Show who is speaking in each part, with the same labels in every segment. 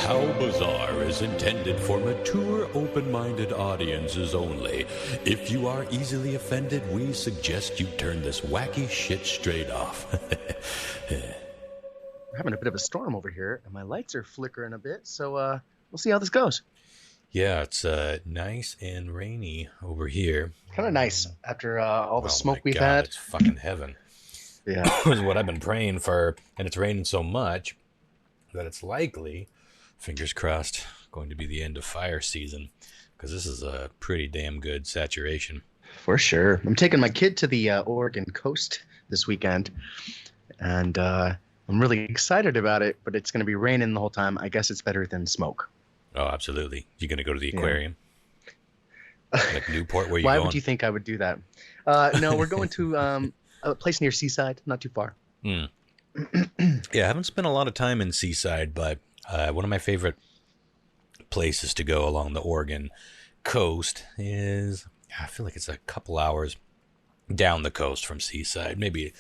Speaker 1: How Bizarre is intended for mature, open-minded audiences only. If you are easily offended, we suggest you turn this wacky shit straight off.
Speaker 2: We're having a bit of a storm over here, and my lights are flickering a bit, so we'll see how this goes.
Speaker 1: Yeah, it's nice and rainy over here.
Speaker 2: Kind of nice after all the smoke we've
Speaker 1: God,
Speaker 2: had.
Speaker 1: It's fucking heaven.
Speaker 2: Yeah.
Speaker 1: Is what I've been praying for, and it's raining so much that it's likely, fingers crossed, going to be the end of fire season, because this is a pretty damn good saturation.
Speaker 2: For sure. I'm taking my kid to the Oregon coast this weekend, and I'm really excited about it, but it's going to be raining the whole time. I guess it's better than smoke.
Speaker 1: Oh, absolutely. You going to go to the aquarium? Like Newport, where you
Speaker 2: Why
Speaker 1: going?
Speaker 2: would you think I would do that? No, we're going to a place near Seaside, not too far.
Speaker 1: Yeah, I haven't spent a lot of time in Seaside, but one of my favorite places to go along the Oregon coast is, I feel like it's a couple hours down the coast from Seaside, maybe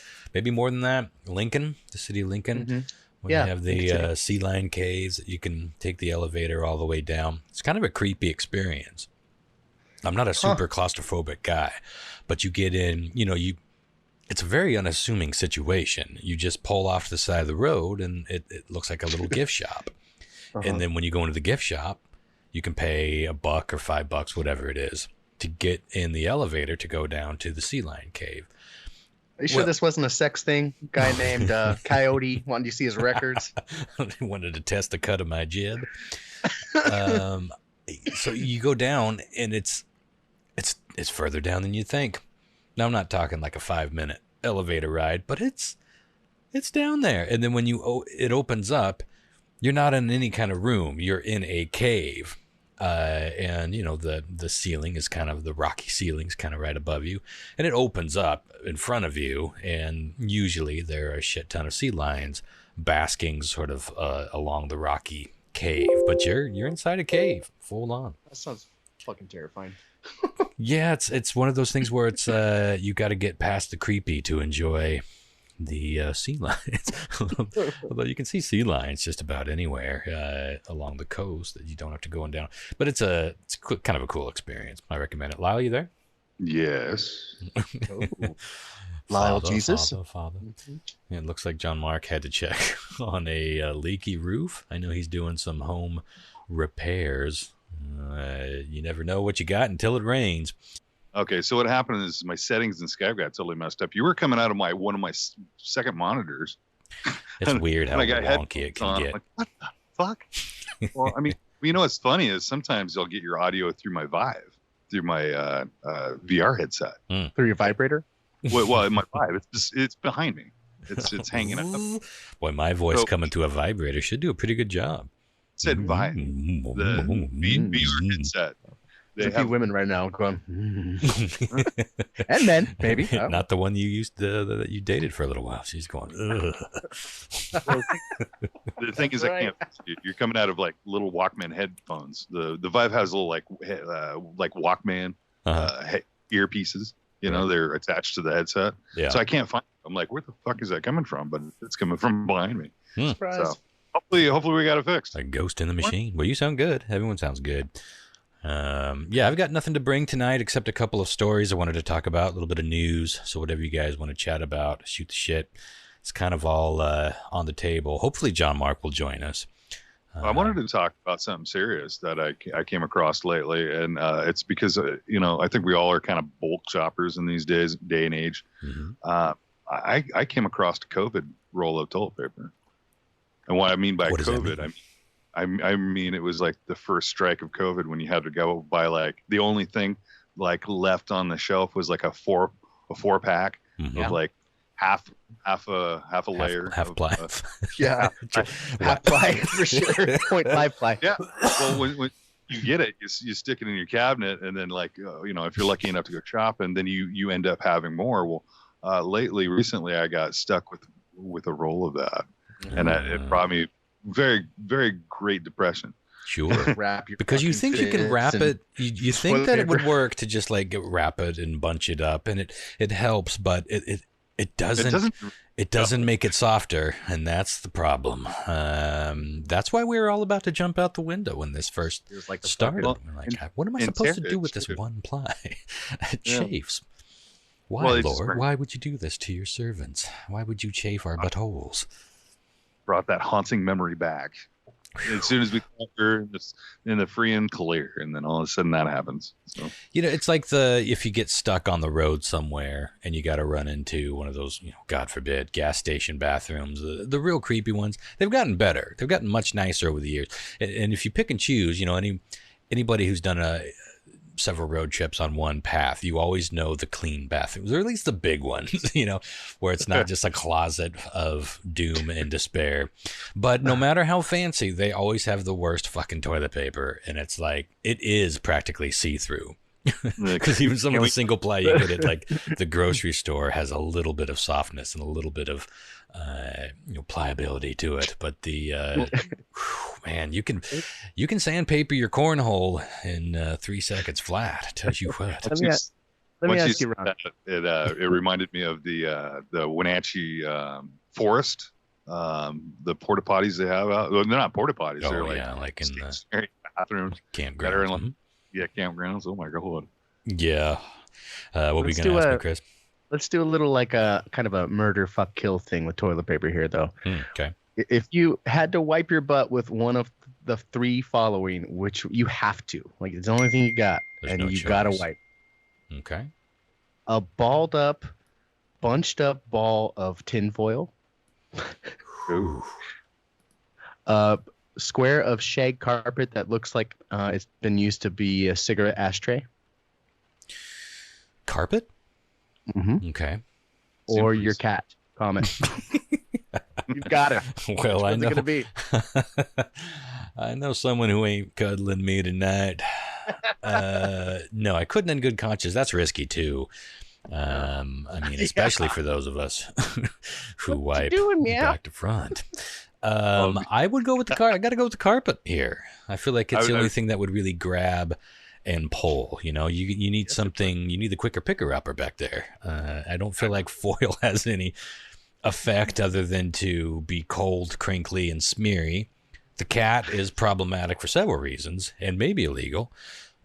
Speaker 1: more than that. Lincoln, the city of Lincoln.
Speaker 2: Mm-hmm.
Speaker 1: When you have the sea lion caves, you can take the elevator all the way down. It's kind of a creepy experience. I'm not a super claustrophobic guy, but you get in, it's a very unassuming situation. You just pull off to the side of the road, and it looks like a little gift shop. And then when you go into the gift shop, you can pay $1 or $5, whatever it is, to get in the elevator to go down to the sea lion cave.
Speaker 2: Are you sure this wasn't a sex thing? Guy named Coyote wanted you to see his records.
Speaker 1: He wanted to test the cut of my jib. So you go down, and it's further down than you think. Now, I'm not talking like a 5-minute elevator ride, but it's down there. And then when it opens up, you're not in any kind of room. You're in a cave. And the ceiling is kind of, the rocky ceiling's kind of right above you, and it opens up in front of you, and usually there are a shit ton of sea lions basking sort of along the rocky cave, but you're inside a cave full on.
Speaker 2: That sounds fucking terrifying.
Speaker 1: Yeah, it's one of those things where it's you got to get past the creepy to enjoy the sea lions. Although you can see sea lions just about anywhere along the coast, that you don't have to go down. But it's kind of a cool experience. I recommend it. Lyle, you there?
Speaker 3: Yes.
Speaker 2: Lyle Jesus.
Speaker 1: Father. Yeah, it looks like John Mark had to check on a leaky roof. I know he's doing some home repairs. You never know what you got until it rains.
Speaker 3: Okay, so what happened is my settings in Skype got totally messed up. You were coming out of one of my second monitors.
Speaker 1: It's weird how wonky it can get.
Speaker 3: Like, what the fuck? Well, I mean, what's funny is sometimes I'll get your audio through my Vive, through my VR headset.
Speaker 2: Through your vibrator?
Speaker 3: Well, my Vive, it's behind me. It's hanging up.
Speaker 1: Boy, my voice coming to a vibrator should do a pretty good job.
Speaker 3: It said Vive, the VR headset.
Speaker 2: There's a few women right now going, and men, maybe. Oh.
Speaker 1: Not the one you used that you dated for a little while. She's going, ugh.
Speaker 3: The thing is, I can't. You're coming out of like little Walkman headphones. The Vive has little like Walkman earpieces. They're attached to the headset. Yeah. So I can't find. I'm like, where the fuck is that coming from? But it's coming from behind me.
Speaker 2: Surprise.
Speaker 3: So hopefully we got it fixed.
Speaker 1: A ghost in the machine. Well, you sound good. Everyone sounds good. I've got nothing to bring tonight except a couple of stories I wanted to talk about, a little bit of news. So whatever you guys want to chat about, shoot the shit. It's kind of all on the table. Hopefully John Mark will join us.
Speaker 3: I wanted to talk about something serious that I came across lately, and it's because I think we all are kind of bulk shoppers in these day and age. Mm-hmm. I came across a COVID roll of toilet paper, and what I mean by COVID, I mean it was like the first strike of COVID when you had to go buy like the only thing like left on the shelf was like a four pack of like half a layer,
Speaker 1: half ply.
Speaker 2: Half ply for sure. 0.5 ply.
Speaker 3: Yeah. Well, when you get it, you stick it in your cabinet, and then like if you're lucky enough to go shopping, then you end up having more. Well, recently I got stuck with a roll of that, and it brought me very, very great depression.
Speaker 1: Sure. Because you think you can wrap it. You think that it would work to just like wrap it and bunch it up, and it helps, but It doesn't make it softer, and that's the problem. That's why we were all about to jump out the window when this first started. We're like, what am I supposed to do with this one ply? It chafes. Why, Lord? Why would you do this to your servants? Why would you chafe our buttholes?
Speaker 3: Brought that haunting memory back. As soon as we conquer in the free and clear, and then all of a sudden that happens. So.
Speaker 1: It's like if you get stuck on the road somewhere and you got to run into one of those, God forbid, gas station bathrooms, the real creepy ones. They've gotten better. They've gotten much nicer over the years. And if you pick and choose, anybody who's done several road trips on one path, you always know the clean bathrooms, or at least the big ones, where it's not just a closet of doom and despair. But no matter how fancy, they always have the worst fucking toilet paper, and it's like, it is practically see-through. Because even some of the single ply you get at like the grocery store has a little bit of softness and a little bit of pliability to it, but the man, you can sandpaper your cornhole in 3 seconds flat. Tell you what.
Speaker 2: Let me ask you, Ron.
Speaker 3: It reminded me of the Wenatchee forest, the porta potties they have out. Well, they're not porta potties.
Speaker 1: Oh,
Speaker 3: they're
Speaker 1: like in the
Speaker 3: bathrooms,
Speaker 1: campgrounds.
Speaker 3: Campgrounds. Oh my god.
Speaker 1: Yeah. What were you gonna ask me, Chris?
Speaker 2: Let's do a little like a kind of a murder, fuck, kill thing with toilet paper here, though.
Speaker 1: Okay.
Speaker 2: If you had to wipe your butt with one of the 3 following, which you have to, like it's the only thing you got, gotta wipe.
Speaker 1: Okay.
Speaker 2: A balled up, bunched up ball of tinfoil.
Speaker 3: Ooh.
Speaker 2: A square of shag carpet that looks like it's been used to be a cigarette ashtray.
Speaker 1: Carpet?
Speaker 2: Mm-hmm.
Speaker 1: Okay.
Speaker 2: Or your cat. Comment. You've got it.
Speaker 1: Well,
Speaker 2: What's
Speaker 1: I know.
Speaker 2: it gonna be?
Speaker 1: I know someone who ain't cuddling me tonight. No, I couldn't in good conscience. That's risky too. I mean, especially for those of us who wipe back to front. I would go with the car. I got to go with the carpet here. I feel like it's the only thing that would really grab and pull. You need something. You need the quicker picker upper back there. I don't feel like foil has any effect other than to be cold, crinkly, and smeary. The cat is problematic for several reasons and maybe illegal.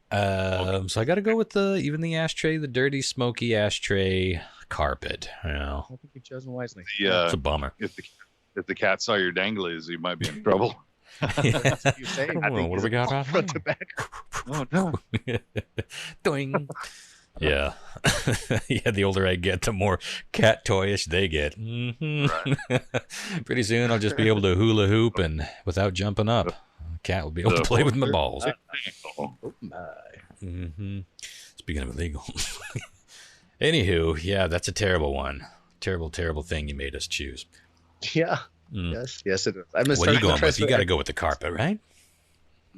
Speaker 1: So I got to go with even the ashtray, the dirty, smoky ashtray carpet.
Speaker 2: I think you've chosen wisely.
Speaker 1: It's a bummer.
Speaker 3: If the cat saw your danglies, you might be in trouble.
Speaker 2: That's what you say.
Speaker 1: What do we got?
Speaker 2: Front to back.
Speaker 3: Oh no!
Speaker 1: Doing. Yeah. Yeah, the older I get, the more cat toyish they get. Mm-hmm. Right. Pretty soon I'll just be able to hula hoop and without jumping up. Cat will be able to play with my balls.
Speaker 2: Oh my.
Speaker 1: Mm-hmm. Speaking of illegal. Anywho, yeah, that's a terrible one. Terrible, terrible thing you made us choose.
Speaker 2: Yeah.
Speaker 1: Mm.
Speaker 2: Yes, it is.
Speaker 1: What are you going with? You got to go with the carpet, right?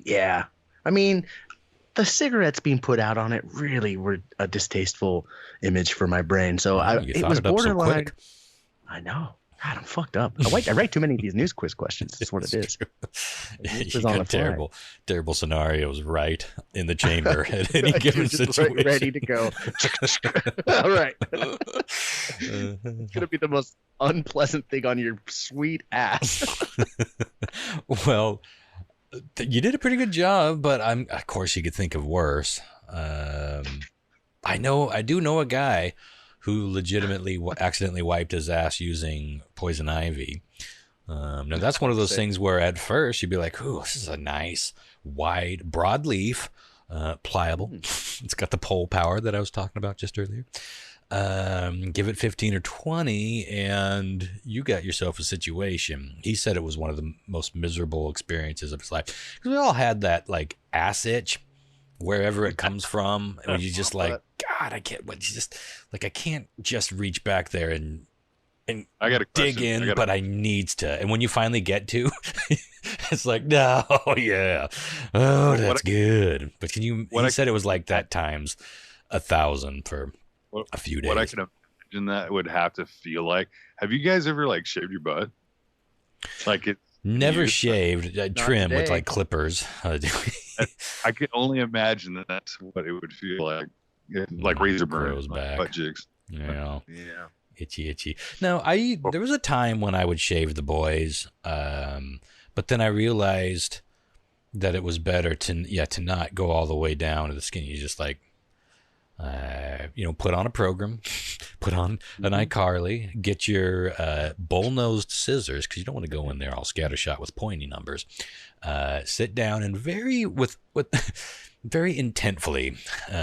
Speaker 2: Yeah. I mean, the cigarettes being put out on it really were a distasteful image for my brain. So it was borderline. So I know. God, I'm fucked up. I write too many of these news quiz questions. That's what it is.
Speaker 1: You got terrible scenarios right in the chamber at any given situation.
Speaker 2: Ready to go. All right. It's going to be the most unpleasant thing on your sweet ass.
Speaker 1: Well, you did a pretty good job, but of course you could think of worse. I do know a guy who legitimately accidentally wiped his ass using poison ivy. Now that's one of those things where at first you'd be like, "Ooh, this is a nice, wide, broadleaf, pliable." It's got the pull power that I was talking about just earlier. Give it 15 or 20 and you got yourself a situation. He said it was one of the most miserable experiences of his life. Because we all had that like ass itch wherever it comes from. And you just like, God, I can't just reach back there and
Speaker 3: I got to
Speaker 1: dig in, but I needs to. And when you finally get to, it's like, no, yeah. Oh, that's good. But he said it was like that times 1,000 for a few days.
Speaker 3: What I can imagine that would have to feel like. Have you guys ever like shaved your butt? Like it.
Speaker 1: Never shaved. I trim with like clippers.
Speaker 3: I can only imagine that's what it would feel like razor burns,
Speaker 1: back.
Speaker 3: butt jigs.
Speaker 1: Yeah.
Speaker 2: Yeah.
Speaker 1: Itchy. No, there was a time when I would shave the boys, but then I realized that it was better to not go all the way down to the skin. You just like, put on a program, put on an iCarly, get your bull-nosed scissors, because you don't want to go in there all scattershot with pointy numbers. Sit down and very intentfully,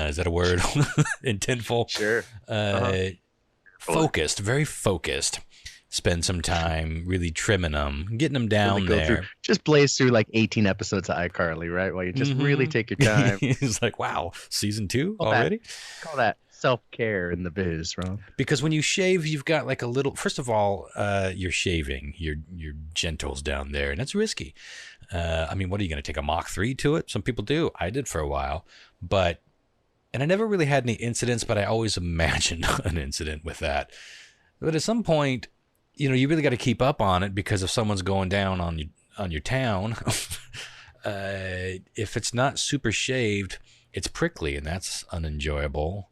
Speaker 1: is that a word? Intentful.
Speaker 2: Sure.
Speaker 1: Focused, very focused. Spend some time really trimming them, getting them down there.
Speaker 2: Just blaze through like 18 episodes of iCarly, right? While you just really take your time.
Speaker 1: It's like, wow, season 2 already?
Speaker 2: Call that self-care in the biz, Ron.
Speaker 1: Because when you shave, you've got like a little, first of all, you're shaving your genitals down there, and that's risky. What are you going to take a Mach 3 to it? Some people do. I did for a while. And I never really had any incidents, but I always imagined an incident with that. But at some point, you really got to keep up on it, because if someone's going down on your town, if it's not super shaved, it's prickly, and that's unenjoyable.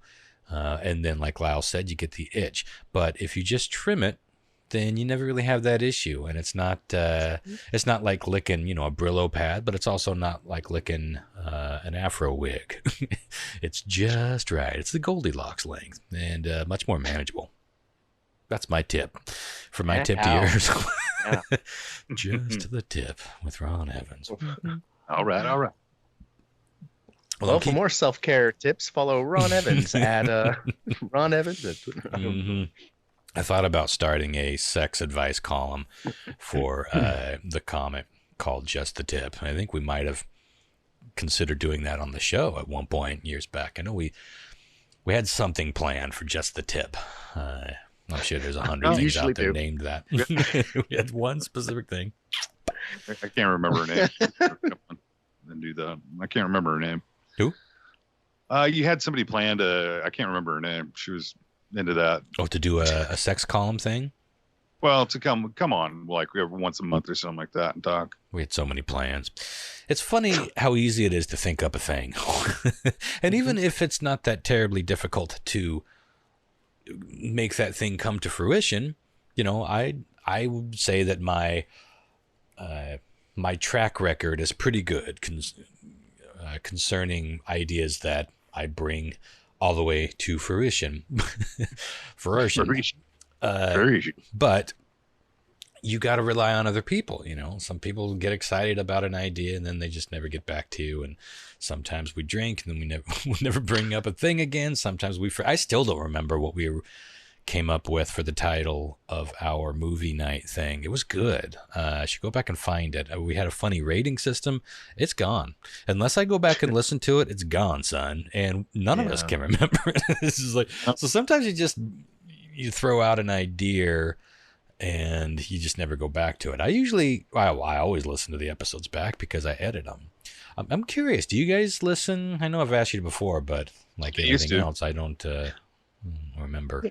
Speaker 1: And then, like Lyle said, you get the itch. But if you just trim it, then you never really have that issue, and it's not like licking a Brillo pad, but it's also not like licking an Afro wig. It's just right. It's the Goldilocks length, and much more manageable. That's my tip. For my tip to yours. Yeah. Just the tip with Ron Evans.
Speaker 3: All right.
Speaker 2: Well, for more self-care tips, follow Ron Evans at Ron Evans.
Speaker 1: I thought about starting a sex advice column for the comic called Just the Tip. I think we might have considered doing that on the show at one point years back. I know we had something planned for Just the Tip. I'm sure there's 100 things out there named that. We had one specific thing.
Speaker 3: I can't remember her name. Then do that. I can't remember her name.
Speaker 1: Who?
Speaker 3: You had somebody planned. I can't remember her name. She was into that.
Speaker 1: Oh, to do a sex column thing?
Speaker 3: Well, to come on, like every once a month or something like that, and talk.
Speaker 1: We had so many plans. It's funny how easy it is to think up a thing. And even if it's not that terribly difficult to make that thing come to fruition, I would say that my track record is pretty good concerning ideas that I bring all the way to fruition. But you got to rely on other people. Some people get excited about an idea and then they just never get back to you. And sometimes we drink and then we never bring up a thing again. Sometimes I still don't remember what we came up with for the title of our movie night thing. It was good. I should go back and find it. We had a funny rating system. It's gone. Unless I go back and listen to it, it's gone, son. And none of us can remember it. This is like, so sometimes you throw out an idea and you just never go back to it. I always listen to the episodes back because I edit them. I'm curious. Do you guys listen? I know I've asked you before, but like anything else, I don't remember.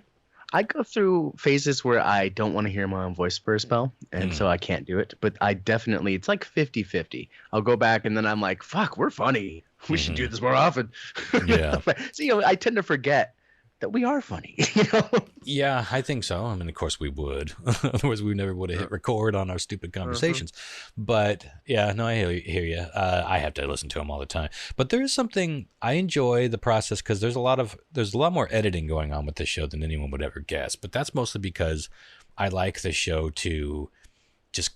Speaker 2: I go through phases where I don't want to hear my own voice for a spell, and so I can't do it. But I definitely, it's like 50-50. I'll go back, and then I'm like, fuck, we're funny. We should do this more often.
Speaker 1: Yeah.
Speaker 2: So, I tend to forget that we are funny.
Speaker 1: Yeah, I think so. I mean, of course we would. Otherwise, we never would have hit record on our stupid conversations. But yeah, no, I hear you. I have to listen to them all the time. But there is something, I enjoy the process because there's a lot more editing going on with this show than anyone would ever guess. But that's mostly because I like the show to just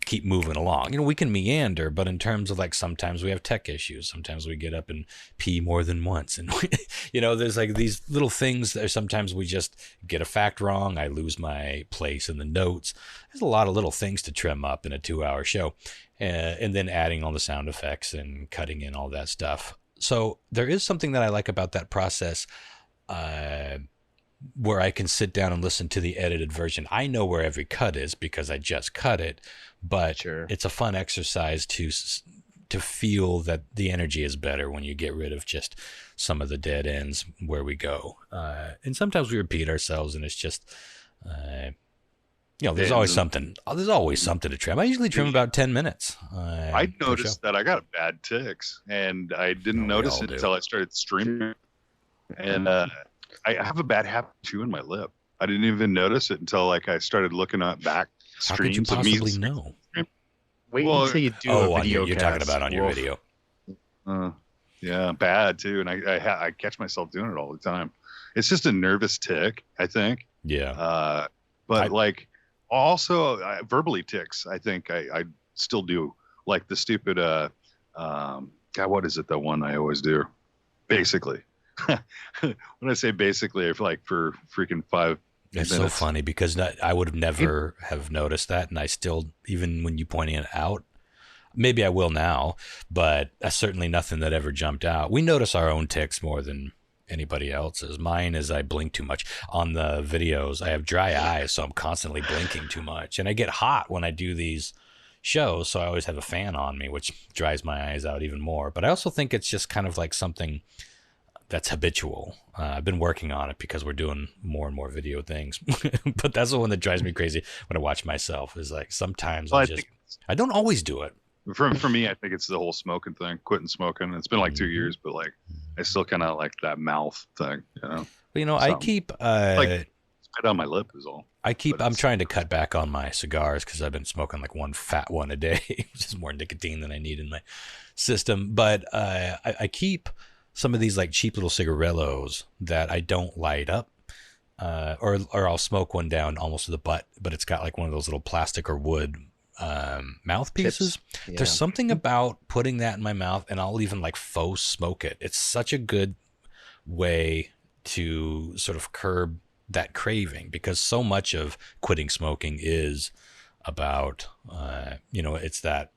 Speaker 1: keep moving along. We can meander, but in terms of like sometimes we have tech issues. Sometimes we get up and pee more than once. And, there's like these little things that sometimes we just get a fact wrong. I lose my place in the notes. There's a lot of little things to trim up in a 2-hour show. And then adding all the sound effects and cutting in all that stuff. So there is something that I like about that process, where I can sit down and listen to the edited version. I know where every cut is because I just cut it, but It's a fun exercise to feel that the energy is better when you get rid of just some of the dead ends where we go. And sometimes we repeat ourselves, and it's just, there's always something. There's always something to trim. I usually trim about 10 minutes.
Speaker 3: I noticed that I got bad tics, and I didn't notice it until I started streaming. And I have a bad habit of chewing my lip. I didn't even notice it until like I started looking at back
Speaker 1: How could you
Speaker 3: streams of me.
Speaker 1: possibly know?
Speaker 2: Wait
Speaker 3: Well,
Speaker 2: until you do a video
Speaker 1: you're talking about on your
Speaker 2: Wolf.
Speaker 1: video.
Speaker 3: Yeah, bad too, and I catch myself doing it all the time. It's just a nervous tick, I think.
Speaker 1: Yeah.
Speaker 3: But like also verbally ticks. I think I still do, like the stupid God, what is it? The one I always do, basically. When I say basically, I feel like for freaking 5
Speaker 1: It's
Speaker 3: minutes.
Speaker 1: so funny because I would have never have noticed that, and I still, even when you pointing it out, maybe I will now, but that's certainly nothing that ever jumped out. We notice our own ticks more than anybody else's. Mine is I blink too much. On the videos, I have dry eyes, so I'm constantly blinking too much, and I get hot when I do these shows, so I always have a fan on me, which dries my eyes out even more. But I also think it's just kind of like something that's habitual. I've been working on it because we're doing more and more video things. But that's the one that drives me crazy when I watch myself, is like sometimes I don't always do it.
Speaker 3: For me, I think it's the whole smoking thing, quitting smoking. It's been like 2 years, but like I still kind of like that mouth thing, you know.
Speaker 1: But, you know, I keep
Speaker 3: like spit on my lip is all.
Speaker 1: I'm trying to cut back on my cigars because I've been smoking like one fat one a day, which is more nicotine than I need in my system. But I keep some of these like cheap little cigarillos that I don't light up, or I'll smoke one down almost to the butt, but it's got like one of those little plastic or wood mouthpieces. Yeah. There's something about putting that in my mouth, and I'll even like faux smoke it. It's such a good way to sort of curb that craving, because so much of quitting smoking is about it's that,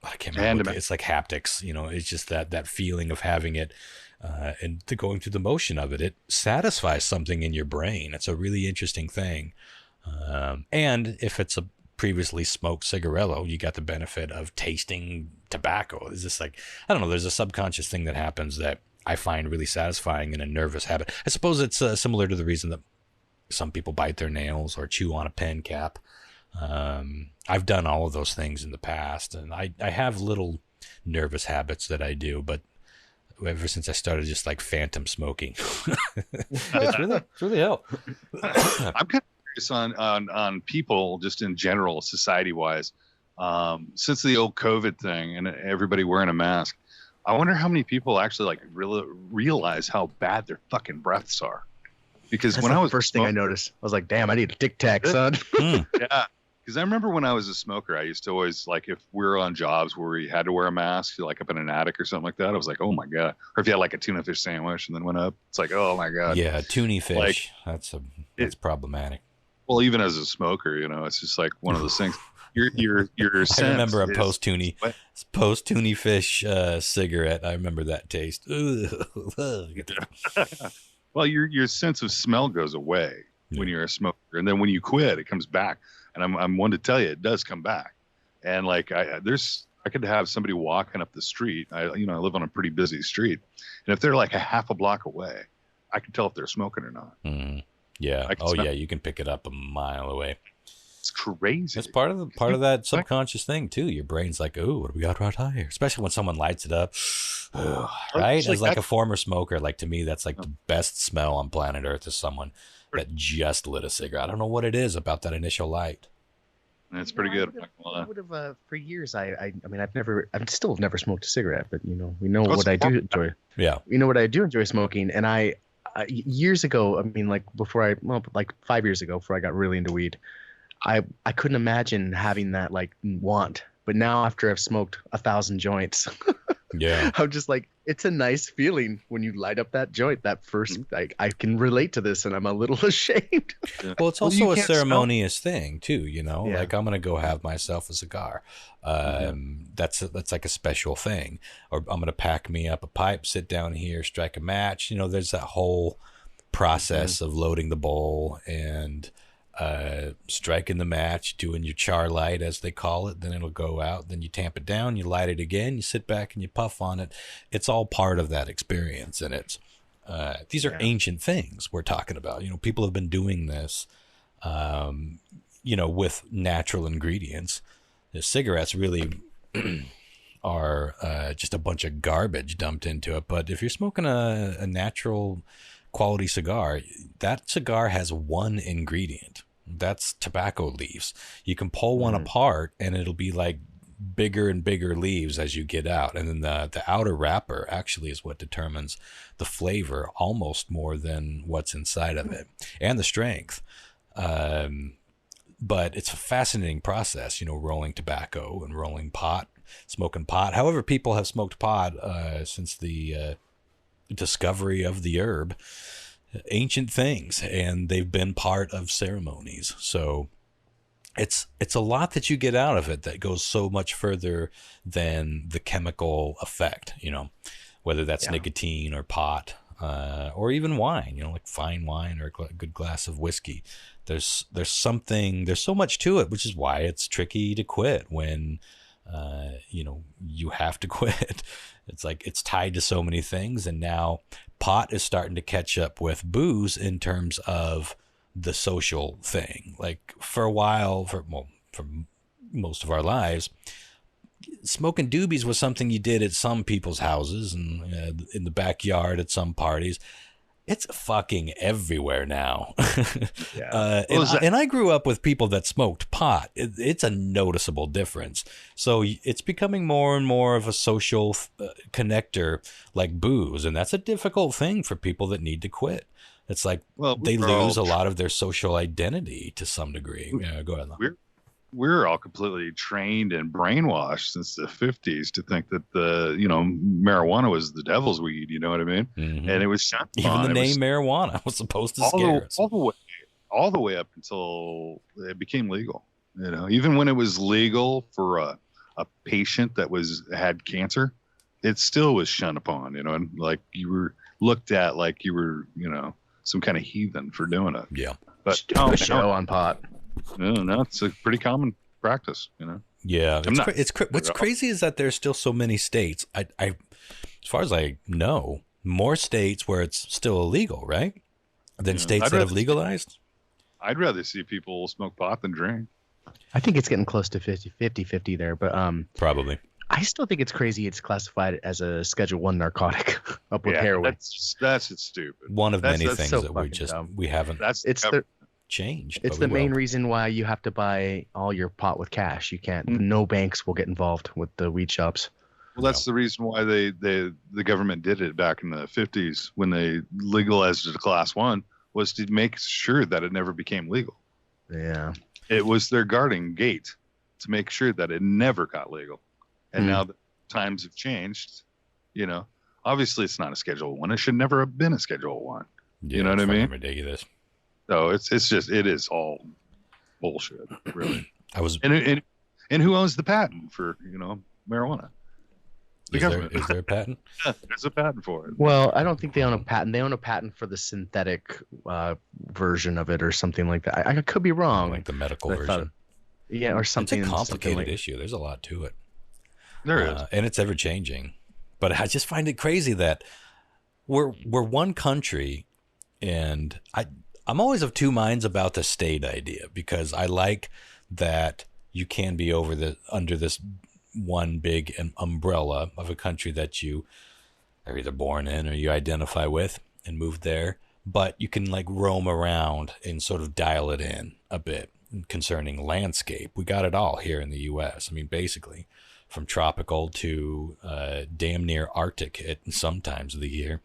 Speaker 1: I can't remember, it's like haptics, it's just that feeling of having it, and to going through the motion of it satisfies something in your brain. It's a really interesting thing. And if it's a previously smoked cigarillo, you got the benefit of tasting tobacco. It's just like, I don't know, there's a subconscious thing that happens that I find really satisfying in a nervous habit. I suppose it's similar to the reason that some people bite their nails or chew on a pen cap. I've done all of those things in the past, and I have little nervous habits that I do, but ever since I started just like phantom smoking, it's really helped.
Speaker 3: I'm kind of curious on people just in general, society wise, since the old COVID thing and everybody wearing a mask. I wonder how many people actually like realize how bad their fucking breaths are. Because
Speaker 2: that's
Speaker 3: when I was
Speaker 2: first thing I noticed, I was like, damn, I need a Tic Tac, son.
Speaker 3: Yeah. Because I remember when I was a smoker, I used to always, like, if we were on jobs where we had to wear a mask, like up in an attic or something like that, I was like, oh my God. Or if you had like a tuna fish sandwich and then went up, it's like, oh my God.
Speaker 1: Yeah, tuna fish. Like, that's problematic.
Speaker 3: Well, even as a smoker, it's just like one of those things. Your
Speaker 1: I remember a post-tuna fish cigarette. I remember that taste.
Speaker 3: Well, your sense of smell goes away when you're a smoker, and then when you quit, it comes back. And I'm one to tell you, it does come back. And like I could have somebody walking up the street. I live on a pretty busy street, and if they're like a half a block away, I can tell if they're smoking or not.
Speaker 1: Mm-hmm. Yeah. Oh yeah, you can pick it up a mile away.
Speaker 3: It's crazy.
Speaker 1: It's part of that subconscious thing too. Your brain's like, "Ooh, what do we got right here?" Especially when someone lights it up, right? As like a former smoker, like to me, that's like the best smell on planet Earth is someone that just lit a cigarette. I don't know what it is about that initial light.
Speaker 3: It's pretty good.
Speaker 2: I would have for years. I mean, I've still never smoked a cigarette, but we know what I do enjoy.
Speaker 1: Yeah,
Speaker 2: we know what I do enjoy smoking, and I years ago, I mean, like 5 years ago, before I got really into weed. I couldn't imagine having that like want, but now after I've smoked 1,000 joints,
Speaker 1: yeah,
Speaker 2: I'm just like, it's a nice feeling when you light up that joint. That first, like, I can relate to this, and I'm a little ashamed.
Speaker 1: Well, it's also a ceremonious thing too,
Speaker 2: Yeah.
Speaker 1: Like I'm gonna go have myself a cigar. That's like a special thing. Or I'm gonna pack me up a pipe, sit down here, strike a match. There's that whole process of loading the bowl and striking the match, doing your char light as they call it, then it'll go out, then you tamp it down, you light it again, you sit back and you puff on it. It's all part of that experience, and it's these are ancient things we're talking about. People have been doing this with natural ingredients. The cigarettes really are just a bunch of garbage dumped into it, but if you're smoking a natural quality cigar, that cigar has one ingredient. That's tobacco leaves. You can pull one apart and it'll be like bigger and bigger leaves as you get out. And then the outer wrapper actually is what determines the flavor almost more than what's inside of it and the strength. But it's a fascinating process, rolling tobacco and rolling pot, smoking pot. However, people have smoked pot since the discovery of the herb, ancient things, and they've been part of ceremonies. So it's a lot that you get out of it that goes so much further than the chemical effect, whether that's nicotine or pot, or even wine, like fine wine or a good glass of whiskey. There's so much to it, which is why it's tricky to quit when, you have to quit. It's like it's tied to so many things. And now pot is starting to catch up with booze in terms of the social thing. Like for a while, for most of our lives, smoking doobies was something you did at some people's houses and in the backyard at some parties. It's fucking everywhere now. And I grew up with people that smoked pot. It's a noticeable difference. So it's becoming more and more of a social connector like booze. And that's a difficult thing for people that need to quit. It's like they lose a lot of their social identity to some degree. Yeah, go ahead.
Speaker 3: We're all completely trained and brainwashed since the 50s to think that marijuana was the devil's weed. You know what I mean? Mm-hmm. And it was
Speaker 1: even the name marijuana was supposed to scare us
Speaker 3: all the way up until it became legal. Even when it was legal for a patient that had cancer, it still was shunned upon. And like you were looked at like you were some kind of heathen for doing it.
Speaker 1: Yeah,
Speaker 2: but a show on pot.
Speaker 3: No, it's a pretty common practice,
Speaker 1: Yeah, what's crazy is that there's still so many states. I, as far as I know, more states where it's still illegal, right? Than states that have legalized.
Speaker 3: I'd rather see people smoke pot than drink.
Speaker 2: I think it's getting close to 50 there, but
Speaker 1: probably.
Speaker 2: I still think it's crazy. It's classified as a Schedule I narcotic up with heroin.
Speaker 3: That's stupid.
Speaker 1: One of many things
Speaker 2: so
Speaker 1: that we haven't. Changed.
Speaker 2: It's the main reason why you have to buy all your pot with cash. You can't. No banks will get involved with the weed shops.
Speaker 3: Well, that's the reason why the government did it back in the 50s when they legalized it to Class 1 was to make sure that it never became legal.
Speaker 2: Yeah,
Speaker 3: it was their guarding gate to make sure that it never got legal. And now that times have changed, obviously it's not a Schedule 1. It should never have been a Schedule 1.
Speaker 1: Yeah,
Speaker 3: you know what I mean?
Speaker 1: Ridiculous.
Speaker 3: So it is all bullshit, really. And who owns the patent for marijuana? The government.
Speaker 1: Is there a patent?
Speaker 3: Yeah, there's a patent for it.
Speaker 2: Well, I don't think they own a patent. They own a patent for the synthetic version of it or something like that. I could be wrong.
Speaker 1: Like the medical version.
Speaker 2: Or something.
Speaker 1: It's a complicated issue. There's a lot to it.
Speaker 3: There is,
Speaker 1: and it's ever changing. But I just find it crazy that we're one country, and I'm always of two minds about the state idea, because I like that you can be under this one big umbrella of a country that you are either born in or you identify with and moved there, but you can like roam around and sort of dial it in a bit concerning landscape. We got it all here in the U.S. I mean, basically from tropical to damn near Arctic at sometimes of the year.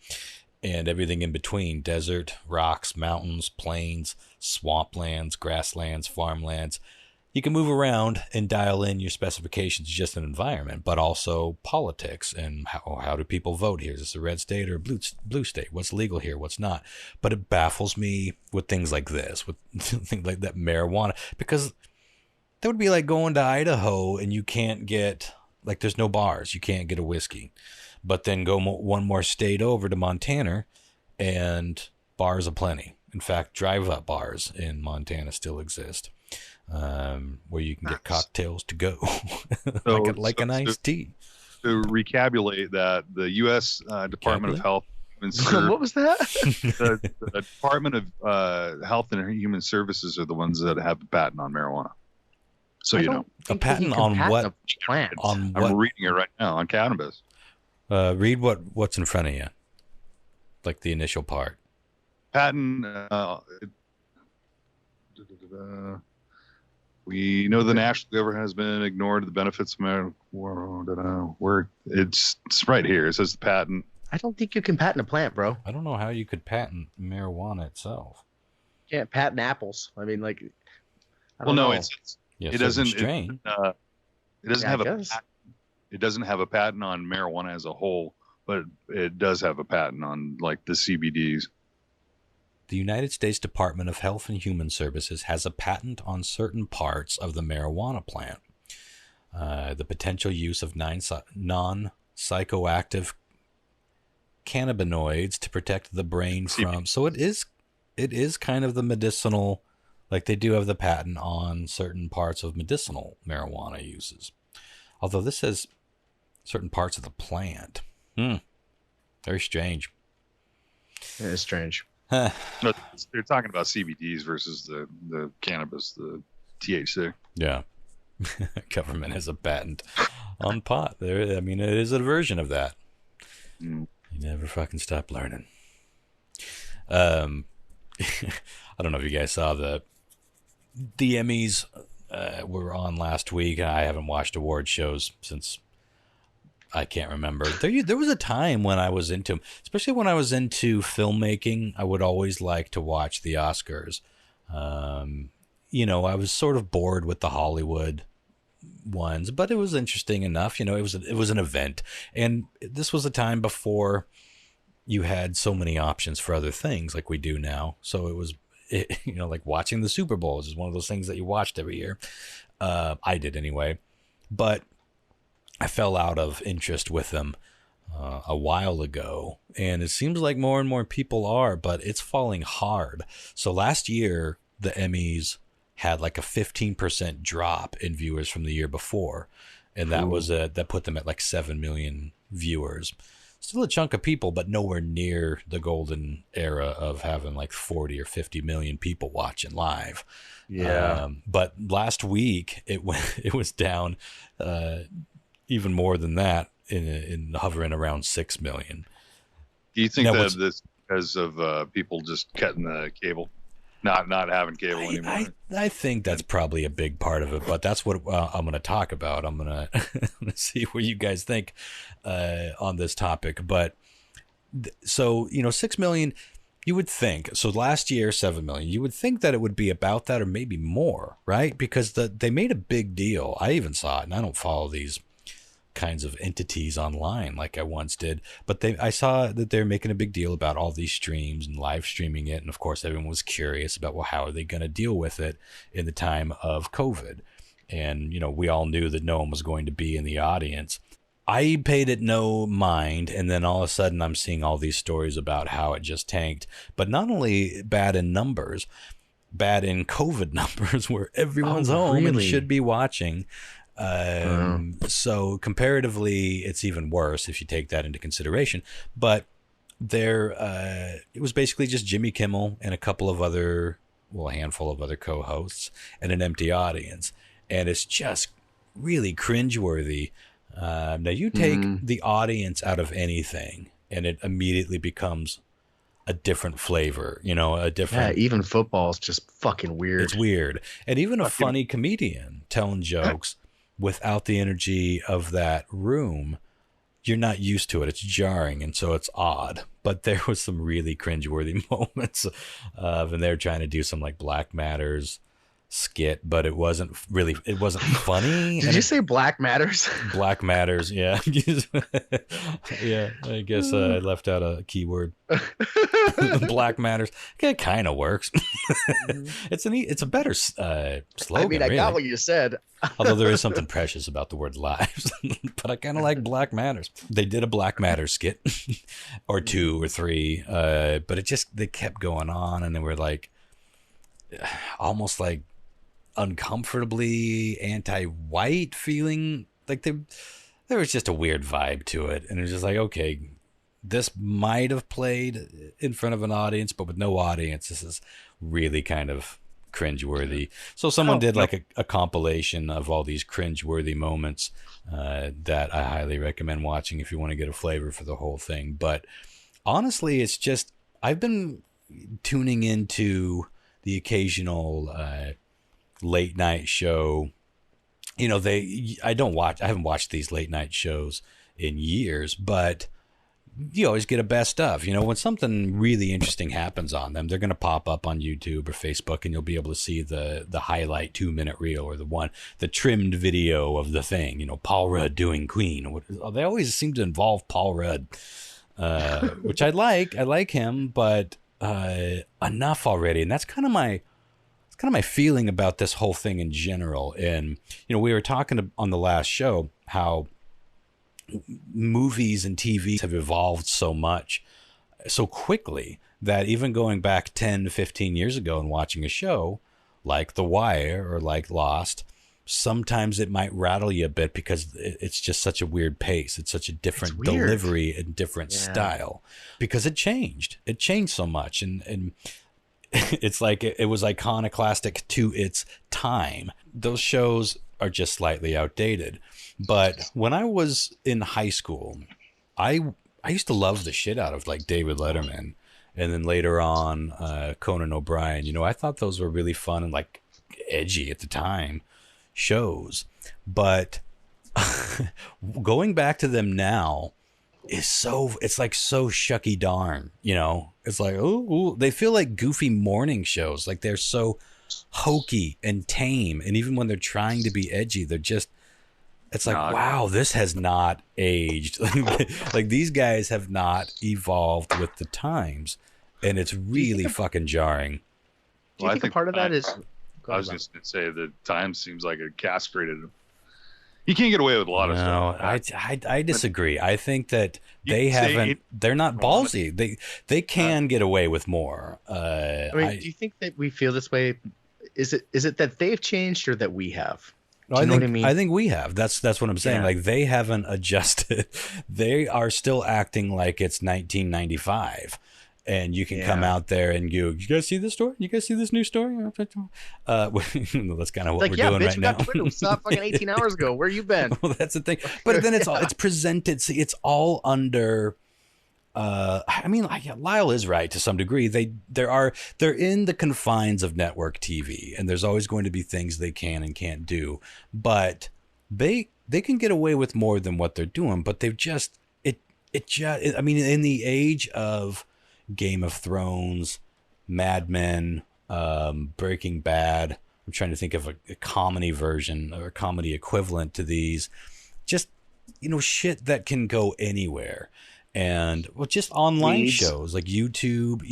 Speaker 1: And everything in between: desert, rocks, mountains, plains, swamplands, grasslands, farmlands. You can move around and dial in your specifications, just an environment, but also politics and how do people vote here? Is this a red state or a blue state? What's legal here? What's not? But it baffles me with things like this, with things like that marijuana, because that would be like going to Idaho and you can't get, like, there's no bars. You can't get a whiskey. But then go one more state over to Montana, and bars aplenty. In fact, drive-up bars in Montana still exist, where you can get cocktails to go, like an iced tea.
Speaker 3: To recapitulate that, the U.S. Department of Health.
Speaker 2: What was that?
Speaker 3: The Department of Health and Human Services are the ones that have the patent on marijuana. So
Speaker 1: a patent on what?
Speaker 2: Plant.
Speaker 1: On what?
Speaker 3: I'm reading it right now on cannabis.
Speaker 1: Read what's in front of you, like the initial part.
Speaker 3: patent. We know the national government has been ignored the benefits of marijuana. Where it's right here. It says the patent.
Speaker 2: I don't think you can patent a plant, bro.
Speaker 1: I don't know how you could patent marijuana itself.
Speaker 2: You can't patent apples. I mean, like, I
Speaker 3: well,
Speaker 2: don't
Speaker 3: no,
Speaker 2: know.
Speaker 3: it doesn't.
Speaker 1: Strain.
Speaker 3: It doesn't have a patent. It doesn't have a patent on marijuana as a whole, but it does have a patent on like the CBDs.
Speaker 1: The United States Department of Health and Human Services has a patent on certain parts of the marijuana plant. The potential use of non-psychoactive cannabinoids to protect the brain from. So it is kind of the medicinal, like they do have the patent on certain parts of medicinal marijuana uses. Although this says certain parts of the plant. Very strange.
Speaker 2: It is strange.
Speaker 3: No, they're talking about CBDs versus the cannabis, the THC.
Speaker 1: Yeah. Government has a patent on pot. I mean, it is a version of that. You never fucking stop learning. I don't know if you guys saw the Emmys were on last week. I haven't watched award shows since I can't remember. There was a time when I was into them, especially when I was into filmmaking. I would always like to watch the Oscars. I was sort of bored with the Hollywood ones, but it was interesting enough. It was an event, and this was a time before you had so many options for other things like we do now. So it was, like watching the Super Bowls is one of those things that you watched every year. I did anyway, but I fell out of interest with them a while ago, and it seems like more and more people are, but it's falling hard. So last year, the Emmys had like a 15% drop in viewers from the year before, and that was that put them at like 7 million viewers. Still a chunk of people, but nowhere near the golden era of having like 40 or 50 million people watching live.
Speaker 2: Yeah.
Speaker 1: But last week it was down even more than that, in hovering around 6 million.
Speaker 3: Do you think that this because of people just cutting the cable, not having cable anymore?
Speaker 1: I think that's probably a big part of it, but that's what I'm going to talk about. I'm going to see what you guys think on this topic. But so 6 million. You would think, so last year, 7 million, you would think that it would be about that or maybe more, right? Because they made a big deal. I even saw it, and I don't follow these kinds of entities online like I once did, but I saw that they're making a big deal about all these streams and live streaming it, and of course everyone was curious about, well, how are they going to deal with it in the time of COVID? And we all knew that no one was going to be in the audience. I paid it no mind, and then all of a sudden I'm seeing all these stories about how it just tanked, but not only bad in numbers, bad in COVID numbers where everyone's home and should be watching. So comparatively, it's even worse if you take that into consideration. But it was basically just Jimmy Kimmel and a handful of other co-hosts and an empty audience, and it's just really cringeworthy. Now you take the audience out of anything, and it immediately becomes a different flavor. A different.
Speaker 2: Yeah, even football is just fucking weird.
Speaker 1: It's weird, and even a funny comedian telling jokes. Without the energy of that room, you're not used to it. It's jarring, and so it's odd. But there was some really cringeworthy moments and they're trying to do some like Black Matters skit, but it wasn't funny.
Speaker 2: Did you say Black Matters?
Speaker 1: Black Matters, yeah. Yeah, I guess I left out a keyword. Black Matters. It kind of works. It's a better slogan.
Speaker 2: I mean, I got what you said.
Speaker 1: Although there is something precious about the word lives. But I kind of like Black Matters. They did a Black Matters skit or 2 or 3, but they kept going on, and they were like almost like uncomfortably anti-white feeling, like there was just a weird vibe to it, and it was just like, okay, this might have played in front of an audience, but with no audience, this is really kind of cringeworthy. So someone did like a compilation of all these cringeworthy moments that I highly recommend watching if you want to get a flavor for the whole thing. But honestly, it's just I've been tuning into the occasional late night show. You know, I haven't watched these late night shows in years, but you always get a best of. You know, when something really interesting happens on them, they're going to pop up on YouTube or Facebook, and you'll be able to see the highlight 2-minute reel or the trimmed video of the thing. You know, Paul Rudd doing Queen. They always seem to involve Paul Rudd, which I like. I like him, but enough already. And that's kind of my feeling about this whole thing in general. And you know, we were talking on the last show how movies and TVs have evolved so much so quickly that even going back 10 to 15 years ago and watching a show like The Wire or like Lost, sometimes it might rattle you a bit because it's just such a weird pace. It's such a different delivery and different style because it changed so much. And it's like it was iconoclastic to its time. Those shows are just slightly outdated. But when I was in high school, I used to love the shit out of like David Letterman, and then later on Conan O'Brien. You know, I thought those were really fun and like edgy at the time shows. But going back to them now it's like so shucky darn. You know, it's like ooh, they feel like goofy morning shows. Like they're so hokey and tame, and even when they're trying to be edgy, they're just. It's like, wow, this has not aged. Like these guys have not evolved with the times, and it's really fucking jarring.
Speaker 2: Do you think a part of that is?
Speaker 3: I was just going to say the time seems like it castrated him. You can't get away with a lot of stuff.
Speaker 1: I disagree. I think that they're not ballsy. They can get away with more.
Speaker 2: I mean, do you think that we feel this way? Is it that they've changed or that we have?
Speaker 1: No, I think we have. That's what I'm saying. Yeah. Like they haven't adjusted. They are still acting like it's 1995, and you can come out there and you guys see this story? You guys see this new story? That's kind of what we're doing right now.
Speaker 2: We saw fucking 18 hours ago. Where you been?
Speaker 1: Well, that's the thing. But then it's presented. See, it's all under. I mean, Lyle is right to some degree. They're in the confines of network TV, and there's always going to be things they can and can't do. But they can get away with more than what they're doing. But they've just I mean, in the age of Game of Thrones, Mad Men, Breaking Bad, I'm trying to think of a comedy version or a comedy equivalent to these. Just shit that can go anywhere. And just online shows like YouTube,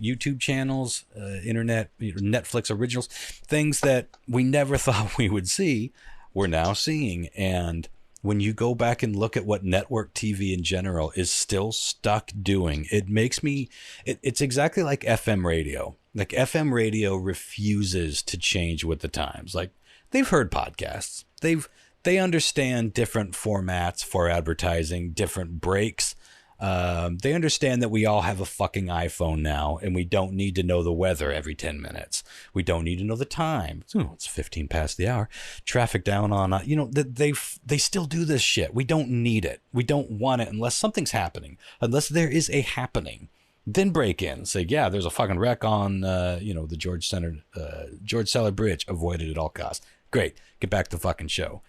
Speaker 1: YouTube channels, internet, Netflix originals, things that we never thought we would see, we're now seeing. And when you go back and look at what network TV in general is still stuck doing, it makes me, it's exactly like FM radio. Like FM radio refuses to change with the times. Like they've heard podcasts. They understand different formats for advertising, different breaks. They understand that we all have a fucking iPhone now, and we don't need to know the weather every 10 minutes. We don't need to know the time. It's 15 past the hour. Traffic down on, they still do this shit. We don't need it. We don't want it unless something's happening. Unless there is a happening. Then break in. Say, yeah, there's a fucking wreck on, the George Seller Bridge. Avoided at all costs. Great. Get back to the fucking show.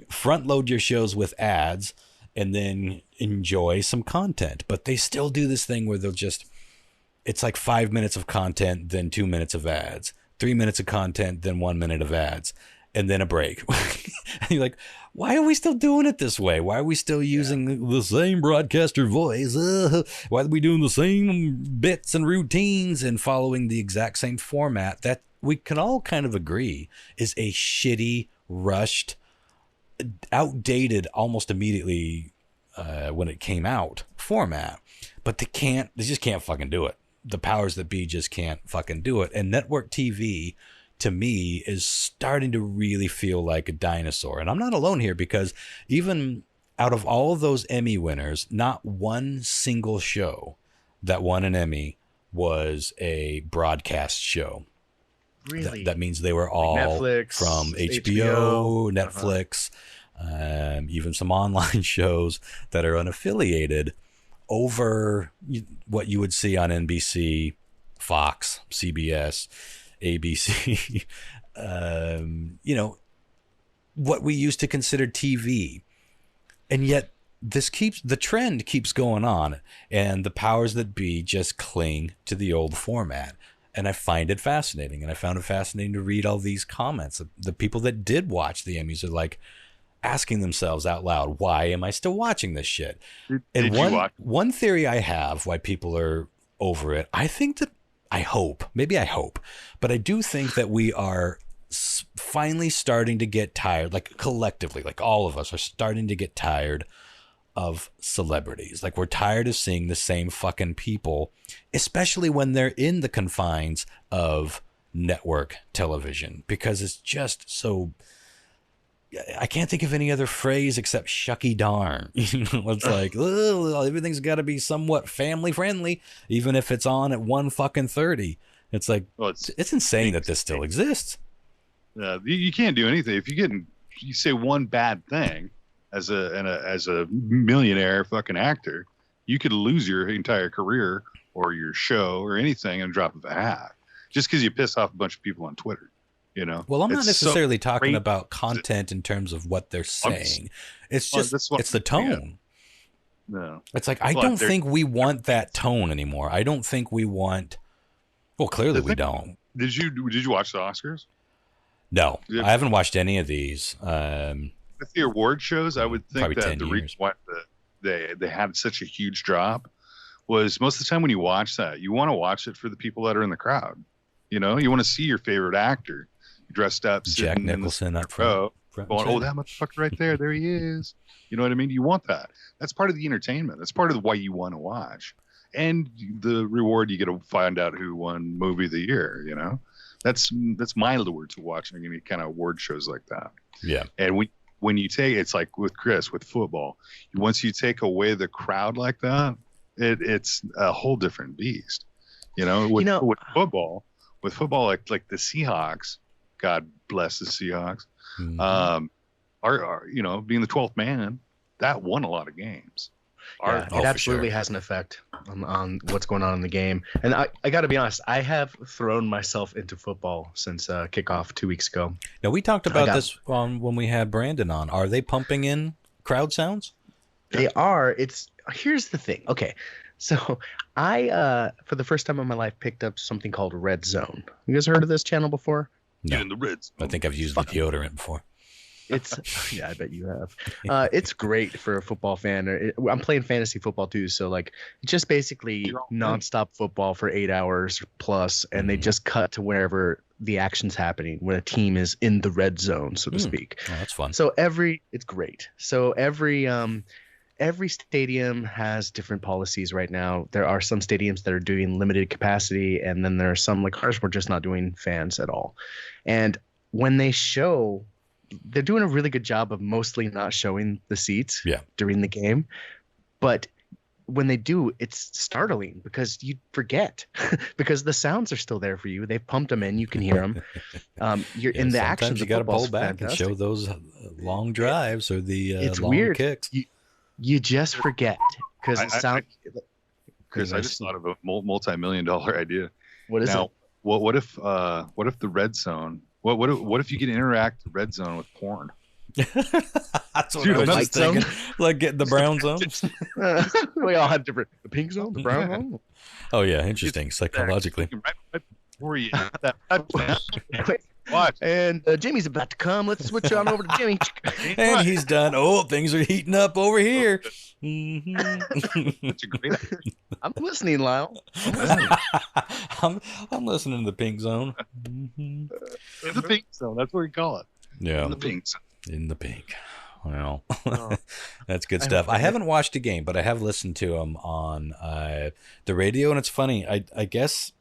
Speaker 1: Front load your shows with ads and then enjoy some content. But they still do this thing where it's like 5 minutes of content, then 2 minutes of ads, 3 minutes of content, then 1 minute of ads, and then a break. And you're like, why are we still doing it this way? Why are we still using the same broadcaster voice? Why are we doing the same bits and routines and following the exact same format that we can all kind of agree is a shitty, rushed, outdated almost immediately when it came out format? But they just can't fucking do it. The powers that be just can't fucking do it. And network TV to me is starting to really feel like a dinosaur. And I'm not alone here, because even out of all of those Emmy winners, not one single show that won an Emmy was a broadcast show.
Speaker 2: Really?
Speaker 1: That means they were all
Speaker 2: Netflix,
Speaker 1: from HBO, Netflix, even some online shows that are unaffiliated, over what you would see on NBC, Fox, CBS, ABC, what we used to consider TV. And yet the trend keeps going on, and the powers that be just cling to the old format. And I find it fascinating. And I found it fascinating to read all these comments. The people that did watch the Emmys are like asking themselves out loud, why am I still watching this shit? And one theory I have why people are over it, I hope, but I do think that we are finally starting to get tired, like collectively, like all of us are starting to get tired of celebrities. Like we're tired of seeing the same fucking people, especially when they're in the confines of network television, because it's just so, I can't think of any other phrase except shucky darn. It's like, everything's got to be somewhat family friendly, even if it's on at 1:30. It's like, it's insane that this still exists.
Speaker 3: You can't do anything if you say one bad thing as a millionaire fucking actor, you could lose your entire career or your show or anything in a drop of a hat just because you piss off a bunch of people on Twitter.
Speaker 1: Well, I'm not necessarily talking about content in terms of what they're saying. It's just it's the tone.
Speaker 3: No,
Speaker 1: it's like I don't think we want that tone anymore. I don't think we want. Well, clearly we don't.
Speaker 3: Did you watch the Oscars?
Speaker 1: No, I haven't watched any of these.
Speaker 3: With the award shows, I would think that the reason why they had such a huge drop was most of the time when you watch that, you want to watch it for the people that are in the crowd. You want to see your favorite actor dressed up,
Speaker 1: Jack Nicholson up front,
Speaker 3: going, oh, that motherfucker right there he is. You know what I mean? You want that. That's part of the entertainment. That's part of why you want to watch, and the reward you get to find out who won movie of the year. That's my lure to watching any kind of award shows like that.
Speaker 1: Yeah,
Speaker 3: and when you take, it's like with Chris with football, once you take away the crowd like that, it's a whole different beast. With football like the Seahawks, God bless the Seahawks, are being the 12th man, that won a lot of games.
Speaker 2: It absolutely has an effect on what's going on in the game. And I got to be honest, I have thrown myself into football since kickoff 2 weeks ago.
Speaker 1: Now, we talked about this when we had Brandon on. Are they pumping in crowd sounds?
Speaker 2: They are. Here's the thing. Okay, so I, for the first time in my life, picked up something called Red Zone. You guys heard of this channel before?
Speaker 1: No.
Speaker 3: Get in the Red Zone.
Speaker 1: I think I've used the deodorant before.
Speaker 2: I bet you have. It's great for a football fan. I'm playing fantasy football too, so like just basically nonstop football for 8 hours plus, and they just cut to wherever the action's happening when a team is in the red zone, so to speak.
Speaker 1: Oh, that's fun.
Speaker 2: So it's great. So every stadium has different policies right now. There are some stadiums that are doing limited capacity, and then there are some like ours, we're just not doing fans at all. And when they show, they're doing a really good job of mostly not showing the seats during the game. But when they do, it's startling because you forget because the sounds are still there for you. They've pumped them in. You can hear them. You're in the action.
Speaker 1: Sometimes you got to pull back and show those long drives or the
Speaker 2: it's
Speaker 1: long
Speaker 2: weird.
Speaker 1: kicks.
Speaker 2: You just forget because it sounds.
Speaker 3: Chris, I just thought of a multi-million-dollar idea.
Speaker 2: What is it?
Speaker 3: What if the red zone? What if you could interact the red zone with porn?
Speaker 1: That's what I was just thinking. Like getting the brown zone.
Speaker 2: We all have different. The pink zone, the brown zone.
Speaker 1: Oh yeah, interesting psychologically.
Speaker 3: Right before you
Speaker 2: Watch. And Jimmy's about to come. Let's switch on over to Jimmy.
Speaker 1: And he's done. Oh, things are heating up over here.
Speaker 3: That's a great idea.
Speaker 2: I'm listening, Lyle.
Speaker 1: I'm listening to the pink zone.
Speaker 3: The pink zone. That's what we call it.
Speaker 1: Yeah.
Speaker 3: In the pink zone.
Speaker 1: In the pink. Well, that's good stuff. I haven't watched a game, but I have listened to them on the radio, and it's funny. I guess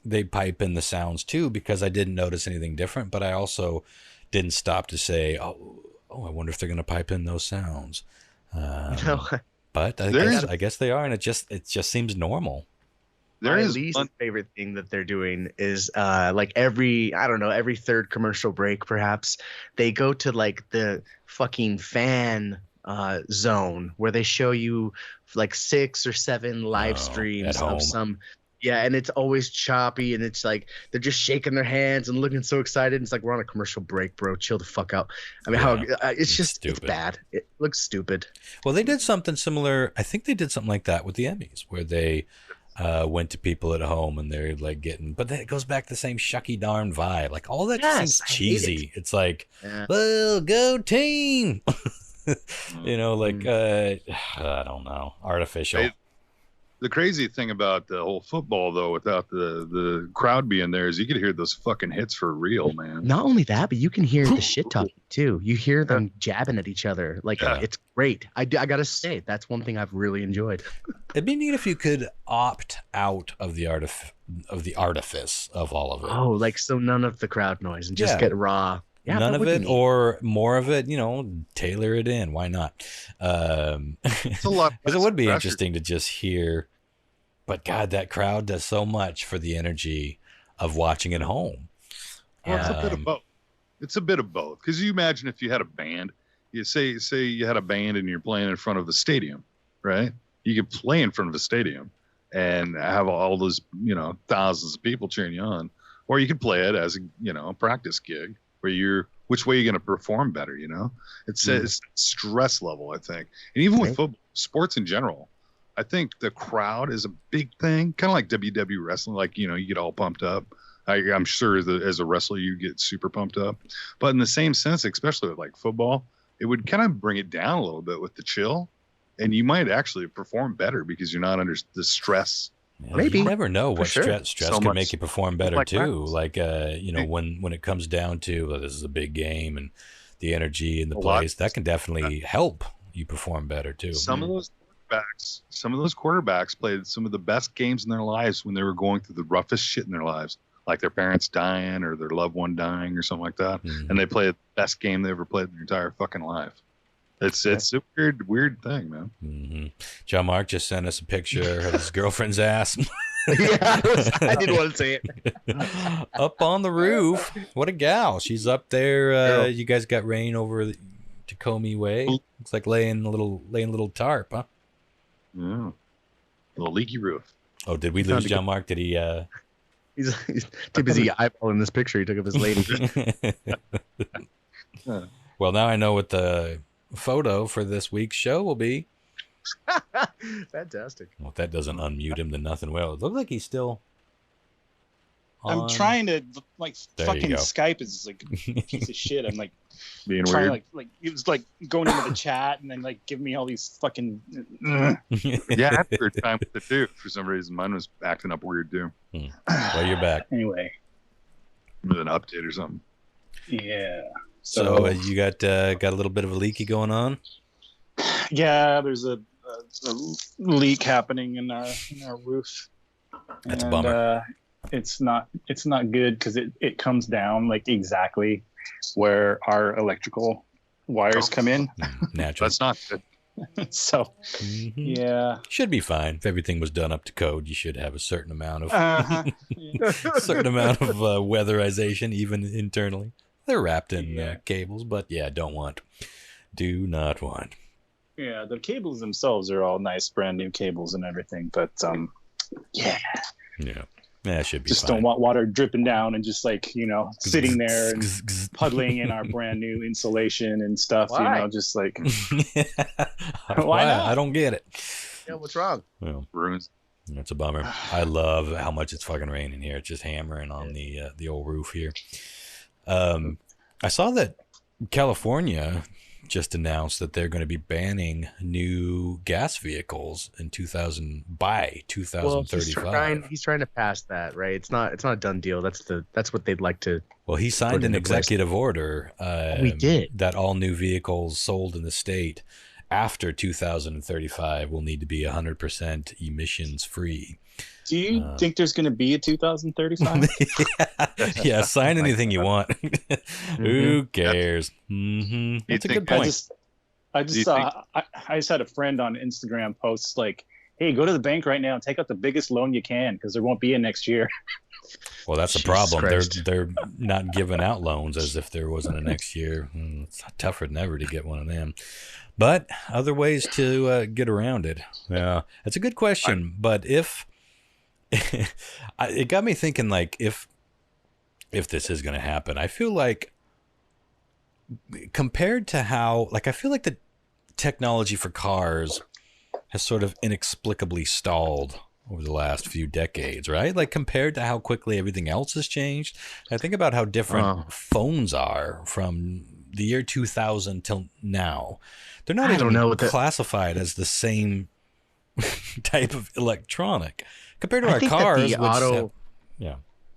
Speaker 1: they pipe in the sounds too because I didn't notice anything different, but I also didn't stop to say, oh, I wonder if they're going to pipe in those sounds. But I guess they are, and it just seems normal.
Speaker 2: My least favorite thing that they're doing is like every third commercial break, perhaps they go to like the fucking fan zone where they show you like 6 or 7 live streams of some. Yeah, and it's always choppy, and it's like they're just shaking their hands and looking so excited. It's like we're on a commercial break, bro. Chill the fuck out. I mean, it's just stupid. It's bad. It looks stupid.
Speaker 1: Well, they did something similar. I think they did something like that with the Emmys, where they went to people at home and they're like but then it goes back to the same shucky darn vibe. Like all that seems cheesy. It's like, well, go team. You know, like I don't know, artificial.
Speaker 3: The crazy thing about the whole football, though, without the crowd being there, is you could hear those fucking hits for real, man.
Speaker 2: Not only that, but you can hear the shit talking too. You hear them jabbing at each other. Like it's great. I gotta say, that's one thing I've really enjoyed.
Speaker 1: It'd be neat if you could opt out of the artifice of all of it.
Speaker 2: Oh, like so none of the crowd noise and just get raw. Yeah,
Speaker 1: none of it or more of it, you know, tailor it in. Why not? It's a lot. Because it would be interesting to just hear. But God, that crowd does so much for the energy of watching at home.
Speaker 3: Well, it's a bit of both. It's a bit of both. Because you imagine if you had a band, you say you had a band and you're playing in front of the stadium, right? You could play in front of a stadium and have all those, you know, thousands of people cheering you on. Or you could play it as a practice gig. Where which way you're going to perform better, you know? It's stress level, I think. And even with football, sports in general, I think the crowd is a big thing, kind of like WWE wrestling, like, you know, you get all pumped up. I'm sure as a wrestler, you get super pumped up. But in the same sense, especially with like football, it would kind of bring it down a little bit with the chill. And you might actually perform better because you're not under the stress.
Speaker 1: Yeah, maybe you never know what stress can make you perform better too. Like you know, when it comes down to this is a big game and the energy in the place, that can definitely help you perform better too.
Speaker 3: Some of those quarterbacks played some of the best games in their lives when they were going through the roughest shit in their lives, like their parents dying or their loved one dying or something like that, and they played the best game they ever played in their entire fucking life. It's a weird thing, man.
Speaker 1: Mm-hmm. John Mark just sent us a picture of his girlfriend's ass.
Speaker 2: Yeah, I didn't want to say it.
Speaker 1: Up on the roof. What a gal. She's up there. You guys got rain over the Tacoma Way. Looks like laying a little tarp, huh?
Speaker 3: Yeah. A little leaky roof.
Speaker 1: Oh, did we lose John Mark? Did he
Speaker 2: He's too busy eyeballing this picture he took of his lady.
Speaker 1: Well, now I know what the photo for this week's show will be.
Speaker 2: Fantastic.
Speaker 1: Well, if that doesn't unmute him, then nothing will. It looks like he's still
Speaker 4: on. I'm trying to fucking Skype is like a piece of shit. I'm like
Speaker 3: being
Speaker 4: trying
Speaker 3: weird.
Speaker 4: Like it was like going into the chat and then like giving me all these fucking
Speaker 3: Yeah, I had a weird time with it too. For some reason mine was acting up weird too.
Speaker 1: Well, you're back.
Speaker 4: Anyway.
Speaker 3: With an update or something.
Speaker 4: Yeah.
Speaker 1: So you got a little bit of a leaky going on?
Speaker 4: Yeah, there's a leak happening in our roof.
Speaker 1: That's a bummer.
Speaker 4: It's not good because it comes down like exactly where our electrical wires come in.
Speaker 1: Natural.
Speaker 3: That's not good.
Speaker 4: So yeah,
Speaker 1: should be fine. If everything was done up to code, you should have a certain amount of weatherization, even internally. They're wrapped in cables, but do not want.
Speaker 4: Yeah, the cables themselves are all nice, brand new cables and everything, but yeah,
Speaker 1: it should be.
Speaker 4: Just
Speaker 1: fine.
Speaker 4: Don't want water dripping down and just like sitting there and puddling in our brand new insulation and stuff.
Speaker 2: Why?
Speaker 4: Just like
Speaker 1: why not? I don't get it.
Speaker 2: Yeah, what's wrong?
Speaker 1: Well,
Speaker 3: Ruins.
Speaker 1: That's a bummer. I love how much it's fucking raining here. It's just hammering on the old roof here. I saw that California just announced that they're going to be banning new gas vehicles in 2035.
Speaker 2: Well, he's trying to pass that, right? It's not a done deal. That's what they'd like to.
Speaker 1: Well, he signed an executive order.
Speaker 2: We did
Speaker 1: that all new vehicles sold in the state after 2035 will need to be 100% emissions free.
Speaker 4: Do you think there's going to be a 2035?
Speaker 1: Yeah, sign anything you want. Who cares? That's a good point.
Speaker 4: I just had a friend on Instagram post like hey, go to the bank right now and take out the biggest loan you can because there won't be a next year.
Speaker 1: Well, that's the problem. They're not giving out loans as if there wasn't a next year. It's tougher than ever to get one of them. But other ways to get around it. Yeah, it's a good question. But if it got me thinking, like if this is going to happen, I feel like compared to how, like, I feel like the technology for cars has sort of inexplicably stalled over the last few decades, right? Like compared to how quickly everything else has changed. I think about how different phones are from the year 2000 till now. They're not even classified as the same type of electronic compared to our cars.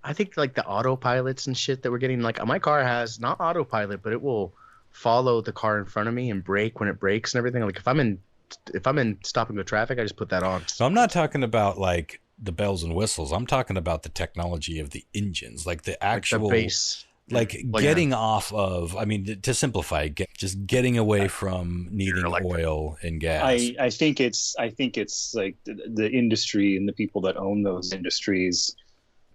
Speaker 2: I think like the autopilots and shit that we're getting, like my car has not autopilot, but it will follow the car in front of me and brake when it brakes and everything. Like if I'm in stop and go traffic, I just put that on.
Speaker 1: So I'm not talking about like the bells and whistles. I'm talking about the technology of the engines, like the actual
Speaker 2: like the base.
Speaker 1: Like getting off of, I mean, to simplify, just getting away from needing oil and gas.
Speaker 4: I think it's like the industry and the people that own those industries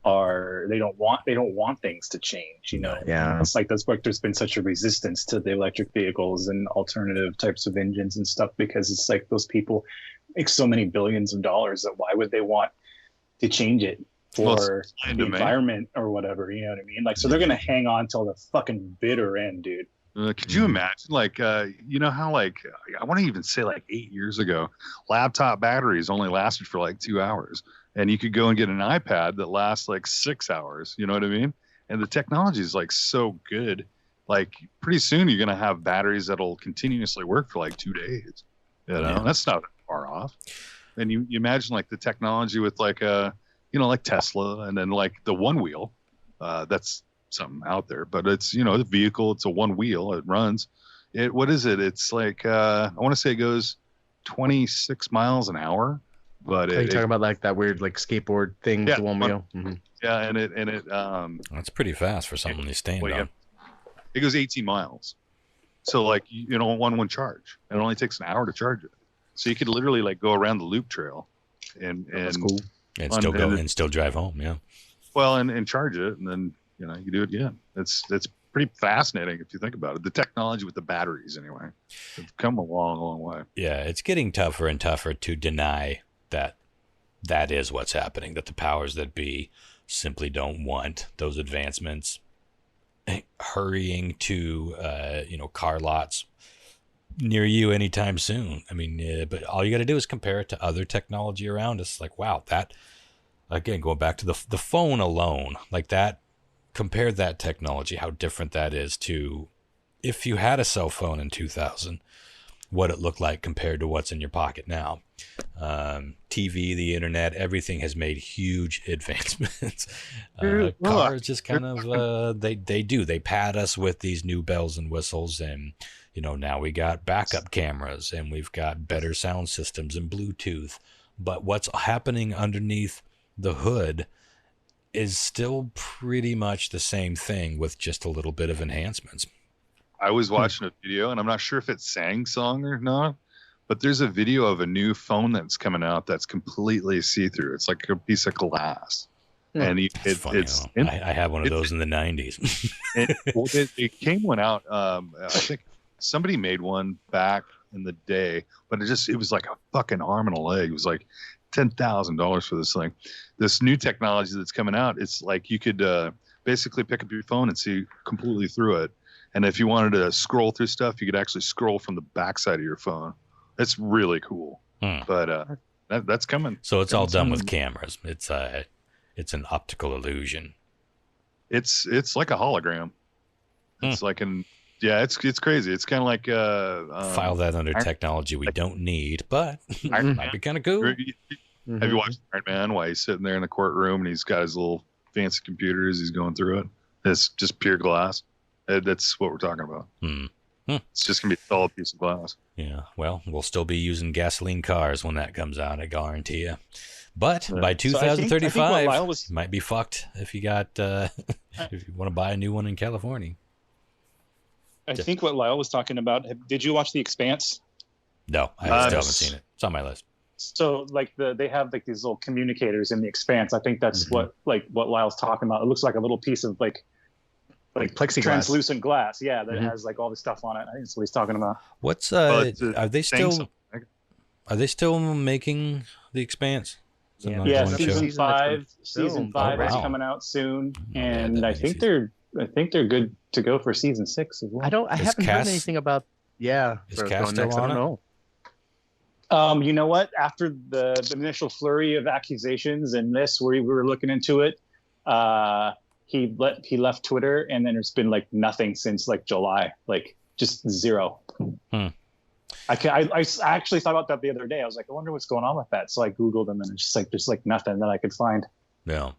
Speaker 4: they don't want things to change, you know.
Speaker 2: Yeah.
Speaker 4: It's like that's why there's been such a resistance to the electric vehicles and alternative types of engines and stuff, because it's like those people make so many billions of dollars that why would they want to change it for the environment or whatever, you know what I mean? Like, so they're gonna hang on till the fucking bitter end, dude.
Speaker 3: Could you imagine, like, you know how, like, I want to even say like 8 years ago, laptop batteries only lasted for like 2 hours, and you could go and get an iPad that lasts like 6 hours. You know what I mean? And the technology is like so good. Like, pretty soon you're gonna have batteries that'll continuously work for like 2 days. You know, that's not far off. And you imagine like the technology with like like Tesla, and then like the one wheel, that's something out there, but it's, the vehicle, it's a one wheel, it runs. What is it? It's like, I want to say it goes 26 miles an hour, but
Speaker 2: you're talking about like that weird, like skateboard thing, the one wheel. Mm-hmm.
Speaker 3: Yeah. And it,
Speaker 1: that's pretty fast for something you stand on.
Speaker 3: It goes 18 miles. So like, one charge, and it only takes an hour to charge it. So you could literally like go around the loop trail and
Speaker 2: that's cool.
Speaker 1: And still go and still drive home. Yeah.
Speaker 3: Well, and charge it, and then, you do it again. It's pretty fascinating if you think about it. The technology with the batteries, anyway, have come a long, long way.
Speaker 1: Yeah, it's getting tougher and tougher to deny that is what's happening, that the powers that be simply don't want those advancements hurrying to, car lots near you anytime soon. I mean, but all you got to do is compare it to other technology around us. Like, wow, that, again, going back to the phone alone, like that, compare that technology, how different that is to if you had a cell phone in 2000, what it looked like compared to what's in your pocket now. TV, the internet, everything has made huge advancements. Cars just kind of, they pad us with these new bells and whistles, and now we got backup cameras and we've got better sound systems and Bluetooth. But what's happening underneath the hood is still pretty much the same thing with just a little bit of enhancements.
Speaker 3: I was watching a video, and I'm not sure if it's Samsung or not, but there's a video of a new phone that's coming out that's completely see-through. It's like a piece of glass. And
Speaker 1: I had one of those in the 90s.
Speaker 3: It came one out. I think somebody made one back in the day, but it was like a fucking arm and a leg. It was like $10,000 for this thing. This new technology that's coming out, it's like you could basically pick up your phone and see completely through it. And if you wanted to scroll through stuff, you could actually scroll from the backside of your phone. It's really cool. But that's coming.
Speaker 1: So it's all done with cameras. It's an optical illusion.
Speaker 3: It's like a hologram. It's like it's crazy. It's kind of like
Speaker 1: file that under technology we don't need, but might be kind of cool.
Speaker 3: Have you watched Iron Man? While he's sitting there in the courtroom and he's got his little fancy computers, he's going through it. It's just pure glass. That's what we're talking about. It's just gonna be a solid piece of glass.
Speaker 1: Yeah. Well, we'll still be using gasoline cars when that comes out, I guarantee you. But by 2035, you might be fucked if you got if you want to buy a new one in California.
Speaker 4: I think what Lyle was talking about. Did you watch The Expanse?
Speaker 1: No, I still haven't seen it. It's on my list.
Speaker 4: So like they have like these little communicators in the Expanse. I think that's what Lyle's talking about. It looks like a little piece of like
Speaker 2: plexiglass,
Speaker 4: translucent glass. Yeah, that has like all this stuff on it. I think that's what he's talking about.
Speaker 1: What's are they still making the Expanse?
Speaker 4: Yeah, season 5 is coming out soon, and I think they're good to go for season 6 as well.
Speaker 2: I haven't heard anything about
Speaker 1: is Cass still on
Speaker 2: I don't know.
Speaker 4: You know what? After the initial flurry of accusations and this, where we were looking into it, he left Twitter, and then there's been like nothing since like July, like just zero. I actually thought about that the other day. I was like, I wonder what's going on with that. So I Googled him, and it's just like there's like nothing that I could find.
Speaker 1: Yeah.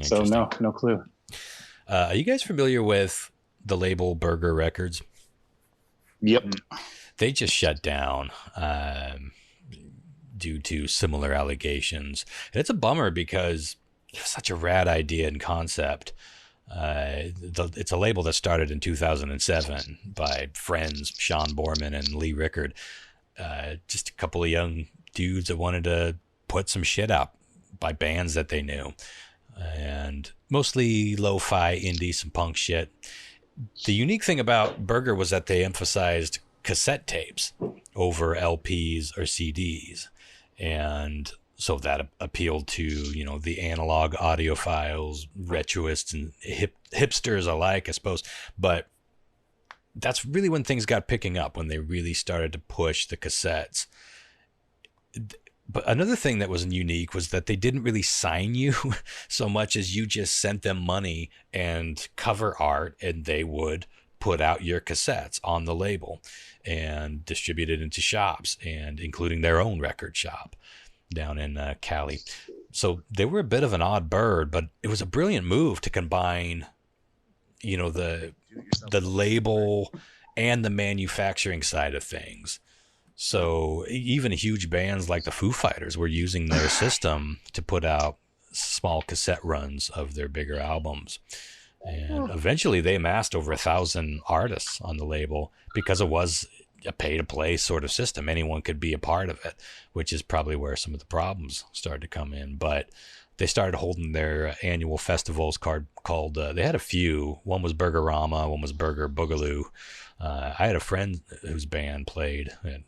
Speaker 4: So no clue.
Speaker 1: Are you guys familiar with the label Burger Records?
Speaker 4: Yep.
Speaker 1: They just shut down due to similar allegations. And it's a bummer because it's such a rad idea and concept. It's a label that started in 2007 by friends Sean Borman and Lee Rickard. Just a couple of young dudes that wanted to put some shit out by bands that they knew. And mostly lo-fi, indie, some punk shit. The unique thing about Burger was that they emphasized cassette tapes over LPs or CDs. And so that appealed to, the analog audiophiles, retroists, and hipsters alike, I suppose. But that's really when things got picking up, when they really started to push the cassettes. But another thing that was unique was that they didn't really sign you so much as you just sent them money and cover art, and they would put out your cassettes on the label and distribute it into shops, and including their own record shop down in Cali. So they were a bit of an odd bird, but it was a brilliant move to combine, the label and the manufacturing side of things. So even huge bands like the Foo Fighters were using their system to put out small cassette runs of their bigger albums. And eventually they amassed over 1,000 artists on the label because it was a pay-to-play sort of system. Anyone could be a part of it, which is probably where some of the problems started to come in. But they started holding their annual festivals called they had a few. One was Burgerama, one was Burger Boogaloo. I had a friend whose band played at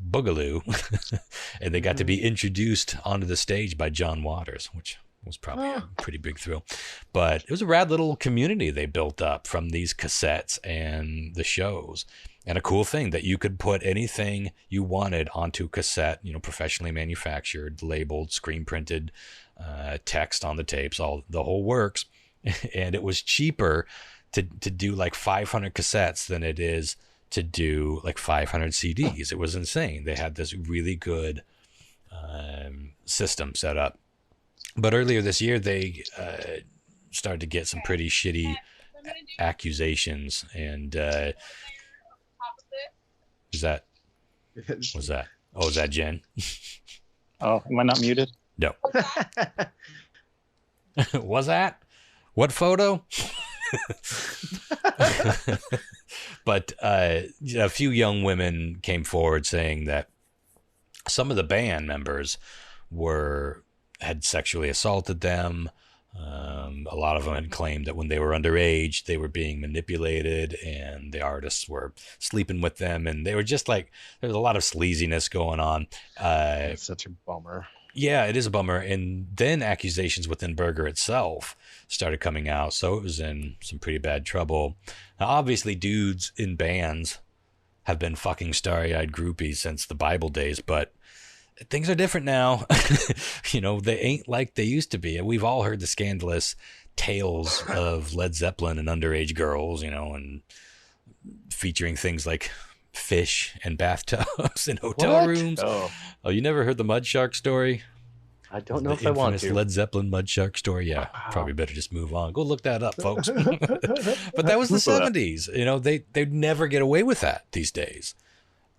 Speaker 1: Boogaloo, and they got to be introduced onto the stage by John Waters, which was probably a pretty big thrill. But it was a rad little community they built up from these cassettes and the shows. And a cool thing that you could put anything you wanted onto cassette, professionally manufactured, labeled, screen printed, text on the tapes, the whole works. And it was cheaper to do like 500 cassettes than it is to do like 500 CDs. It was insane. They had this really good system set up. But earlier this year, they started to get some pretty shitty accusations. And was that? Oh, is that Jen?
Speaker 4: Oh, am I not muted?
Speaker 1: No. Was that? What photo? But a few young women came forward saying that some of the band members had sexually assaulted them. A lot of them had claimed that when they were underage, they were being manipulated, and the artists were sleeping with them, and they were just like, there's a lot of sleaziness going on.
Speaker 2: It's such a bummer.
Speaker 1: Yeah, it is a bummer. And then accusations within Burger itself started coming out, so it was in some pretty bad trouble. Now, obviously, dudes in bands have been fucking starry-eyed groupies since the Bible days, but things are different now. They ain't like they used to be. We've all heard the scandalous tales of Led Zeppelin and underage girls, and featuring things like fish and bathtubs and hotel rooms. Oh, you never heard the Mud Shark story?
Speaker 2: I don't know if I want to.
Speaker 1: Led Zeppelin Mud Shark story. Yeah, probably better just move on. Go look that up, folks. But that was the 70s. They'd never get away with that these days.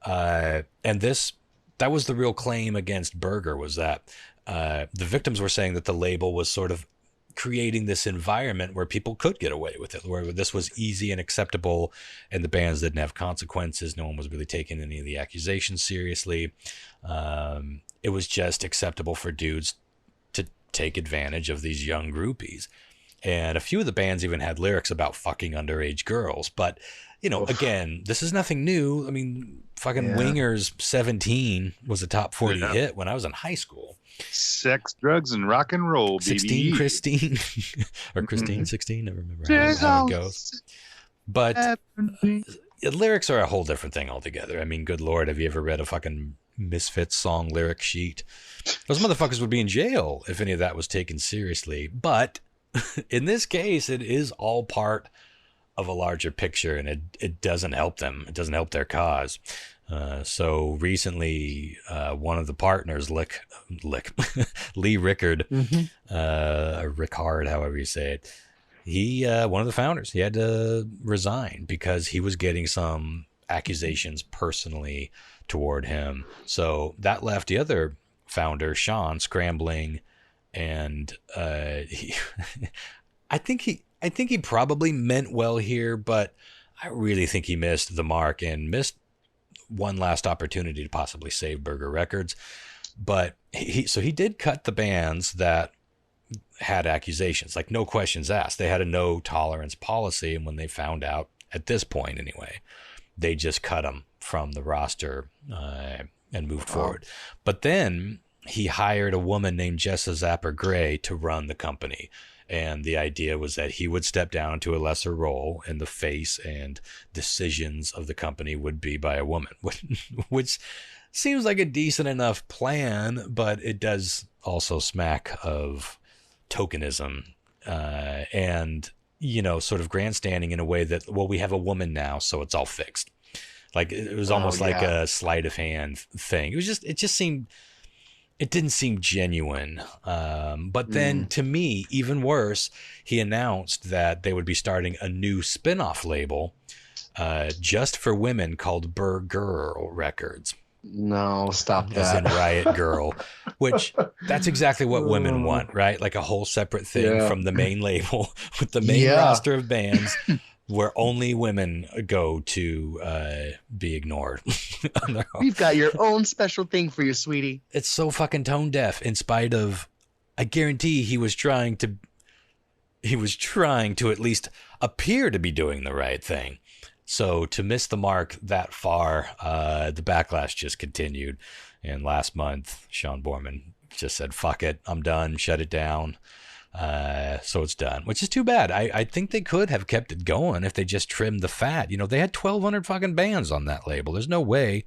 Speaker 1: And that was the real claim against Burger, was that the victims were saying that the label was sort of creating this environment where people could get away with it, where this was easy and acceptable, and the bands didn't have consequences. No one was really taking any of the accusations seriously. it was just acceptable for dudes to take advantage of these young groupies. And a few of the bands even had lyrics about fucking underage girls. But, you know, again, this is nothing new. I mean, fucking Winger's 17 was a top 40 hit when I was in high school.
Speaker 3: Sex, drugs, and rock and roll,
Speaker 1: 16
Speaker 3: baby.
Speaker 1: Christine. Or Christine 16, never remember how it goes. But lyrics are a whole different thing altogether. I mean, good Lord, have you ever read a fucking Misfits song lyric sheet? Those motherfuckers would be in jail if any of that was taken seriously. But in this case, it is all part of a larger picture, and it doesn't help them. It doesn't help their cause. So recently, one of the partners, Lee Rickard, Rickard, however you say it, one of the founders, he had to resign because he was getting some accusations personally toward him. So that left the other founder, Sean, scrambling, and I think he probably meant well here, but I really think he missed the mark and missed one last opportunity to possibly save Burger Records. But he did cut the bands that had accusations, like no questions asked. They had a no tolerance policy, and when they found out, at this point anyway, they just cut them from the roster and moved forward. But then he hired a woman named Jessa Zapper Gray to run the company. And the idea was that he would step down to a lesser role, and the face and decisions of the company would be by a woman, which seems like a decent enough plan, but it does also smack of tokenism and, you know, sort of grandstanding in a way that, well, we have a woman now, so it's all fixed. Like it was almost like a sleight of hand thing. It didn't seem genuine. But then to me, even worse, he announced that they would be starting a new spin-off label just for women called Burger Records.
Speaker 2: No, stop that.
Speaker 1: As in Riot Girl, which that's exactly what women want, right? Like a whole separate thing from the main label with the main roster of bands where only women go to be ignored.
Speaker 2: You've got your own special thing for you, sweetie.
Speaker 1: It's so fucking tone deaf, in spite of, I guarantee he was trying to at least appear to be doing the right thing. So to miss the mark that far, the backlash just continued. And last month, Sean Borman just said, fuck it, I'm done, shut it down. So it's done, which is too bad. I think they could have kept it going if they just trimmed the fat. You know, they had 1,200 fucking bands on that label. There's no way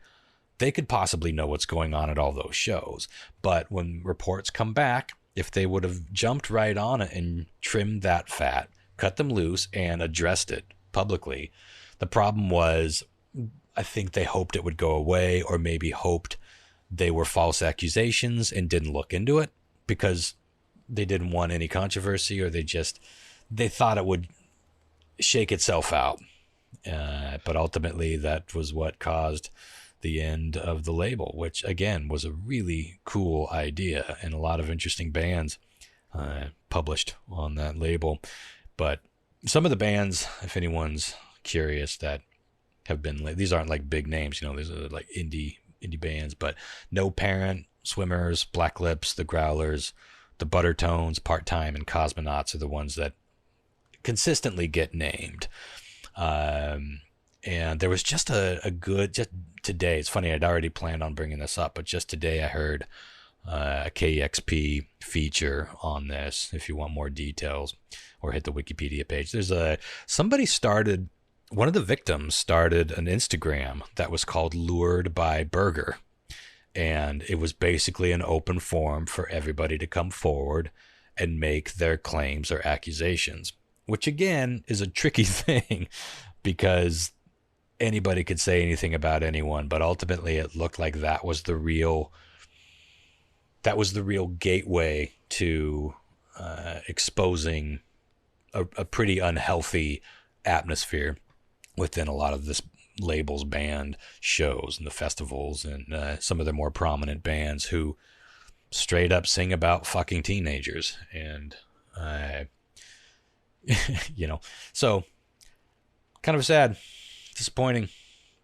Speaker 1: they could possibly know what's going on at all those shows. But when reports come back, if they would have jumped right on it and trimmed that fat, cut them loose, and addressed it publicly, the problem was, I think they hoped it would go away, or maybe hoped they were false accusations and didn't look into it because they didn't want any controversy, or they thought it would shake itself out. But ultimately that was what caused the end of the label, which again was a really cool idea, and a lot of interesting bands published on that label. But some of the bands, if anyone's curious, that have been, these aren't like big names, you know, these are like indie bands, but No Parent, Swimmers, Black Lips, The Growlers, The Buttertones, Part Time, and Cosmonauts are the ones that consistently get named. And there was just just today, it's funny, I'd already planned on bringing this up, but just today I heard a KXP feature on this, if you want more details, or hit the Wikipedia page. One of the victims started an Instagram that was called Lured by Burger. And it was basically an open forum for everybody to come forward and make their claims or accusations, which again is a tricky thing because anybody could say anything about anyone, but ultimately it looked like that was the real gateway to exposing a pretty unhealthy atmosphere within a lot of this label's band shows and the festivals, and some of the more prominent bands who straight up sing about fucking teenagers. And you know, so kind of sad, disappointing,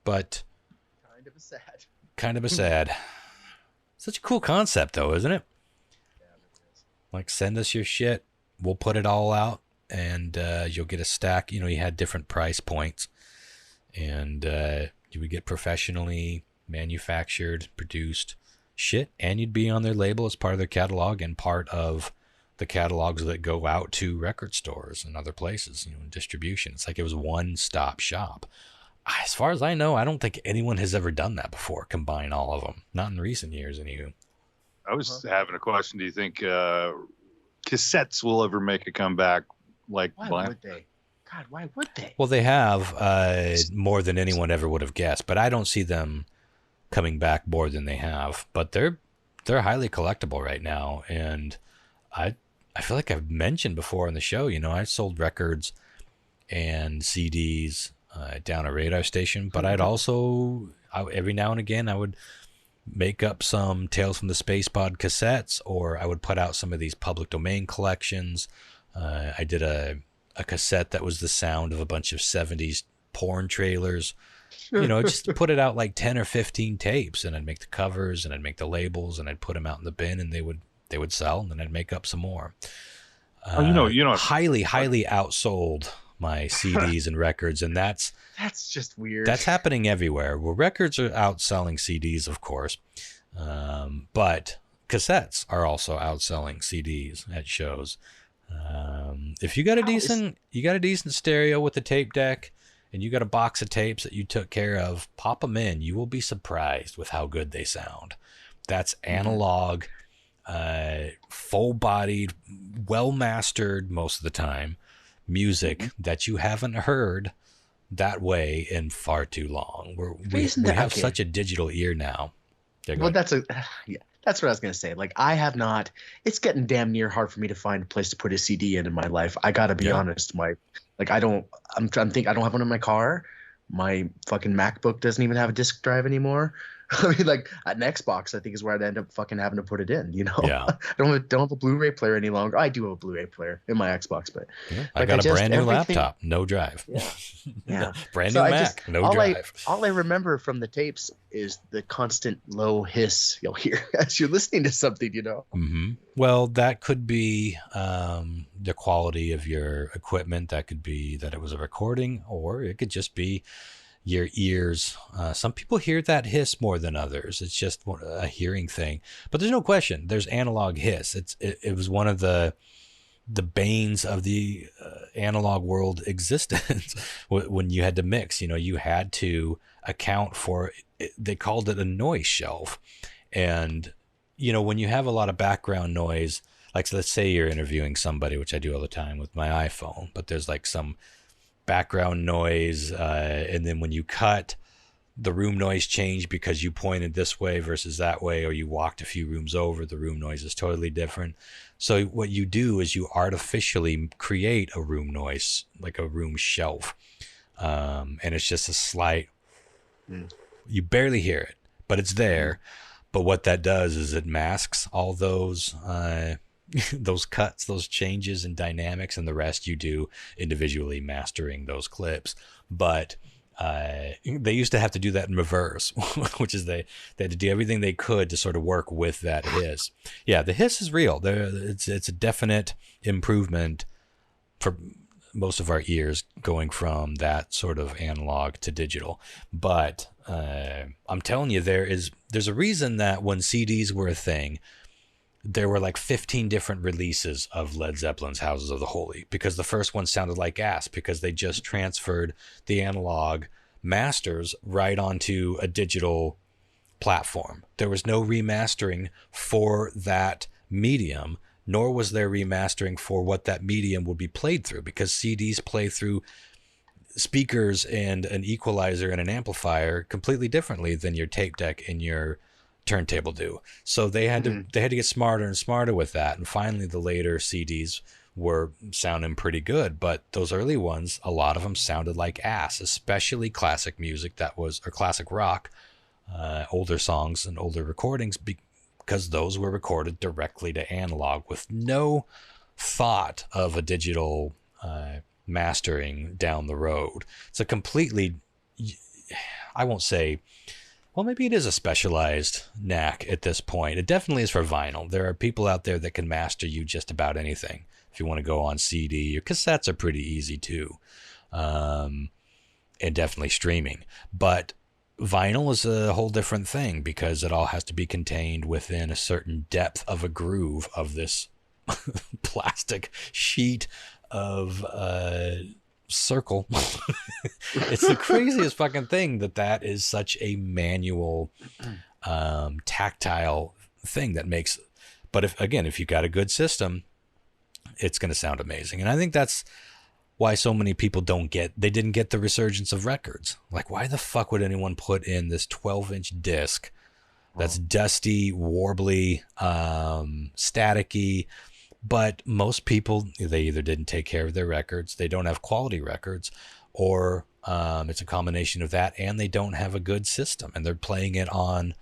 Speaker 1: but kind of a sad Such a cool concept, though, isn't it? Like, send us your shit. We'll put it all out, and you'll get a stack. You had different price points, and you would get professionally manufactured, produced shit, and you'd be on their label as part of their catalog and part of the catalogs that go out to record stores and other places, distribution. It's like it was one-stop shop. As far as I know, I don't think anyone has ever done that before, combine all of them. Not in recent years, anywho.
Speaker 3: I was having a question. Do you think cassettes will ever make a comeback? Why
Speaker 2: would they? God, why would they?
Speaker 1: Well, they have more than anyone ever would have guessed, but I don't see them coming back more than they have. But they're highly collectible right now, and I feel like I've mentioned before on the show, I sold records and CDs down a radar station, but I'd also, every now and again, I would make up some Tales from the Space Pod cassettes, or I would put out some of these public domain collections. I did a cassette that was the sound of a bunch of 70s porn trailers. Just put it out like 10 or 15 tapes, and I'd make the covers and I'd make the labels and I'd put them out in the bin, and they would sell, and then I'd make up some more. Highly outsold my CDs and records, and that's
Speaker 2: just weird.
Speaker 1: That's happening everywhere. Well, records are outselling CDs, of course, but cassettes are also outselling CDs at shows. If you got a decent stereo with a tape deck, and you got a box of tapes that you took care of, pop them in. You will be surprised with how good they sound. That's analog, full-bodied, well-mastered most of the time music that you haven't heard that way in far too long. We have such a digital ear now.
Speaker 2: Well, that's what I was gonna say. Like, I have not. It's getting damn near hard for me to find a place to put a CD in my life. I gotta be honest. I don't have one in my car. My fucking MacBook doesn't even have a disk drive anymore. I mean, like, an Xbox, I think, is where I'd end up fucking having to put it in.
Speaker 1: Yeah.
Speaker 2: I don't have a Blu-ray player any longer. I do have a Blu-ray player in my Xbox, but
Speaker 1: I got a brand new laptop, no drive.
Speaker 2: Yeah.
Speaker 1: Brand new Mac, no drive.
Speaker 2: All I remember from the tapes is the constant low hiss you'll hear as you're listening to something.
Speaker 1: Mm-hmm. Well, that could be the quality of your equipment. That could be that it was a recording, or it could just be your ears. Some people hear that hiss more than others. It's just a hearing thing. But there's no question. There's analog hiss. It was one of the banes of the analog world existence when you had to mix. You had to account for it. They called it a noise shelf. And when you have a lot of background noise, like, so let's say you're interviewing somebody, which I do all the time with my iPhone, but there's like some background noise, and then when you cut, the room noise changed because you pointed this way versus that way, or you walked a few rooms over, the room noise is totally different. So what you do is you artificially create a room noise, like a room shelf, and it's just a slight, you barely hear it, but it's there. But what that does is it masks all those those cuts, those changes in dynamics, and the rest you do individually mastering those clips. But they used to have to do that in reverse, which is they had to do everything they could to sort of work with that hiss. Yeah, the hiss is real. It's a definite improvement for most of our ears going from that sort of analog to digital. But I'm telling you, there's a reason that when CDs were a thing, there were like 15 different releases of Led Zeppelin's Houses of the Holy, because the first one sounded like ass, because they just transferred the analog masters right onto a digital platform. There was no remastering for that medium, nor was there remastering for what that medium would be played through, because CDs play through speakers and an equalizer and an amplifier completely differently than your tape deck and your turntable do. So they had to get smarter and smarter with that, and finally the later CDs were sounding pretty good. But those early ones, a lot of them sounded like ass, especially classic music or classic rock, older songs and older recordings, because those were recorded directly to analog with no thought of a digital mastering down the road. It's a completely, I won't say Well, maybe it is a specialized knack at this point. It definitely is for vinyl. There are people out there that can master you just about anything. If you want to go on CD, your cassettes are pretty easy too, and definitely streaming. But vinyl is a whole different thing because it all has to be contained within a certain depth of a groove of this plastic sheet of circle. It's the craziest fucking thing that is such a manual, tactile thing that makes. But if you got a good system, it's going to sound amazing. And I think that's why so many people didn't get the resurgence of records. Like, why the fuck would anyone put in this 12-inch disc that's dusty, warbly, staticky? But most people, they either didn't take care of their records, they don't have quality records, or it's a combination of that, and they don't have a good system, and they're playing it on,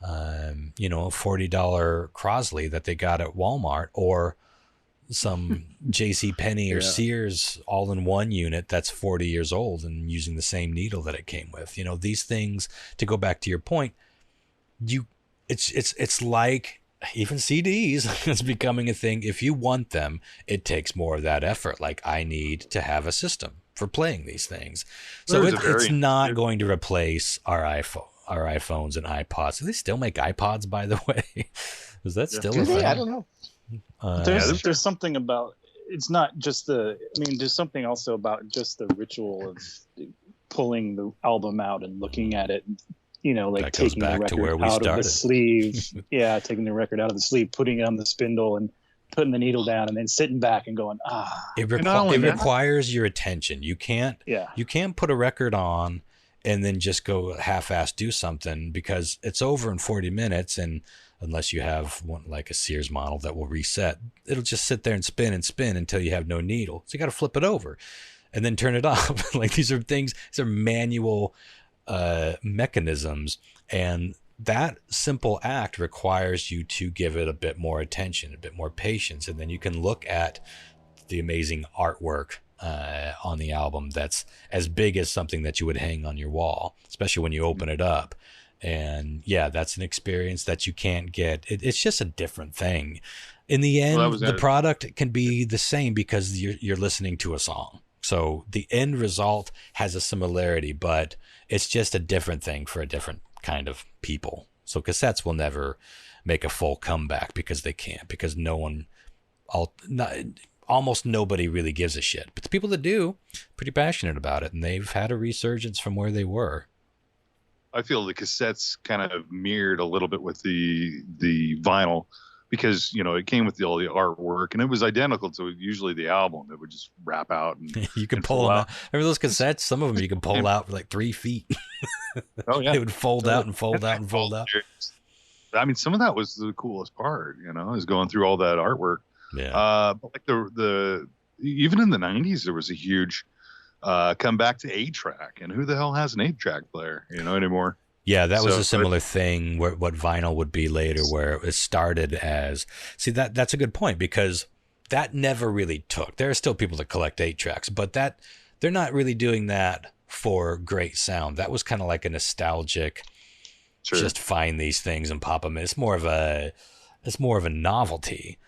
Speaker 1: a $40 Crosley that they got at Walmart, or some J.C. Penney or Sears all-in-one unit that's 40 years old and using the same needle that it came with. These things, to go back to your point, it's like even CDs is becoming a thing. If you want them, it takes more of that effort. Like, I need to have a system for playing these things. So it's not going to replace our iPhones and iPods. Do they still make iPods, by the way? Is that still a thing?
Speaker 2: I don't know.
Speaker 4: There's something about, it's not just there's something also about just the ritual of pulling the album out and looking at it, like taking the record out of the sleeve. Yeah, taking the record out of the sleeve, putting it on the spindle and putting the needle down, and then sitting back and going,
Speaker 1: It requires your attention. You can't put a record on and then just go half-ass do something, because it's over in 40 minutes, and unless you have one like a Sears model that will reset, it'll just sit there and spin until you have no needle. So you got to flip it over and then turn it off. Like, these are manual mechanisms, and that simple act requires you to give it a bit more attention, a bit more patience, and then you can look at the amazing artwork on the album that's as big as something that you would hang on your wall, especially when you open it up. And that's an experience that you can't get. It's just a different thing. In the end, the product can be the same because you're listening to a song. So the end result has a similarity, but it's just a different thing for a different kind of people. So cassettes will never make a full comeback because they can't, because almost nobody really gives a shit. But the people that do, pretty passionate about it, and they've had a resurgence from where they were.
Speaker 3: I feel the cassettes kind of mirrored a little bit with the vinyl, because it came with all the artwork, and it was identical to usually the album. It would just wrap out, and
Speaker 1: you can pull them out. Remember those cassettes? Some of them you can pull out for like 3 feet.
Speaker 3: Oh yeah,
Speaker 1: they would fold out and fold out and fold out.
Speaker 3: I mean, some of that was the coolest part. Is going through all that artwork.
Speaker 1: Yeah.
Speaker 3: But like the even in the 90s, there was a huge come back to 8-track, and who the hell has an 8-track player anymore?
Speaker 1: Yeah, that was a similar thing where what vinyl would be later, where it started as, that's a good point, because that never really took. There are still people that collect 8-tracks, but they're not really doing that for great sound. That was kind of like a nostalgic, just find these things and pop them in. It's more of a novelty.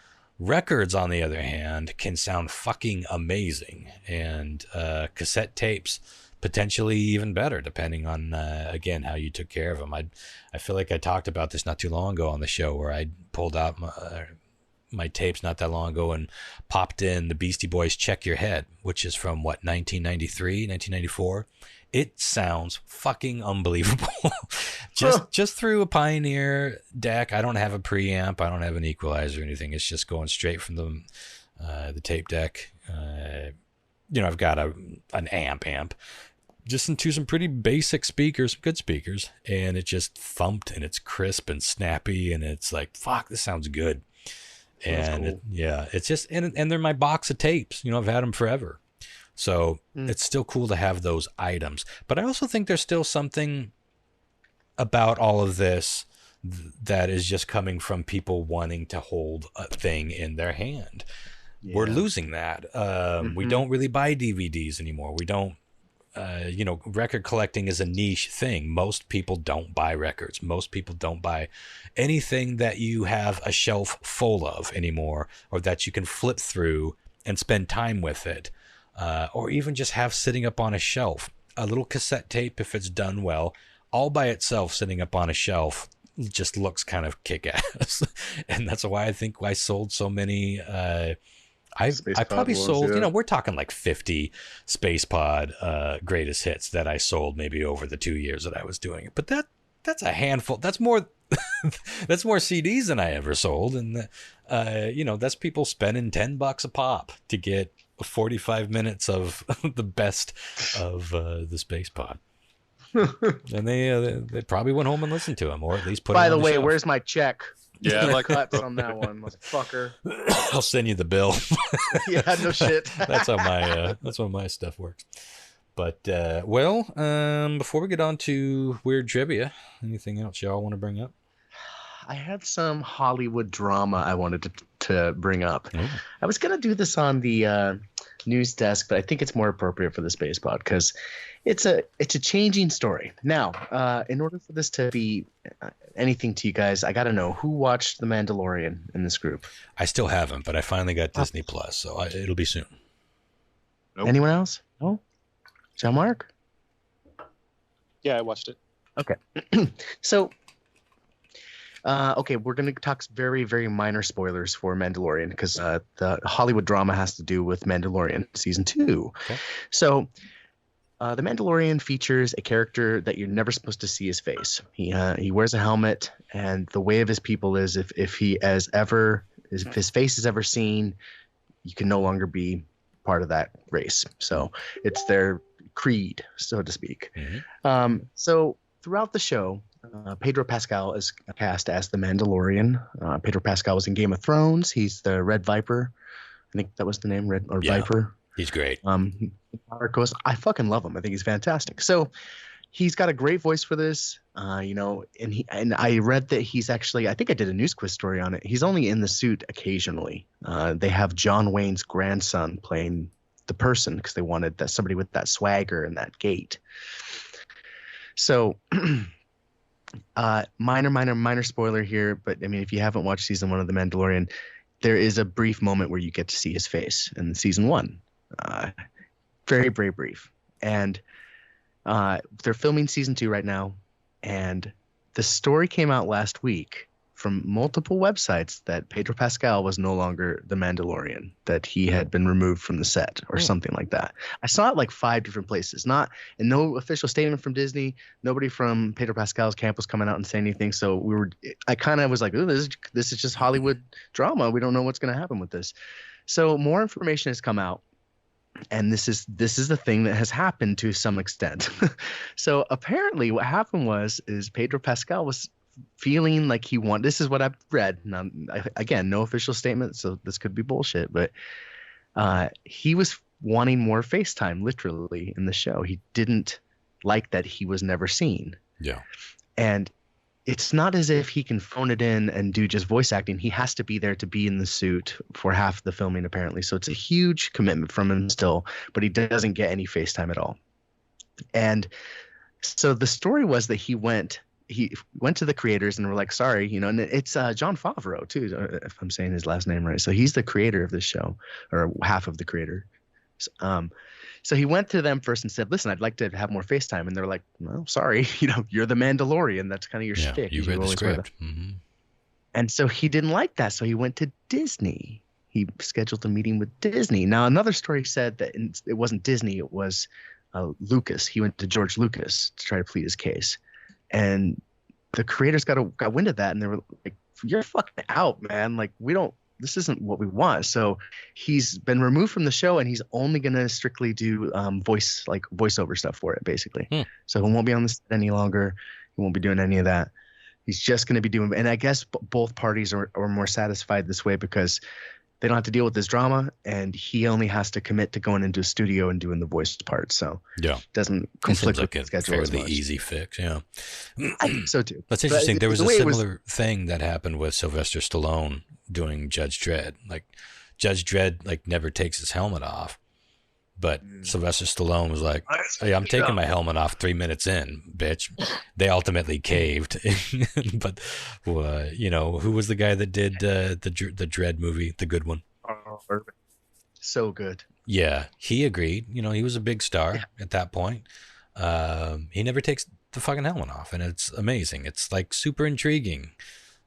Speaker 1: Records, on the other hand, can sound fucking amazing, and cassette tapes potentially even better, depending on again how you took care of them. I feel like I talked about this not too long ago on the show, where I pulled out my tapes not that long ago and popped in the Beastie Boys' "Check Your Head," which is from 1993, 1994. It sounds fucking unbelievable. just through a Pioneer deck. I don't have a preamp. I don't have an equalizer or anything. It's just going straight from the tape deck. I've got an amp, just into some pretty basic speakers, good speakers, and it just thumped, and it's crisp and snappy, and it's like, fuck, this sounds good. And cool. It's just, and they're my box of tapes. I've had them forever. So it's still cool to have those items. But I also think there's still something about all of this that is just coming from people wanting to hold a thing in their hand. Yeah. We're losing that. We don't really buy DVDs anymore. We don't record collecting is a niche thing. Most people don't buy records. Most people don't buy anything that you have a shelf full of anymore, or that you can flip through and spend time with it, or even just have sitting up on a shelf. A little cassette tape, if it's done well, all by itself sitting up on a shelf just looks kind of kick-ass. And that's why I think I sold so many. I probably sold, we're talking like 50 Space Pod greatest hits that I sold maybe over the 2 years that I was doing it. But that's a handful. That's more that's more CDs than I ever sold. And that's people spending $10 a pop to get 45 minutes of the best of the Space Pod. And they probably went home and listened to them, or at least put
Speaker 2: By
Speaker 1: them on
Speaker 2: the way,
Speaker 1: shelf.
Speaker 2: where's my check?
Speaker 3: Yeah, like
Speaker 2: cuts on that one, motherfucker.
Speaker 1: I'll send you the bill.
Speaker 2: Yeah, no shit.
Speaker 1: That's how my stuff works. But before we get on to weird trivia, anything else y'all want to bring up?
Speaker 2: I had some Hollywood drama I wanted to bring up.
Speaker 1: Ooh.
Speaker 2: I was gonna do this on the news desk, but I think it's more appropriate for the Space Pod because it's a changing story. Now, in order for this to be anything to you guys, I got to know who watched The Mandalorian in this group.
Speaker 1: I still haven't, but I finally got Disney Plus, so it'll be soon.
Speaker 3: Nope.
Speaker 2: Anyone else? No? Jean Marc?
Speaker 4: Yeah, I watched it.
Speaker 2: Okay. So, we're going to talk very, very minor spoilers for Mandalorian because the Hollywood drama has to do with Mandalorian Season 2. Okay. So, The Mandalorian features a character that you're never supposed to see his face. He wears a helmet, and the way of his people is if his face is ever seen, you can no longer be part of that race. So it's their creed, so to speak. Mm-hmm. So throughout the show, Pedro Pascal is cast as the Mandalorian. Pedro Pascal was in Game of Thrones. He's the Red Viper. I think that was the name, Viper.
Speaker 1: He's great.
Speaker 2: I fucking love him. I think he's fantastic. So he's got a great voice for this, and I read that he's actually, I think I did a news quiz story on it. He's only in the suit occasionally. They have John Wayne's grandson playing the person because they wanted somebody with that swagger and that gait. So minor spoiler here, but I mean, if you haven't watched season 1 of The Mandalorian, there is a brief moment where you get to see his face in season 1. Very, very brief. And they're filming season 2 right now. And the story came out last week from multiple websites that Pedro Pascal was no longer the Mandalorian, that he had been removed from the set or something like that. I saw it like 5 different places. And no official statement from Disney. Nobody from Pedro Pascal's camp was coming out and saying anything. So I kind of was like, oh, this is just Hollywood drama. We don't know what's going to happen with this. So more information has come out. And this is the thing that has happened to some extent. So apparently what happened is Pedro Pascal was feeling like this is what I've read. Now, again, no official statement, so this could be bullshit, but he was wanting more FaceTime literally in the show. He didn't like that he was never seen. Yeah. And it's not as if he can phone it in and do just voice acting. He has to be there to be in the suit for half the filming, apparently. So it's a huge commitment from him still, but he doesn't get any FaceTime at all. And so the story was that he went to the creators and were like, sorry, and it's Jon Favreau too, if I'm saying his last name right. So he's the creator of this show, or half of the creator. So he went to them first and said, listen, I'd like to have more FaceTime. And they're like, well, sorry, you're the Mandalorian. That's kind of your shtick.
Speaker 1: You read the script. Mm-hmm.
Speaker 2: And so he didn't like that. So he went to Disney. He scheduled a meeting with Disney. Now, another story said that it wasn't Disney. It was Lucas. He went to George Lucas to try to plead his case. And the creators got wind of that. And they were like, you're fucking out, man. Like, this isn't what we want. So he's been removed from the show, and he's only going to strictly do voiceover stuff for it, basically. So he won't be on the set any longer. He won't be doing any of that. He's just going to be doing, and I guess both parties are more satisfied this way because they don't have to deal with this drama, and he only has to commit to going into a studio and doing the voice part. So it doesn't conflict with the schedule as much.
Speaker 1: Fairly easy fix, yeah.
Speaker 2: I think so too.
Speaker 1: That's interesting. There was a similar thing that happened with Sylvester Stallone doing Judge Dredd. Like Judge Dredd never takes his helmet off, But Sylvester Stallone was like, "Hey, I'm taking my helmet off 3 minutes in, bitch." They ultimately caved. But, who was the guy that did the Dread movie, the good one?
Speaker 2: So good.
Speaker 1: Yeah, he agreed. He was a big star at that point. He never takes the fucking helmet off, and it's amazing. It's like super intriguing.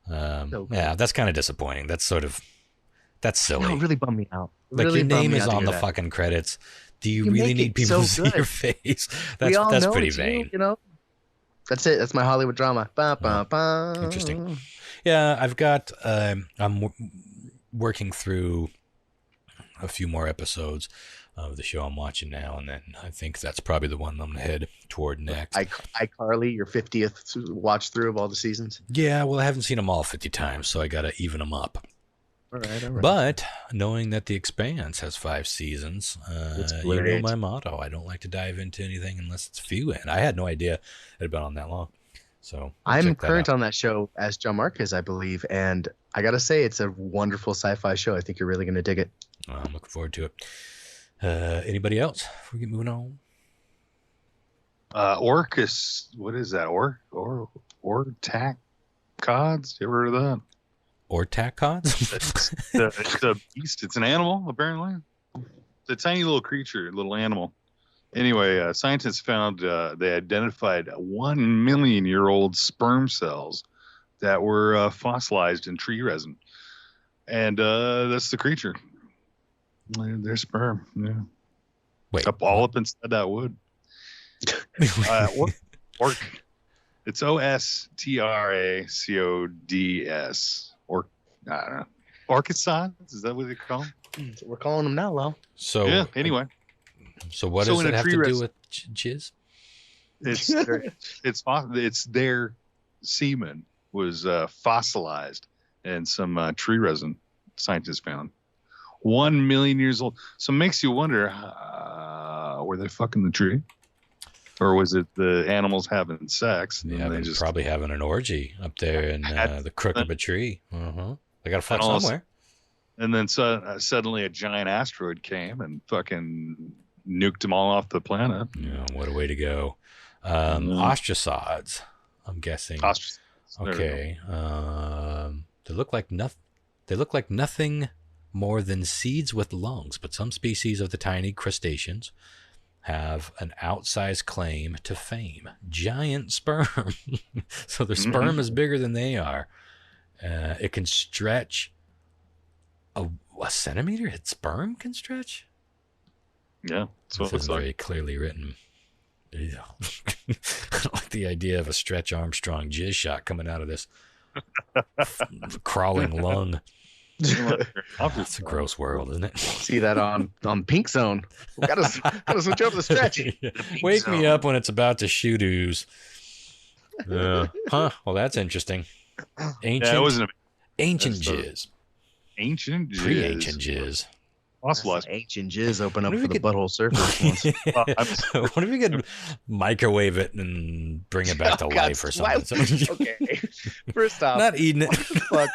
Speaker 1: Yeah, that's kind of disappointing. That's silly.
Speaker 2: No, it really bummed me out.
Speaker 1: Like,
Speaker 2: really
Speaker 1: your name is on the fucking credits. Do you really need people to see your face? That's pretty vain.
Speaker 2: That's it. That's my Hollywood drama. Ba, ba, ba.
Speaker 1: Interesting. Yeah, I've got. I'm working through a few more episodes of the show I'm watching now, and then I think that's probably the one I'm gonna head toward next.
Speaker 2: iCarly, your 50th watch through of all the seasons.
Speaker 1: Yeah, well, I haven't seen them all 50 times, so I gotta even them up.
Speaker 2: All right.
Speaker 1: But knowing that The Expanse has 5 seasons, you know my motto. I don't like to dive into anything unless it's few in. I had no idea it had been on that long. So
Speaker 2: I'm current on that show as John Marquez, I believe, and I gotta say it's a wonderful sci-fi show. I think you're really gonna dig it.
Speaker 1: I'm looking forward to it. Anybody else before we get moving on?
Speaker 3: Orcus, what is that? Ortac cods? You ever heard of that?
Speaker 1: Ortacods?
Speaker 3: It's a beast. It's an animal, apparently. It's a tiny little creature, little animal. Anyway, scientists found they identified 1 million-year-old sperm cells that were fossilized in tree resin, and that's the creature. They're sperm. Yeah.
Speaker 1: Wait,
Speaker 3: all up inside that wood. Orc. It's OSTRACODS. I don't know. Orchid is that what they call them?
Speaker 2: That's what we're calling them now, Lo.
Speaker 1: So
Speaker 3: yeah. Anyway.
Speaker 1: So what does it have to do with jizz?
Speaker 3: It's their semen was fossilized in some tree resin scientists found. 1 million years old. So it makes you wonder, were they fucking the tree? Or was it the animals having sex?
Speaker 1: Yeah, they just probably having an orgy up there in the crook of a tree. They got to fuck somewhere.
Speaker 3: And then suddenly a giant asteroid came and fucking nuked them all off the planet.
Speaker 1: Yeah, what a way to go. Ostracods, I'm guessing.
Speaker 3: Ostracods.
Speaker 1: Okay. They look like nothing more than seeds with lungs, but some species of the tiny crustaceans have an outsized claim to fame. Giant sperm. So their sperm is bigger than they are. It can stretch a centimeter. Its sperm can stretch?
Speaker 3: Yeah.
Speaker 1: This is very clearly written. Yeah. I don't like the idea of a Stretch Armstrong jizz shot coming out of this crawling lung. It's a gross world, isn't it?
Speaker 2: See that on Pink Zone. We gotta switch over the Stretch.
Speaker 1: Wake me up when it's about to shoot ooze. Well, that's interesting. Ancient jizz.
Speaker 3: Ancient jizz.
Speaker 1: Pre-ancient jizz.
Speaker 3: Fossilized.
Speaker 2: Ancient jizz open up for the butthole surfers once.
Speaker 1: What if we could microwave it and bring it back to life or something?
Speaker 2: Okay. First off,
Speaker 1: not eating it.
Speaker 2: Fuck.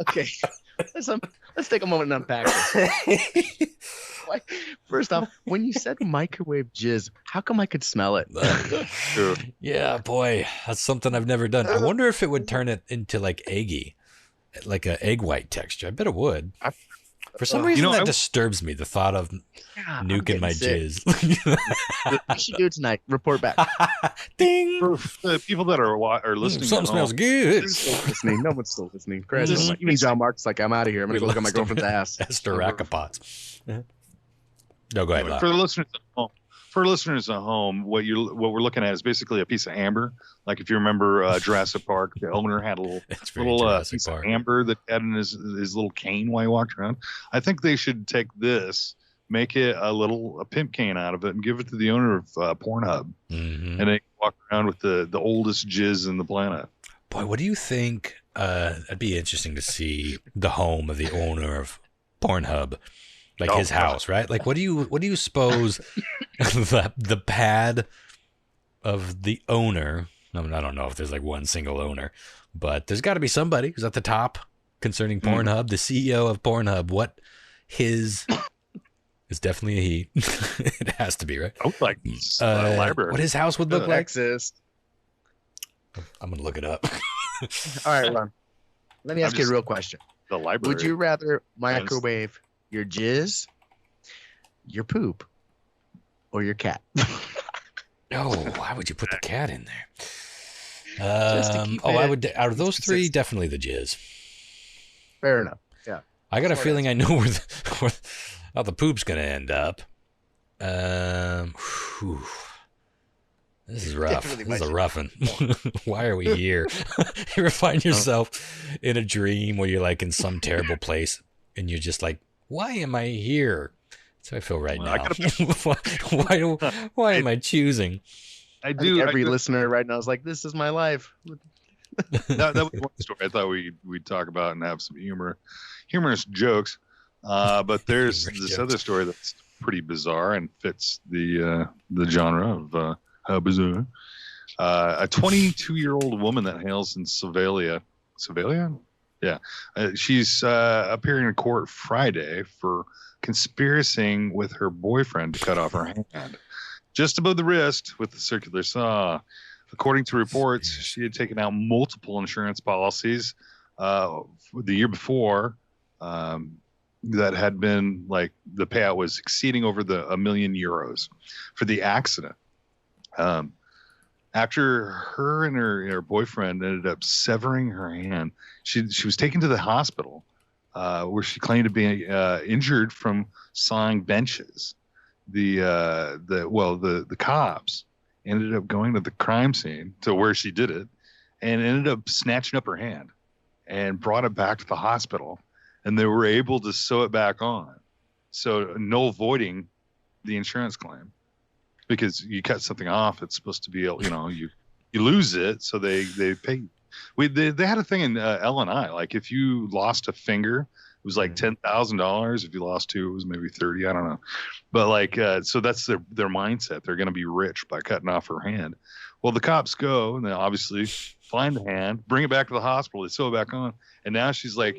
Speaker 2: Okay. Let's take a moment and unpack this. First off, when you said microwave jizz, how come I could smell it?
Speaker 1: Yeah, boy, that's something I've never done. I wonder if it would turn it into like eggy, like an egg white texture. I bet it would. For some reason, that disturbs me, the thought of nuking my jizz.
Speaker 2: I should do it tonight. Report back.
Speaker 1: Ding!
Speaker 3: For the people that are listening,
Speaker 1: something smells good.
Speaker 2: No one's still listening. Even John Mark's like, I'm out of here. I'm going to go look at my girlfriend's ass.
Speaker 1: Esther Rackapots. No, go ahead, Lyle.
Speaker 3: For listeners at home, what we're looking at is basically a piece of amber. Like if you remember Jurassic Park, the owner had a little piece of amber that had in his little cane while he walked around. I think they should take this, make it a pimp cane out of it, and give it to the owner of Pornhub, and they walk around with the oldest jizz in the planet.
Speaker 1: Boy, what do you think? It'd be interesting to see the home of the owner of Pornhub. Like his house, right? Like, what do you suppose the pad of the owner? I don't know if there's like one single owner, but there's got to be somebody who's at the top concerning Pornhub, the CEO of Pornhub. What his It's definitely a he. It has to be, right?
Speaker 3: I would like library.
Speaker 1: What his house would look like?
Speaker 2: Exist.
Speaker 1: I'm gonna look it up.
Speaker 2: All right, Ron. Let me ask you a real question.
Speaker 3: The library.
Speaker 2: Would you rather microwave your jizz, your poop, or your cat?
Speaker 1: Oh, why would you put the cat in there?
Speaker 2: I
Speaker 1: would. Out of those three, definitely the jizz.
Speaker 2: Fair enough. Yeah.
Speaker 1: I got a feeling I know where how the poop's gonna end up. This is rough. This is a rough one. Why are we here? You ever find yourself in a dream where you're like in some terrible place and you're just like, why am I here? That's how I feel right now. Why am I choosing?
Speaker 3: I do.
Speaker 2: Every listener right now is like, this is my life.
Speaker 3: that was one story I thought we'd talk about and have some humorous jokes. But there's this other story that's pretty bizarre and fits the genre of how bizarre. A 22-year-old woman that hails in Sevilla? Yeah. She's appearing in court Friday for conspiring with her boyfriend to cut off her hand just above the wrist with the circular saw. According to reports, she had taken out multiple insurance policies the year before that had been like the payout was exceeding over €1 million for the accident. After her and her boyfriend ended up severing her hand, she was taken to the hospital where she claimed to be injured from sawing benches. The cops ended up going to the crime scene to where she did it and ended up snatching up her hand and brought it back to the hospital, and they were able to sew it back on. So no voiding the insurance claim, because you cut something off, it's supposed to be, you lose it. So they pay. They had a thing in L&I, like if you lost a finger, it was like $10,000. If you lost two, it was maybe 30. I don't know. But like, so that's their mindset. They're going to be rich by cutting off her hand. Well, the cops go and they obviously find the hand, bring it back to the hospital. They sew it back on. And now she's like,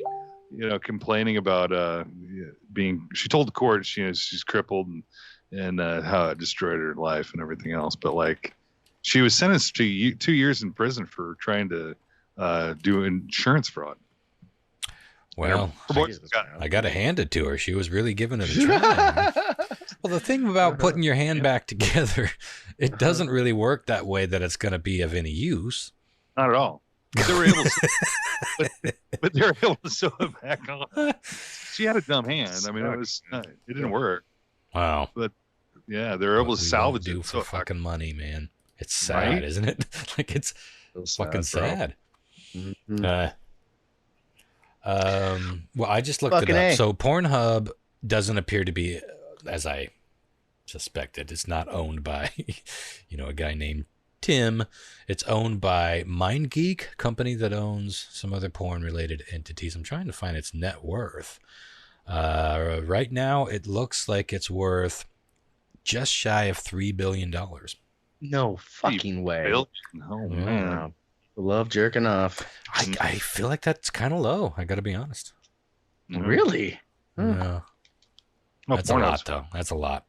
Speaker 3: complaining about she told the court she's crippled and how it destroyed her life and everything else. But like, she was sentenced to 2 years in prison for trying to do insurance fraud.
Speaker 1: Well, I got to hand it to her. She was really giving it a try. Well, the thing about putting your hand back together, it doesn't really work that way that it's going to be of any use.
Speaker 3: Not at all. But they were able to, but they were able to sew it back on. She had a dumb hand. I mean, it didn't work.
Speaker 1: Wow.
Speaker 3: But yeah, they were able to salvage it.
Speaker 1: For fucking money, man. It's sad, right? Isn't it? Like it's fucking sad.
Speaker 2: Mm-hmm.
Speaker 1: Well, I just looked it up. So Pornhub doesn't appear to be, as I suspected, it's not owned by, a guy named Tim. It's owned by MindGeek, company that owns some other porn-related entities. I'm trying to find its net worth. Right now, it looks like it's worth just shy of $3 billion.
Speaker 2: No fucking way.
Speaker 3: Oh, man.
Speaker 2: Love jerking off.
Speaker 1: I feel like that's kind of low. I got to be honest.
Speaker 2: Really?
Speaker 1: No. That's a lot, though. That's a lot.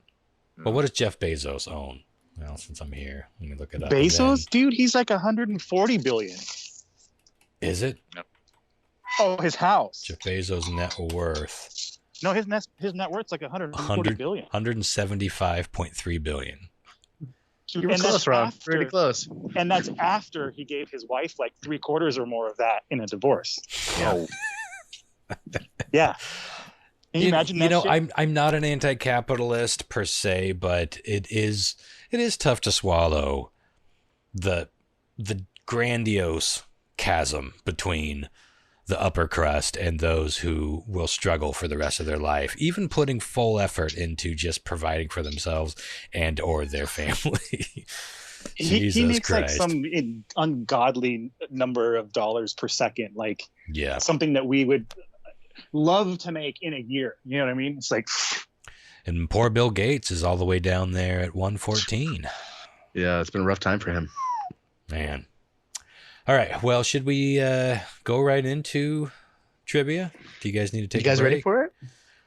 Speaker 1: Yeah. But what does Jeff Bezos own? Well, since I'm here, let me look it up.
Speaker 4: Bezos, dude, he's like 140 billion.
Speaker 1: Is it?
Speaker 3: Yep.
Speaker 4: Oh, his house.
Speaker 1: Jeff Bezos' net worth.
Speaker 4: No, his net worth's like 140 billion.
Speaker 1: 175.3 billion.
Speaker 2: You were close, Ron. Pretty close.
Speaker 4: And that's after he gave his wife like 3/4 or more of that in a divorce.
Speaker 1: Yeah.
Speaker 4: Yeah. Can you imagine that? Shit?
Speaker 1: I'm not an anti-capitalist per se, but it is tough to swallow the grandiose chasm between the upper crust and those who will struggle for the rest of their life, even putting full effort into just providing for themselves and or their family.
Speaker 4: He makes Christ. Like some ungodly number of dollars per second, like something that we would love to make in a year. You know what I mean? It's like,
Speaker 1: and poor Bill Gates is all the way down there at 114.
Speaker 2: Yeah, it's been a rough time for him,
Speaker 1: man. All right. Well, should we go right into trivia? Do you guys need to take a break?
Speaker 2: You guys ready for it?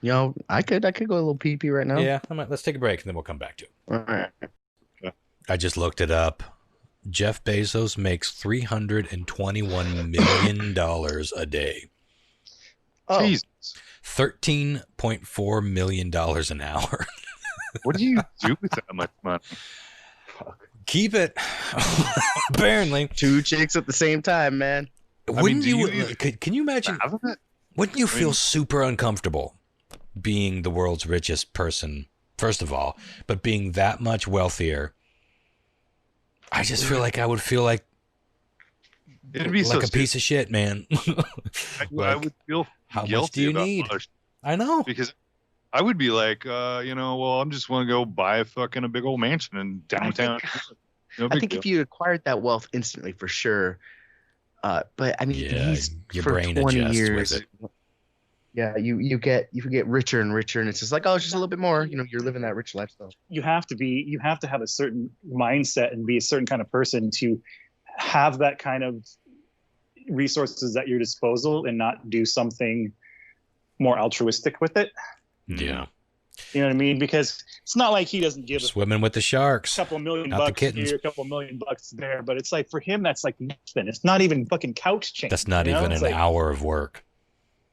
Speaker 2: You know, I could go a little pee right now.
Speaker 1: Yeah, let's take a break and then we'll come back to it.
Speaker 2: All right.
Speaker 1: I just looked it up. Jeff Bezos makes $321 million a day.
Speaker 2: Oh,
Speaker 3: Jesus.
Speaker 1: $13.4 million an hour.
Speaker 3: What do you do with that much money?
Speaker 2: fuck.
Speaker 1: Keep it. Apparently.
Speaker 2: 2 chicks at the same time, man.
Speaker 1: Wouldn't can you imagine?
Speaker 3: It?
Speaker 1: Wouldn't you feel super uncomfortable being the world's richest person, first of all, but being that much wealthier? I just feel like I would feel like
Speaker 3: It'd be
Speaker 1: like a piece of shit, man.
Speaker 3: I would feel
Speaker 1: how
Speaker 3: guilty
Speaker 1: much do you
Speaker 3: about
Speaker 1: need?
Speaker 3: other shit,
Speaker 1: I know.
Speaker 3: because I would be like, well, I'm just want to go buy a fucking a big old mansion in downtown.
Speaker 2: I think if you acquired that wealth instantly, for sure. But I mean,
Speaker 1: your
Speaker 2: for
Speaker 1: brain
Speaker 2: 20
Speaker 1: adjusts
Speaker 2: years.
Speaker 1: with it.
Speaker 2: Yeah, you get richer and richer, and it's just like, oh, it's just a little bit more. You know, you're living that rich lifestyle.
Speaker 4: You have to have a certain mindset and be a certain kind of person to have that kind of resources at your disposal and not do something more altruistic with it.
Speaker 1: Yeah.
Speaker 4: You know what I mean? Because it's not like he doesn't give
Speaker 1: Swimming with the sharks.
Speaker 4: a couple million
Speaker 1: Not the
Speaker 4: bucks
Speaker 1: kittens.
Speaker 4: here, a couple million bucks there, but it's like for him that's like nothing. It's not even fucking couch change.
Speaker 1: That's not
Speaker 4: you know?
Speaker 1: even
Speaker 4: It's
Speaker 1: an
Speaker 4: like,
Speaker 1: hour of work.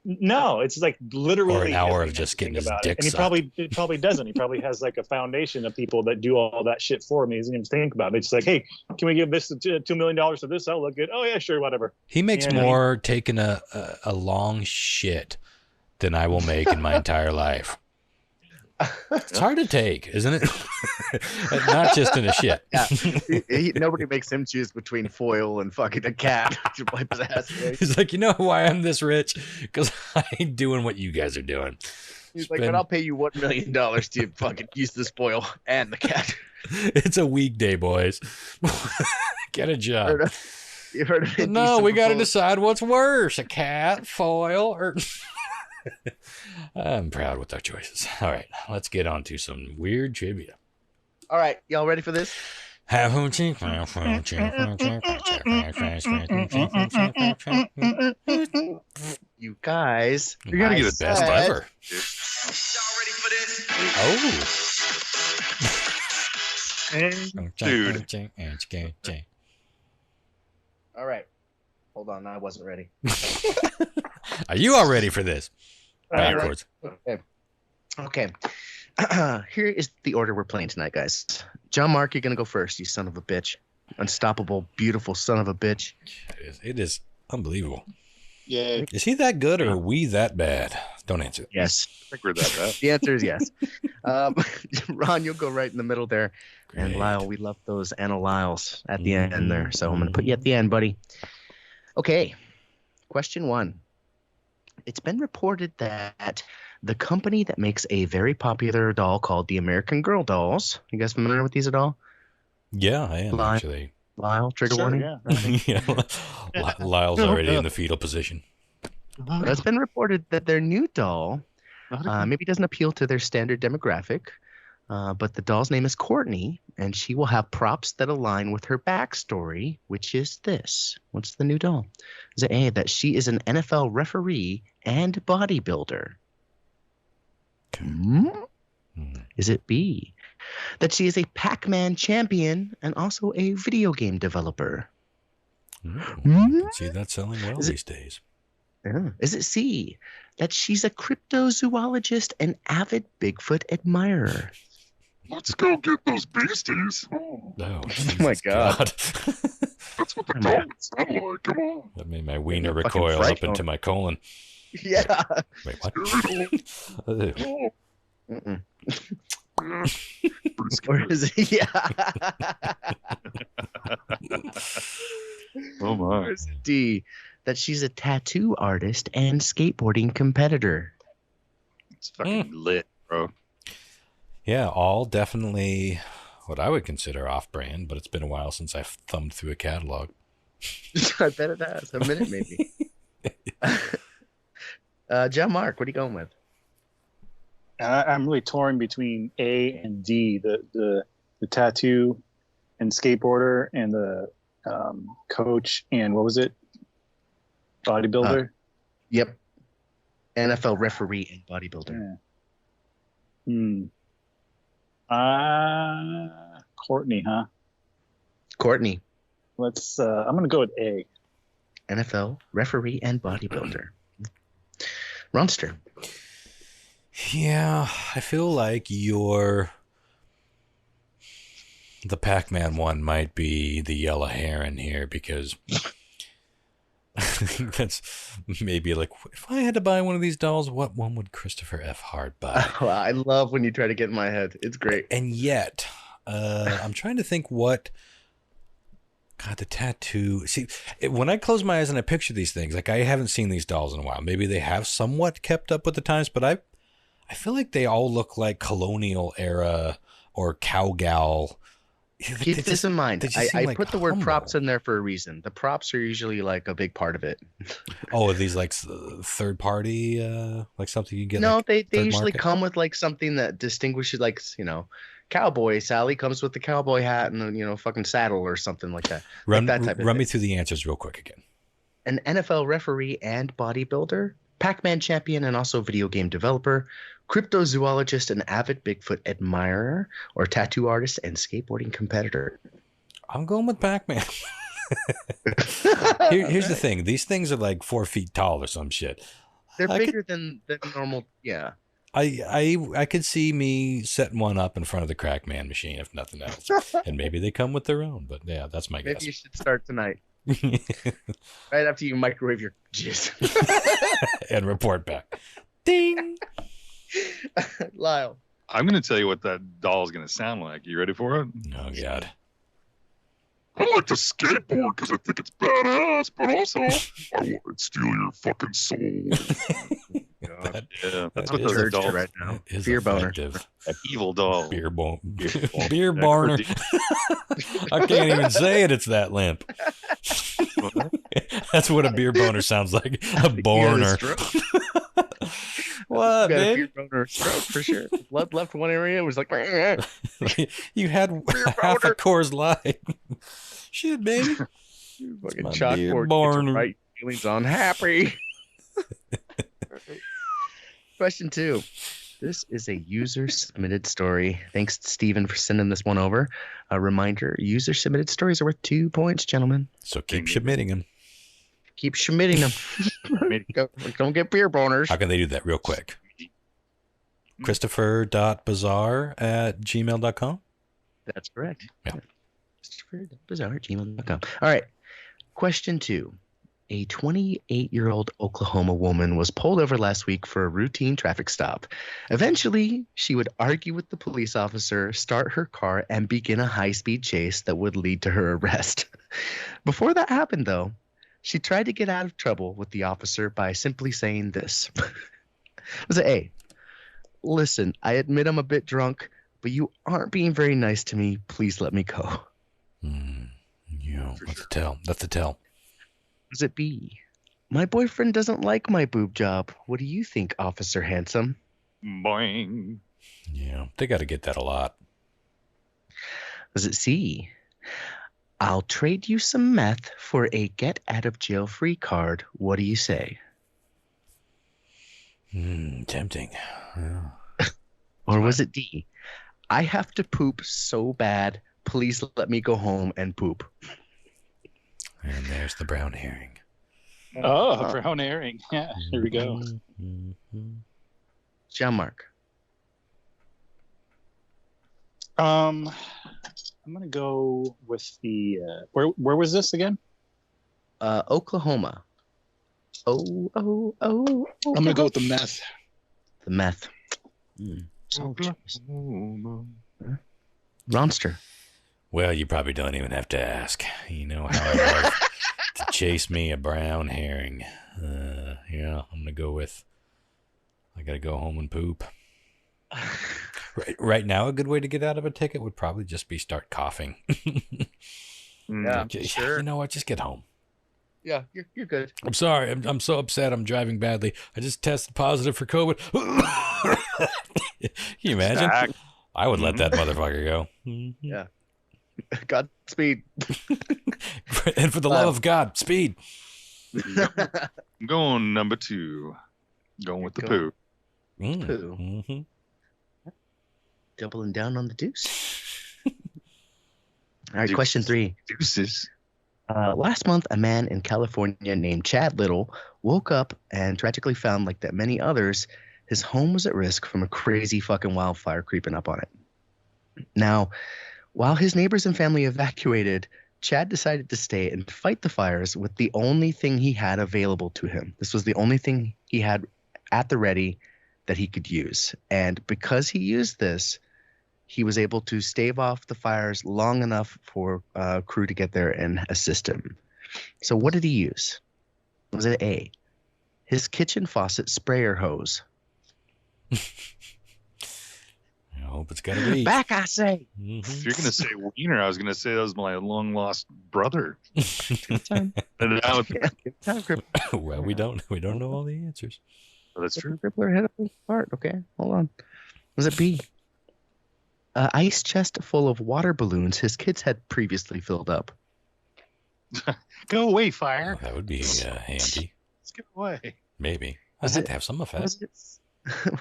Speaker 4: No, it's like literally
Speaker 1: Or an hour
Speaker 4: nothing
Speaker 1: of just
Speaker 4: to think
Speaker 1: getting his
Speaker 4: about
Speaker 1: dick
Speaker 4: And he
Speaker 1: sucked.
Speaker 4: probably doesn't. He probably has like a foundation of people that do all that shit for him. He doesn't even think about it. It's like, hey, can we give this $2 million to this? That'll look good. Oh yeah, sure, whatever.
Speaker 1: He makes
Speaker 4: You know what I
Speaker 1: more taking a long shit than I will make in my entire life. It's hard to take, isn't it? Not just in a shit.
Speaker 2: Yeah, nobody makes him choose between foil and fucking a cat to wipe his ass away.
Speaker 1: He's like, you know why I'm this rich? Because I ain't doing what you guys are doing.
Speaker 2: He's like, but I'll pay you $1 million to fucking use the spoil and the cat.
Speaker 1: It's a weekday, boys. Get a job.
Speaker 2: You heard of it?
Speaker 1: No, we got to decide what's worse, a cat, foil, or... I'm proud with our choices. All right, let's get on to some weird trivia.
Speaker 2: All right, y'all ready for this? You guys,
Speaker 3: You gotta get
Speaker 1: the
Speaker 3: it
Speaker 1: best
Speaker 2: said-
Speaker 1: ever.
Speaker 5: Y'all ready for this?
Speaker 1: Oh,
Speaker 2: all right. Hold on, I wasn't ready.
Speaker 1: are you all ready for this?
Speaker 2: All right.
Speaker 1: Backwards.
Speaker 2: Okay. Here is the order we're playing tonight, guys. John Mark, you're gonna go first. You son of a bitch, unstoppable, beautiful son of a bitch.
Speaker 1: It is unbelievable.
Speaker 4: Yeah.
Speaker 1: Is he that good or are we that bad? Don't answer.
Speaker 2: Yes.
Speaker 3: I think we're that bad.
Speaker 2: The answer is yes. Ron, you'll go right in the middle there. And
Speaker 1: Great.
Speaker 2: Lyle, we love those Anna Lyles at the end there. So I'm going to put you at the end, buddy. Okay. Question 1. It's been reported that the company that makes a very popular doll called the American Girl dolls. You guys familiar with these at all?
Speaker 1: Yeah, I am
Speaker 2: Lyle.
Speaker 1: actually.
Speaker 2: Lyle, trigger warning?
Speaker 4: Yeah.
Speaker 1: Yeah. Lyle's already in the fetal position.
Speaker 2: But it's been reported that their new doll maybe doesn't appeal to their standard demographic, but the doll's name is Courtney, and she will have props that align with her backstory, which is this. What's the new doll? Is it A, that she is an NFL referee and bodybuilder? Hmm? Is it B, that she is a Pac-Man champion and also a video game developer?
Speaker 1: I can see that selling well
Speaker 2: Is it-
Speaker 1: these days.
Speaker 2: Yeah. Is it C, that she's a cryptozoologist and avid Bigfoot admirer?
Speaker 3: Let's go get those beasties.
Speaker 1: Oh,
Speaker 2: my
Speaker 1: Jesus
Speaker 2: God.
Speaker 3: That's what the
Speaker 2: Come on.
Speaker 3: dog sound like. Come on.
Speaker 1: That made my wiener
Speaker 2: Fucking
Speaker 1: recoil
Speaker 2: fright
Speaker 1: up into my colon.
Speaker 2: Yeah.
Speaker 1: Wait, what?
Speaker 3: Oh,
Speaker 2: Mm-mm.
Speaker 3: pretty
Speaker 2: Or
Speaker 3: scary.
Speaker 2: is it, yeah.
Speaker 3: Oh
Speaker 2: Or
Speaker 3: my.
Speaker 2: is it D, that she's a tattoo artist and skateboarding competitor?
Speaker 3: It's fucking lit, bro.
Speaker 1: Yeah, all definitely what I would consider off-brand, but it's been a while since I've thumbed through a catalog.
Speaker 2: I bet it has. A minute, maybe. John Mark, what are you going with?
Speaker 4: I'm really torn between A and D, the tattoo and skateboarder and the coach and what was it? Bodybuilder.
Speaker 2: Yep. NFL referee and bodybuilder.
Speaker 4: Courtney, huh?
Speaker 2: Courtney.
Speaker 4: Let's. I'm gonna go with A.
Speaker 2: NFL referee and bodybuilder. Ronster.
Speaker 1: Yeah, I feel like the Pac-Man one might be the yellow heron here, because I think that's maybe like, if I had to buy one of these dolls, what one would Christopher F. Hart buy?
Speaker 2: Oh, I love when you try to get in my head. It's great.
Speaker 1: And yet, I'm trying to think what. God, the tattoo. See, when I close my eyes and I picture these things, like, I haven't seen these dolls in a while. Maybe they have somewhat kept up with the times, but I feel like they all look like colonial era or cowgal.
Speaker 2: Keep this in mind. I
Speaker 1: like
Speaker 2: put the word
Speaker 1: humble.
Speaker 2: props in there for a reason. The props are usually like a big part of it.
Speaker 1: Oh, are these like third party, like something you get?
Speaker 2: No,
Speaker 1: like
Speaker 2: they
Speaker 1: third
Speaker 2: usually
Speaker 1: market?
Speaker 2: come with like something that distinguishes, like, cowboy. Sally comes with the cowboy hat and fucking saddle or something like that.
Speaker 1: Run
Speaker 2: Like that type of
Speaker 1: me
Speaker 2: thing.
Speaker 1: through the answers real quick again.
Speaker 2: An NFL referee and bodybuilder, Pac-Man champion and also video game developer, cryptozoologist and avid Bigfoot admirer, or tattoo artist and skateboarding competitor.
Speaker 1: I'm going with Pac-Man. Here's the thing. These things are like 4 feet tall or some shit.
Speaker 2: They're bigger than normal. Yeah.
Speaker 1: I could see me setting one up in front of the Crackman machine, if nothing else. And maybe they come with their own, but yeah, that's my
Speaker 2: Maybe
Speaker 1: guess.
Speaker 2: you should start tonight. Right after you microwave your jizz.
Speaker 1: And report back. Ding!
Speaker 2: Lyle.
Speaker 3: I'm going to tell you what that doll is going to sound like. You ready for it?
Speaker 1: Oh, God.
Speaker 6: I like to skateboard because I think it's badass, but also I want to steal your fucking soul.
Speaker 3: God, yeah, that's
Speaker 1: That
Speaker 3: what
Speaker 1: is
Speaker 3: those
Speaker 2: urge
Speaker 3: dolls
Speaker 2: right now.
Speaker 1: That is
Speaker 2: Beer boner.
Speaker 1: effective.
Speaker 3: An evil doll.
Speaker 1: Beer boner.
Speaker 3: ball.
Speaker 1: Beer
Speaker 3: Yeah,
Speaker 1: boner.
Speaker 3: Cordy-
Speaker 1: I can't even say it. It's that limp. That's what a beer boner sounds like. A boner. What,
Speaker 2: Got a beer
Speaker 1: dude?
Speaker 2: boner or stroke for sure. Blood left one area. It was like,
Speaker 1: You had half a Coors Light. Shit, baby.
Speaker 2: fucking
Speaker 1: my
Speaker 2: chalkboard.
Speaker 1: beer
Speaker 2: Get your
Speaker 1: boner.
Speaker 2: right feelings unhappy. Question 2. This is a user submitted story. Thanks to Steven for sending this one over. A reminder, user submitted stories are worth 2 points, gentlemen.
Speaker 1: So keep submitting them.
Speaker 2: Keep submitting them. Don't get beer boners.
Speaker 1: How can they do that real quick? Christopher.bizarre@gmail.com.
Speaker 2: That's correct.
Speaker 1: Yeah.
Speaker 2: Bizarre@gmail.com. All right. Question 2. A 28-year-old Oklahoma woman was pulled over last week for a routine traffic stop. Eventually, she would argue with the police officer, start her car, and begin a high-speed chase that would lead to her arrest. Before that happened, though, she tried to get out of trouble with the officer by simply saying this. Was it A? Listen, I admit I'm a bit drunk, but you aren't being very nice to me. Please let me go.
Speaker 1: Yeah, that's a tell. That's a tell.
Speaker 2: Was it B? My boyfriend doesn't like my boob job. What do you think, Officer Handsome?
Speaker 3: Boing.
Speaker 1: Yeah, they got to get that a lot.
Speaker 2: Was it C? I'll trade you some meth for a get out of jail free card. What do you say?
Speaker 1: Tempting. Yeah.
Speaker 2: Or was it D? I have to poop so bad. Please let me go home and poop.
Speaker 1: And there's the brown herring.
Speaker 4: Oh, brown herring. Yeah, here we go.
Speaker 2: John Mark.
Speaker 4: I'm gonna go with the where was this again?
Speaker 2: Oklahoma. Oh.
Speaker 4: I'm gonna go with the meth.
Speaker 2: The meth. Solid choice. Ronster.
Speaker 1: Well, you probably don't even have to ask. You know how I love to chase me a brown herring. Yeah, I'm going to go with, I got to go home and poop. Right now, a good way to get out of a ticket would probably just be start coughing.
Speaker 2: Yeah, sure.
Speaker 1: You know what? Just get home.
Speaker 2: Yeah, you're good.
Speaker 1: I'm sorry. I'm so upset. I'm driving badly. I just tested positive for COVID. Can you imagine? I would let that motherfucker go.
Speaker 2: Yeah. Godspeed.
Speaker 1: And for the love of God, speed.
Speaker 3: I'm going number 2. Going with the poo.
Speaker 2: Poo.
Speaker 1: Mm-hmm.
Speaker 2: Doubling down on the deuce. All right, question 3.
Speaker 3: Deuces.
Speaker 2: Last month, a man in California named Chad Little woke up and tragically found, like that many others, his home was at risk from a crazy fucking wildfire creeping up on it. Now, while his neighbors and family evacuated, Chad decided to stay and fight the fires with the only thing he had available to him. This was the only thing he had at the ready that he could use. And because he used this, he was able to stave off the fires long enough for crew to get there and assist him. So what did he use? Was it A, his kitchen faucet sprayer hose?
Speaker 1: I hope it's got to be.
Speaker 2: Back, I say.
Speaker 1: Mm-hmm.
Speaker 3: If you're going to say wiener, I was going to say that was my long-lost brother.
Speaker 2: Time.
Speaker 3: And now
Speaker 2: Time,
Speaker 1: Well, we don't know all the answers.
Speaker 3: that's true.
Speaker 2: Crippler hit a part. Okay, hold on. Was it B? Ice chest full of water balloons his kids had previously filled up.
Speaker 3: Go away, fire.
Speaker 1: That would be handy.
Speaker 3: Let's get away.
Speaker 1: Maybe. I
Speaker 2: Was
Speaker 1: had
Speaker 2: it-
Speaker 1: to have some effect.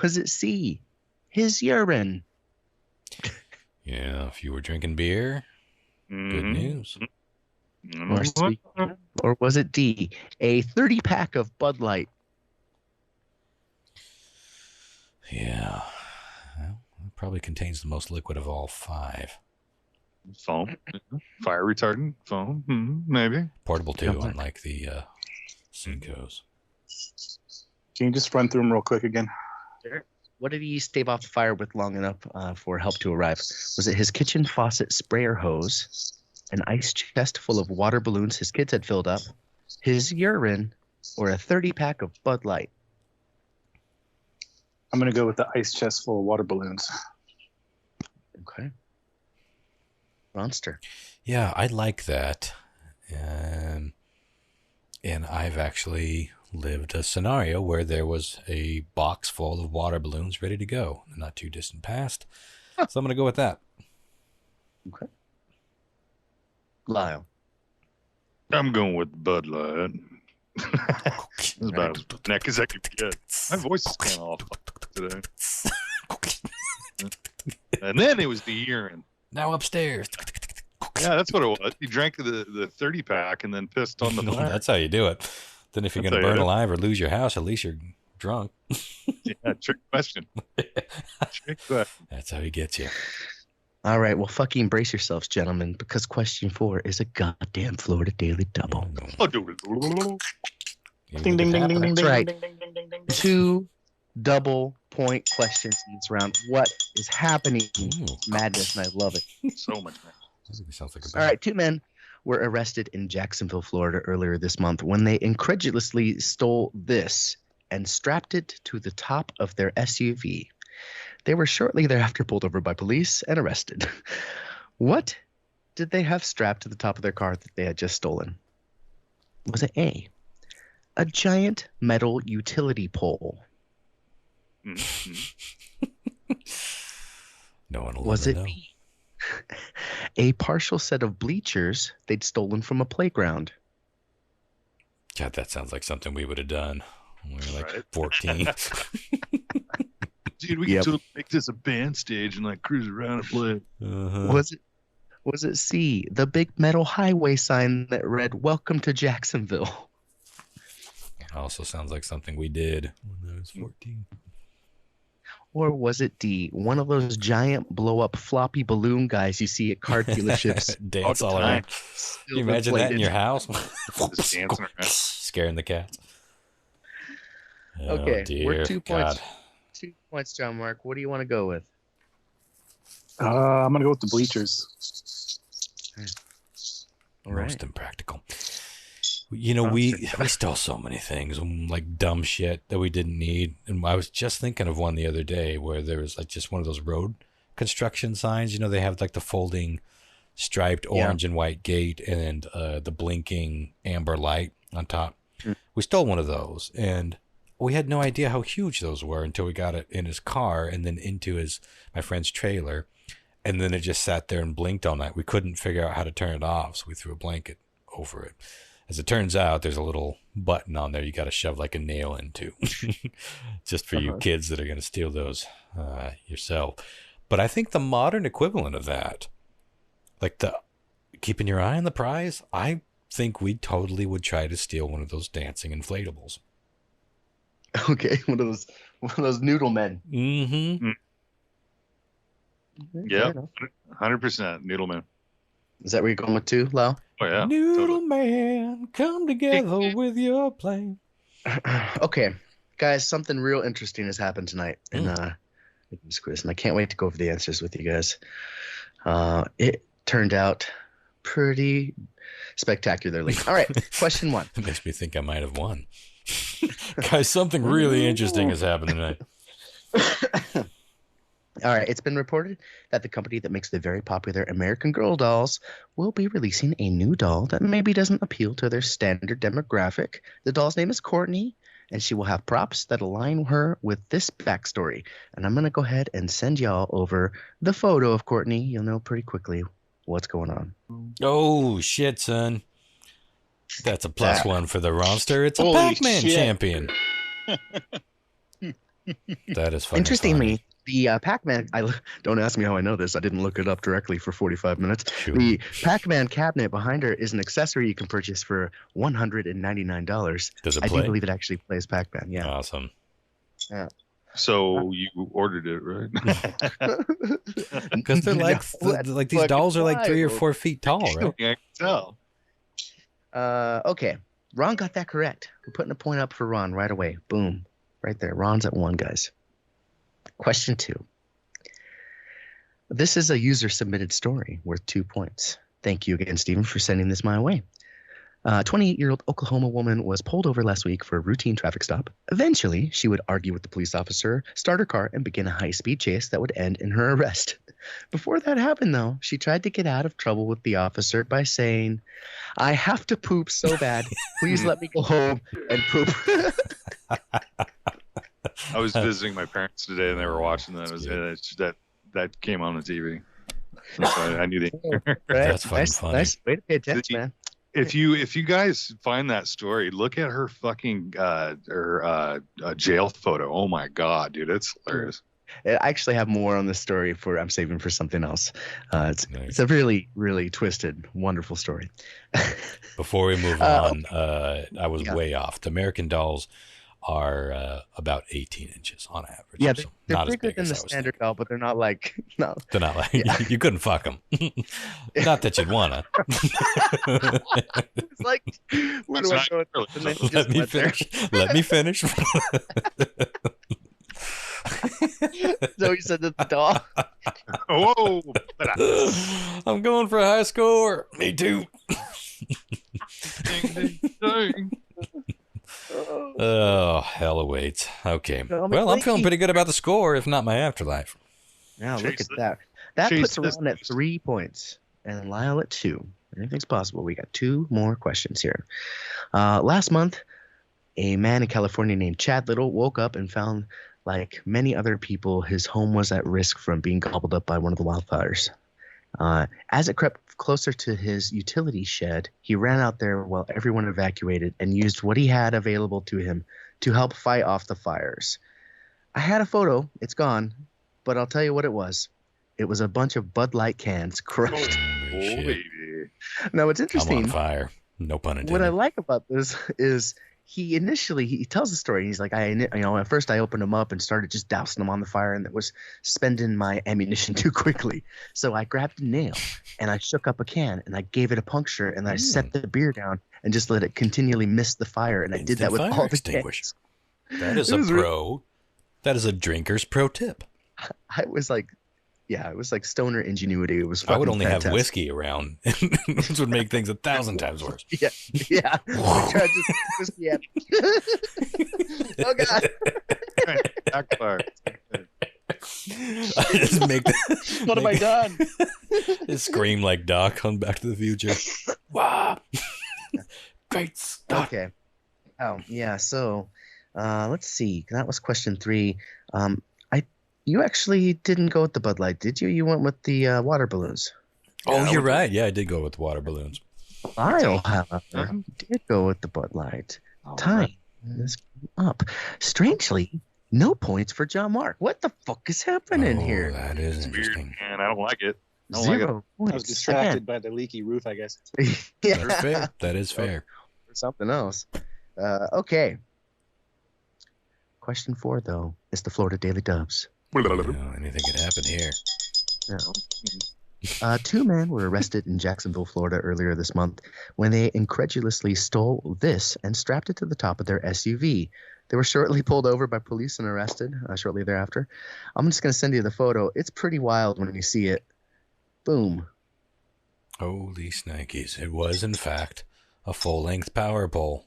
Speaker 2: Was it C, his urine?
Speaker 1: Yeah, if you were drinking beer, good
Speaker 3: Mhm.
Speaker 1: news.
Speaker 2: Or C, or was it D, a 30-pack of Bud Light?
Speaker 1: Yeah. Well, it probably contains the most liquid of all 5.
Speaker 3: Foam. Fire retardant. Foam. Maybe.
Speaker 1: Portable too,
Speaker 2: Yeah.
Speaker 1: unlike the Cincos.
Speaker 4: Can you just run through them real quick again?
Speaker 2: What did he stave off the fire with long enough for help to arrive? Was it his kitchen faucet sprayer hose, an ice chest full of water balloons his kids had filled up, his urine, or a 30-pack of Bud Light?
Speaker 4: I'm going to go with the ice chest full of water balloons.
Speaker 2: Okay. Monster.
Speaker 1: Yeah, I like that. And I've actually lived a scenario where there was a box full of water balloons ready to go, not too distant past. So I'm going to go with that.
Speaker 2: Okay. Lyle.
Speaker 3: I'm going with Bud Light. That's about as neck as I could get. My voice is kind of off today. And then it was the urine.
Speaker 1: Now upstairs.
Speaker 3: Yeah, that's what it was. He drank the 30-pack and then pissed on the
Speaker 1: No,
Speaker 3: fire.
Speaker 1: that's how you do it. Then if you're
Speaker 3: That's
Speaker 1: going to
Speaker 3: how you
Speaker 1: burn
Speaker 3: do it.
Speaker 1: alive or lose your house, at least you're drunk.
Speaker 3: Yeah, trick question. Trick question.
Speaker 1: That's how he gets you.
Speaker 2: All right, well, fucking brace yourselves, gentlemen, because question 4 is a goddamn Florida Daily Double.
Speaker 3: Oh, dude.
Speaker 4: Ding, ding, ding, ding, ding,
Speaker 2: That's
Speaker 4: ding,
Speaker 2: right.
Speaker 4: ding, ding, ding, ding, ding.
Speaker 2: 2 double point questions in this round. What is happening?
Speaker 1: Ooh.
Speaker 2: Madness, and I love it.
Speaker 3: So much, man.
Speaker 1: Sounds like a
Speaker 2: All right, 2 men were arrested in Jacksonville, Florida earlier this month when they incredulously stole this and strapped it to the top of their SUV. They were shortly thereafter pulled over by police and arrested. What did they have strapped to the top of their car that they had just stolen? Was it A, a giant metal utility pole?
Speaker 3: Mhm.
Speaker 1: No one will
Speaker 2: Was
Speaker 1: ever
Speaker 2: it
Speaker 1: know.
Speaker 2: B, a partial set of bleachers they'd stolen from a playground?
Speaker 1: God, that sounds like something we would have done when we were like
Speaker 3: Right.
Speaker 1: 14.
Speaker 3: Dude, we
Speaker 2: Yep.
Speaker 3: can totally make this a band stage and like cruise around and play.
Speaker 1: Uh-huh.
Speaker 2: Was it C, the big metal highway sign that read "Welcome to Jacksonville"?
Speaker 1: Also sounds like something we did when I was 14.
Speaker 2: Or was it D, one of those giant blow-up floppy balloon guys you see at car dealerships?
Speaker 1: Dance
Speaker 3: All
Speaker 1: all
Speaker 3: the
Speaker 1: around.
Speaker 2: Still
Speaker 1: Can you imagine that in
Speaker 2: inflated?
Speaker 1: your house?
Speaker 3: Just dancing around.
Speaker 1: Scaring the cats.
Speaker 2: Okay,
Speaker 1: Oh, dear
Speaker 2: we're 2 points.
Speaker 1: God.
Speaker 2: 2 points, John Mark. What do you want to go with?
Speaker 4: I'm going to go with the bleachers.
Speaker 2: All right.
Speaker 1: Most impractical. You know, we stole so many things, like dumb shit that we didn't need. And I was just thinking of one the other day where there was like just one of those road construction signs. You know, they have like the folding striped orange and white gate and the blinking amber light on top. We stole one of those, and we had no idea how huge those were until we got it in his car and then into my friend's trailer. And then it just sat there and blinked all night. We couldn't figure out how to turn it off, so we threw a blanket over it. As it turns out, there's a little button on there you got to shove like a nail into, just for you kids that are going to steal those yourself. But I think the modern equivalent of that, like the keeping your eye on the prize, I think we totally would try to steal one of those dancing inflatables.
Speaker 2: Okay, one of those noodle men.
Speaker 1: Mm-hmm.
Speaker 3: Yeah, 100% noodle man.
Speaker 2: Is that where you're going with too, Lau?
Speaker 3: Oh yeah,
Speaker 1: Noodle
Speaker 3: totally.
Speaker 1: man, come together with your plane.
Speaker 2: Okay, guys, something real interesting has happened tonight in this quiz, and I can't wait to go over the answers with you guys. It turned out pretty spectacularly. All right, question 1.
Speaker 1: It makes me think I might have won. Guys, something really interesting has happened tonight.
Speaker 2: All right, it's been reported that the company that makes the very popular American Girl dolls will be releasing a new doll that maybe doesn't appeal to their standard demographic. The doll's name is Courtney, and she will have props that align her with this backstory. And I'm going to go ahead and send y'all over the photo of Courtney. You'll know pretty quickly what's going on.
Speaker 1: Oh, shit, son. That's a +1 for the roster. It's a
Speaker 4: Holy
Speaker 1: Pac-Man
Speaker 4: shit.
Speaker 1: champion. That is fucking
Speaker 2: Interestingly,
Speaker 1: funny.
Speaker 2: the Pac-Man, don't ask me how I know this. I didn't look it up directly for 45 minutes.
Speaker 1: Sure.
Speaker 2: The Pac-Man cabinet behind her is an accessory you can purchase for $199.
Speaker 1: Does it
Speaker 2: I
Speaker 1: play?
Speaker 2: do believe it actually plays Pac-Man, yeah.
Speaker 1: Awesome.
Speaker 3: So you ordered it, right?
Speaker 1: Because they're like these dolls are like 3 or 4 feet tall, right?
Speaker 3: Yeah, I can tell.
Speaker 2: Okay, Ron got that correct. We're putting a point up for Ron right away. Boom. Right there. Ron's at 1, guys. Question 2. This is a user-submitted story worth 2 points. Thank you again, Stephen, for sending this my way. A 28-year-old Oklahoma woman was pulled over last week for a routine traffic stop. Eventually, she would argue with the police officer, start her car, and begin a high-speed chase that would end in her arrest. Before that happened, though, she tried to get out of trouble with the officer by saying, "I have to poop so bad. Please let me go home and poop."
Speaker 3: I was visiting my parents today, and they were watching that. That came on the TV. So I knew they.
Speaker 1: That's fucking funny.
Speaker 2: Nice way to pay attention, man.
Speaker 3: If you guys find that story, look at her fucking jail photo. Oh my god, dude, it's hilarious.
Speaker 2: I actually have more on this story I'm saving for something else.
Speaker 1: Nice.
Speaker 2: It's a really, really twisted, wonderful story.
Speaker 1: Before we move on, I was way off. The American dolls are about 18 inches on average.
Speaker 2: Yeah,
Speaker 1: so
Speaker 2: they're
Speaker 1: not as
Speaker 2: bigger
Speaker 1: big
Speaker 2: than
Speaker 1: as
Speaker 2: the
Speaker 1: I was
Speaker 2: standard
Speaker 1: thinking.
Speaker 2: doll, but they're not like no.
Speaker 1: They're not like you couldn't fuck them. Not that you'd wanna.
Speaker 2: It's like, where do I go? And then you
Speaker 1: Let
Speaker 2: just
Speaker 1: me
Speaker 2: went there.
Speaker 1: finish. Let me finish.
Speaker 2: So he said that the doll.
Speaker 3: Whoa!
Speaker 1: I'm going for a high score. Me too.
Speaker 3: Ding, ding, ding.
Speaker 1: Oh, hell awaits. Okay.
Speaker 2: Well,
Speaker 1: Well, I'm feeling pretty good about the score, if not my afterlife.
Speaker 2: Yeah, look
Speaker 3: Chase
Speaker 2: at
Speaker 3: this.
Speaker 2: that. That
Speaker 3: Chase
Speaker 2: puts
Speaker 3: this.
Speaker 2: Ron at 3 points and Lyle at 2. Anything's possible. We got 2 more questions here. Last month, a man in California named Chad Little woke up and found, like many other people, his home was at risk from being gobbled up by one of the wildfires. As it crept closer to his utility shed, he ran out there while everyone evacuated and used what he had available to him to help fight off the fires. I had a photo. It's gone. But I'll tell you what it was. It was a bunch of Bud Light cans crushed.
Speaker 3: Oh,
Speaker 1: Shit.
Speaker 3: baby.
Speaker 2: Now, what's
Speaker 1: I'm
Speaker 2: interesting,
Speaker 1: on fire. No pun intended.
Speaker 2: what I like about this is he tells the story. He's like, at first I opened them up and started just dousing them on the fire, and it was spending my ammunition too quickly. So I grabbed a nail and I shook up a can and I gave it a puncture and I set the beer down and just let it continually miss the fire. And I did that with
Speaker 1: Instant fire
Speaker 2: all the
Speaker 1: extinguisher.
Speaker 2: cans.
Speaker 1: That is
Speaker 2: It
Speaker 1: a
Speaker 2: was
Speaker 1: pro. That is a drinker's pro tip.
Speaker 2: I was like, yeah, it was like stoner ingenuity. It was
Speaker 1: I would
Speaker 2: fucking
Speaker 1: only
Speaker 2: fantastic.
Speaker 1: have whiskey around, which would make things 1,000 times worse.
Speaker 2: Yeah, yeah. I tried to whiskey at Oh god.
Speaker 3: Backfire.
Speaker 1: I just make
Speaker 2: What have I done?
Speaker 1: Just scream like Doc on Back to the Future. Wow. Great stuff.
Speaker 2: Okay. Oh, yeah. So, let's see. That was question 3. You actually didn't go with the Bud Light, did you? You went with the water balloons.
Speaker 1: Oh, you're right. Yeah, I did go with water balloons.
Speaker 2: Lyle, however, did go with the Bud Light. Tying this up. Strangely, no points for John Mark. What the fuck is happening here?
Speaker 1: That is
Speaker 3: It's weird,
Speaker 1: interesting.
Speaker 3: man. I don't like it. I don't
Speaker 2: 0
Speaker 3: like it.
Speaker 2: points.
Speaker 4: I was distracted by the leaky roof, I guess.
Speaker 2: Yeah.
Speaker 1: That's fair. That is fair.
Speaker 2: Or something else. Okay. Question 4, though, is the Florida Daily Doves.
Speaker 1: Anything could happen here.
Speaker 2: Yeah. 2 men were arrested in Jacksonville, Florida earlier this month when they incredulously stole this and strapped it to the top of their SUV. They were shortly pulled over by police and arrested shortly thereafter. I'm just going to send you the photo. It's pretty wild when you see it. Boom.
Speaker 1: Holy snakies. It was, in fact, a full-length power pole.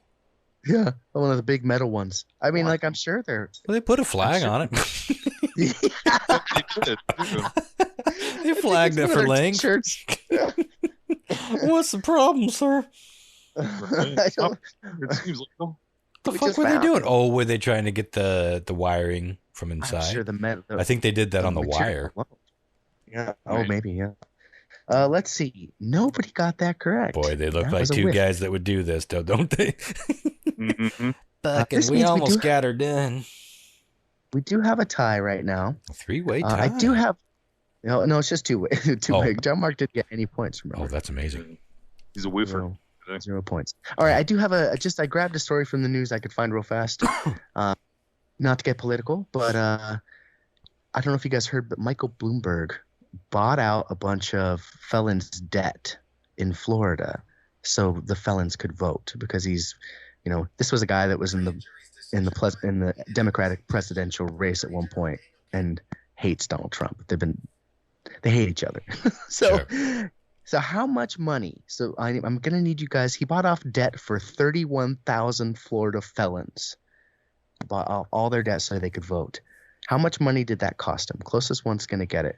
Speaker 2: Yeah, one of the big metal ones. I mean, like, I'm sure they're...
Speaker 1: Well, they put a flag on it.
Speaker 3: They did.
Speaker 1: They flagged it for length. What's the problem, sir?
Speaker 2: I don't...
Speaker 3: It seems like
Speaker 1: The fuck were they doing? Oh, were they trying to get the wiring from inside?
Speaker 2: I'm sure the metal...
Speaker 1: I think they did that on the wire.
Speaker 2: Yeah. Oh, maybe, yeah. Let's see. Nobody got that correct.
Speaker 1: Boy, they look
Speaker 2: That
Speaker 1: like
Speaker 2: was a
Speaker 1: 2
Speaker 2: whiff.
Speaker 1: guys that would do this, don't they?
Speaker 3: Mm-hmm.
Speaker 2: This
Speaker 1: we
Speaker 2: means we
Speaker 1: almost
Speaker 2: do-
Speaker 1: got her done.
Speaker 2: We do have a tie right now.
Speaker 1: A 3-way tie.
Speaker 2: I do have... No, it's just 2 way. 2
Speaker 1: Oh.
Speaker 2: way. John Mark didn't get any points, remember?
Speaker 1: Oh, that's amazing.
Speaker 3: He's a whiffer.
Speaker 2: 0 points. All right, I do have I grabbed a story from the news I could find real fast. Not to get political, but I don't know if you guys heard, but Michael Bloomberg bought out a bunch of felons' debt in Florida so the felons could vote because he's, this was a guy that was in the Democratic presidential race at one point and hates Donald Trump. They hate each other. So how much money? So I'm going to need you guys. He bought off debt for 31,000 Florida felons. Bought all their debt so they could vote. How much money did that cost him? Closest one's going to get it.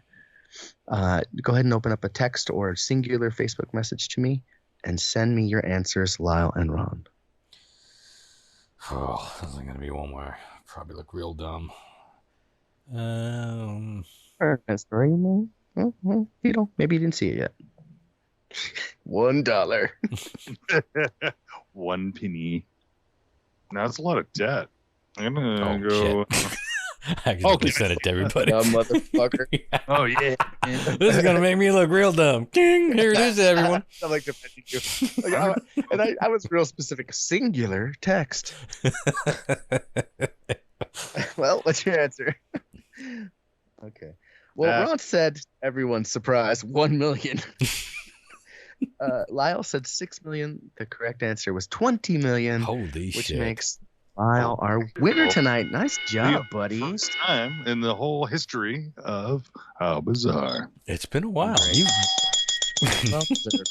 Speaker 2: Go ahead and open up a text or singular Facebook message to me and send me your answers, Lyle and Ron.
Speaker 1: Oh, this is going to be one where I probably look real dumb.
Speaker 2: Story, maybe you didn't see it yet. $1.
Speaker 3: 1 penny. Now that's a lot of debt. I'm gonna go.
Speaker 1: Shit. I accidentally sent it to everybody.
Speaker 2: Dumb motherfucker.
Speaker 3: Oh yeah.
Speaker 1: This is gonna make me look real dumb. Ding! Here it is, everyone.
Speaker 2: I like defending you. And I was real specific. Singular text. Well, what's your answer? Okay. Well, Ron said, everyone's surprised, 1 million. Lyle said 6 million. The correct answer was 20 million.
Speaker 1: Holy
Speaker 2: which
Speaker 1: shit.
Speaker 2: makes Lyle our winner tonight. Nice job, buddy.
Speaker 3: First time in the whole history of How Bizarre.
Speaker 1: It's been a while.
Speaker 2: Well deserved.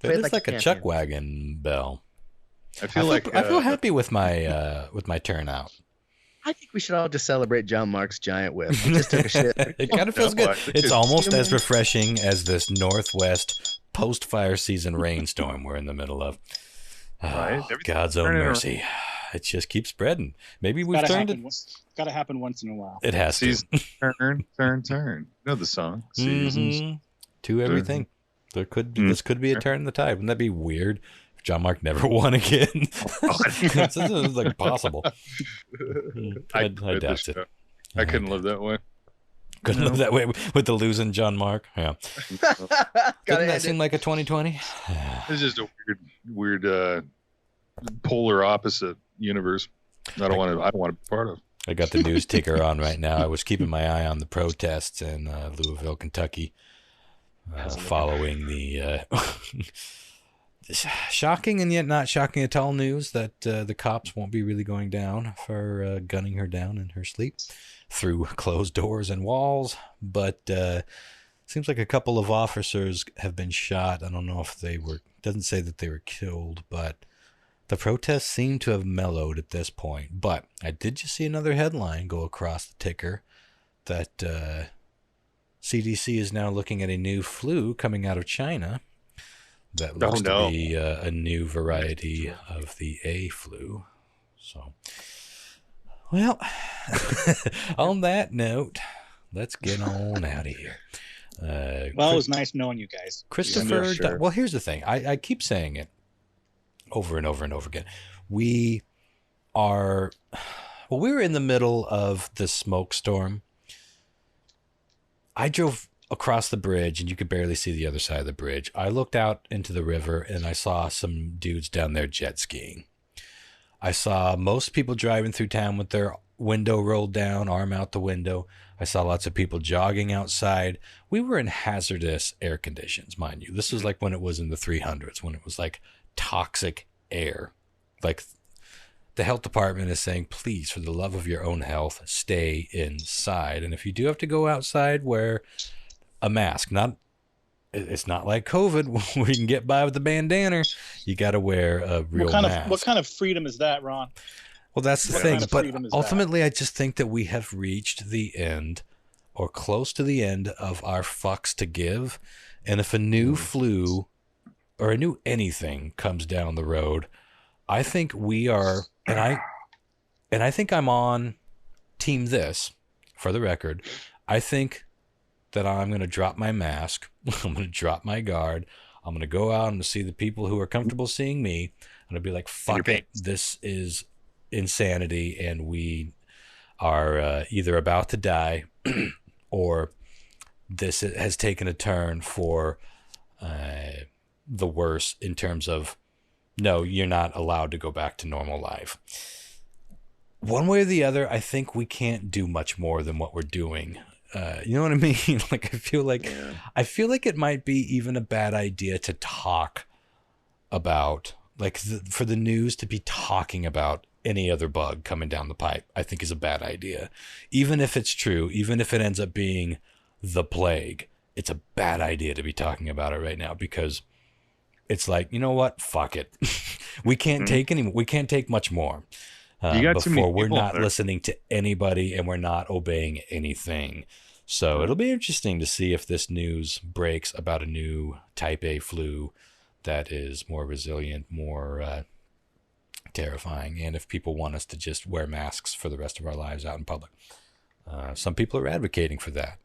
Speaker 1: That
Speaker 2: Played
Speaker 1: is
Speaker 2: like
Speaker 1: like
Speaker 2: a
Speaker 1: a
Speaker 2: champion.
Speaker 1: chuck wagon bell.
Speaker 3: I feel
Speaker 1: I feel happy with my turnout.
Speaker 2: I think we should all just celebrate John Mark's giant whip. He just took a shit.
Speaker 1: It kind of feels good. It's almost as refreshing as this Northwest post-fire season rainstorm we're in the middle of. Oh,
Speaker 3: Right.
Speaker 1: God's own mercy. It just keeps spreading. Maybe we've turned it.
Speaker 4: Got to happen once in a while.
Speaker 1: It has to.
Speaker 3: Season, turn, turn, turn. You know the song. Seasons.
Speaker 1: Mhm. To everything. This could be a turn in the tide. Wouldn't that be weird? If John Mark never won again. This is like possible. I doubt it.
Speaker 3: I couldn't live that way.
Speaker 1: Couldn't live that way with the losing John Mark. Yeah. Doesn't that seem like a 2020?
Speaker 3: It's just a weird polar opposite universe. I don't want to be part of.
Speaker 1: I got the news ticker on right now. I was keeping my eye on the protests in Louisville, Kentucky, following the shocking and yet not shocking at all news that the cops won't be really going down for gunning her down in her sleep through closed doors and walls. But seems like a couple of officers have been shot. I don't know if they were, doesn't say that they were killed, but the protests seem to have mellowed at this point. But I did just see another headline go across the ticker that CDC is now looking at a new flu coming out of China that looks to be a new variety of the A flu. So, well, on that note, let's get on out of here.
Speaker 7: Well, it was nice knowing you guys.
Speaker 1: Christopher.
Speaker 7: Yeah, sure.
Speaker 1: Well, here's the thing. I keep saying it over and over and over again. We were in the middle of the smoke storm. I drove across the bridge and you could barely see the other side of the bridge. I looked out into the river and I saw some dudes down there jet skiing. I saw most people driving through town with their window rolled down, arm out the window. I saw lots of people jogging outside. We were in hazardous air conditions, mind you. This was like when it was in the 300s, when it was like toxic air. Like the health department is saying, please, for the love of your own health, stay inside. And if you do have to go outside, wear a mask. It's not like COVID where you can get by with a bandana. You got to wear a real mask.
Speaker 7: What kind of freedom is that, Ron?
Speaker 1: Well, that's the thing. But ultimately, I just think that we have reached the end or close to the end of our fucks to give. And if a new flu or a new anything comes down the road, I think we are, and I think I'm on team this, for the record. I think that I'm going to drop my mask. I'm going to drop my guard. I'm going to go out and see the people who are comfortable seeing me. I'm going to be like, fuck it. This is insanity. And we are either about to die or this has taken a turn for the worse in terms of, no, you're not allowed to go back to normal life. One way or the other, I think we can't do much more than what we're doing. You know what I mean? Like, I feel like it might be even a bad idea to talk about, like, for the news to be talking about any other bug coming down the pipe, I think is a bad idea. Even if it's true, even if it ends up being the plague, it's a bad idea to be talking about it right now, because it's like, you know what? Fuck it. We can't take much more. Before we're not listening to anybody and we're not obeying anything. So it'll be interesting to see if this news breaks about a new type A flu that is more resilient, more terrifying, and if people want us to just wear masks for the rest of our lives out in public. Some people are advocating for that.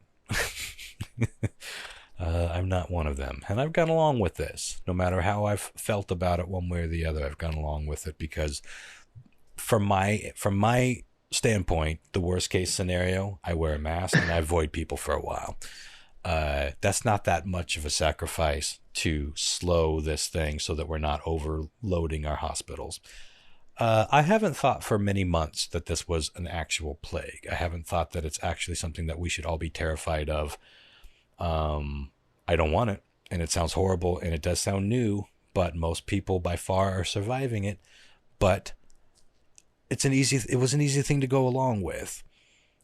Speaker 1: I'm not one of them, and I've gone along with this. No matter how I've felt about it one way or the other, I've gone along with it because from my standpoint, the worst case scenario, I wear a mask and I avoid people for a while. That's not that much of a sacrifice to slow this thing so that we're not overloading our hospitals. I haven't thought for many months that this was an actual plague. I haven't thought that it's actually something that we should all be terrified of. I don't want it, and it sounds horrible, and it does sound new, but most people by far are surviving it. But it was an easy thing to go along with.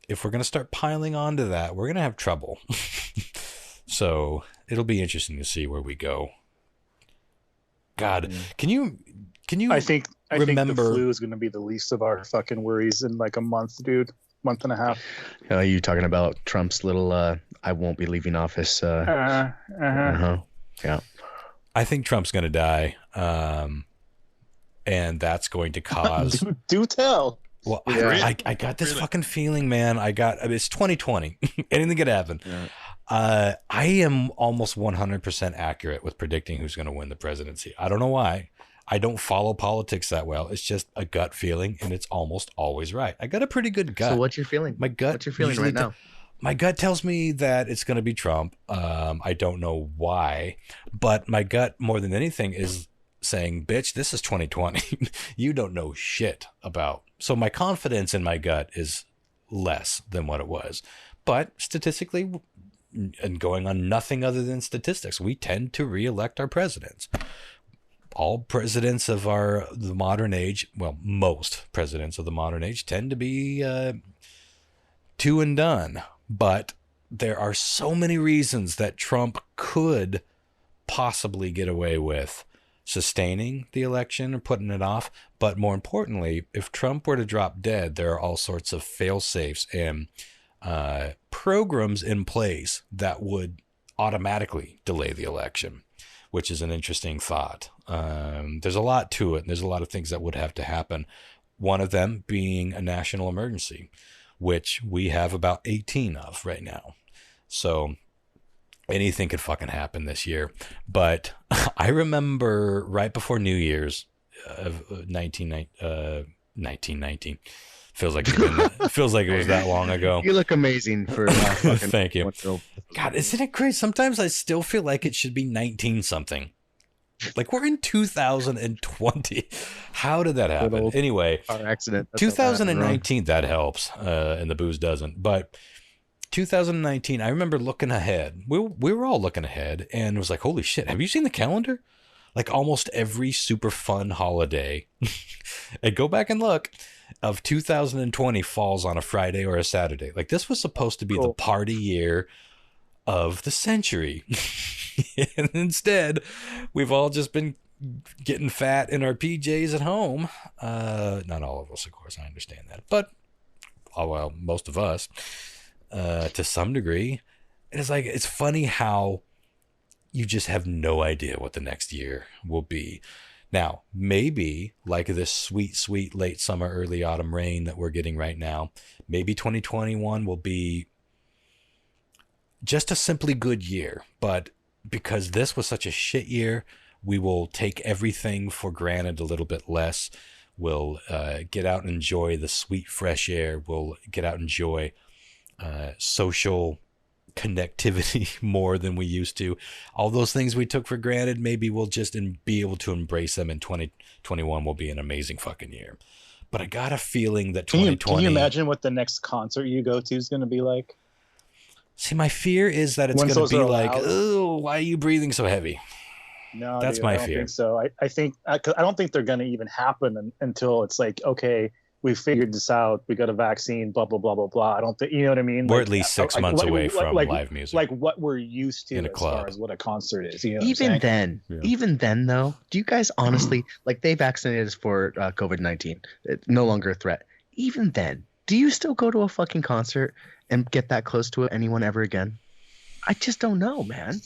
Speaker 1: If we're going to start piling onto that, we're going to have trouble. So it'll be interesting to see where we go. God, can you
Speaker 7: I think
Speaker 1: remember
Speaker 7: the flu is going to be the least of our fucking worries in like a month, dude. Month and a half.
Speaker 2: Are you talking about Trump's little I won't be leaving office? Yeah.
Speaker 1: I think Trump's going to die. And that's going to cause...
Speaker 7: do tell.
Speaker 1: Well, yeah. I got this fucking feeling, man. It's 2020. Anything could happen. Yeah. I am almost 100% accurate with predicting who's going to win the presidency. I don't know why. I don't follow politics that well. It's just a gut feeling, and it's almost always right. I got a pretty good gut.
Speaker 2: So what's your feeling? What's your feeling right now?
Speaker 1: My gut tells me that it's going to be Trump. I don't know why, but my gut more than anything is saying, bitch, this is 2020. You don't know shit about. So my confidence in my gut is less than what it was. But statistically, and going on nothing other than statistics, we tend to reelect our presidents. All presidents of the modern age, well, most presidents of the modern age tend to be two and done. But there are so many reasons that Trump could possibly get away with sustaining the election or putting it off. But more importantly, if Trump were to drop dead, there are all sorts of fail-safes and programs in place that would automatically delay the election, which is an interesting thought. There's a lot to it. And there's a lot of things that would have to happen. One of them being a national emergency, which we have about 18 of right now. So anything could fucking happen this year. But I remember right before New Year's of 1919. Feels like it was that long ago.
Speaker 2: You look amazing for fucking
Speaker 1: Thank you. God, isn't it crazy? Sometimes I still feel like it should be 19 something. Like we're in 2020. How did that happen? Anyway,
Speaker 2: car accident.
Speaker 1: 2019, that helps, and the booze doesn't. But 2019, I remember looking ahead. We were all looking ahead, and it was like, holy shit, have you seen the calendar? Like almost every super fun holiday, and go back and look, of 2020 falls on a Friday or a Saturday. Like this was supposed to be the party year of the century. And instead, we've all just been getting fat in our PJs at home. Not all of us, of course, I understand that. But, well, most of us, to some degree. And it's like, it's funny how you just have no idea what the next year will be. Now, maybe like this sweet, sweet late summer, early autumn rain that we're getting right now, maybe 2021 will be just a simply good year. But because this was such a shit year, we will take everything for granted a little bit less. We'll get out and enjoy the sweet, fresh air. We'll get out and enjoy social connectivity more than we used to. All those things we took for granted, maybe we'll just be able to embrace them in 2021 will be an amazing fucking year. But I got a feeling that 2020...
Speaker 7: Can you imagine what the next concert you go to is going to be like?
Speaker 1: See, my fear is that it's going to be like, oh, why are you breathing so heavy?
Speaker 7: No,
Speaker 1: that's my fear.
Speaker 7: Think so I think I don't think they're going to even happen until it's like, okay, we figured this out. We got a vaccine. Blah blah blah blah blah. I don't think, you know what I mean.
Speaker 1: We're at least 6 months away from live music,
Speaker 7: like what we're used to
Speaker 1: in a
Speaker 7: as
Speaker 1: club.
Speaker 7: far as what a concert is. You know
Speaker 2: even then, though, do you guys honestly like they vaccinated us for COVID-19? It's no longer a threat. Even then, do you still go to a fucking concert and get that close to anyone ever again? I just don't know, man.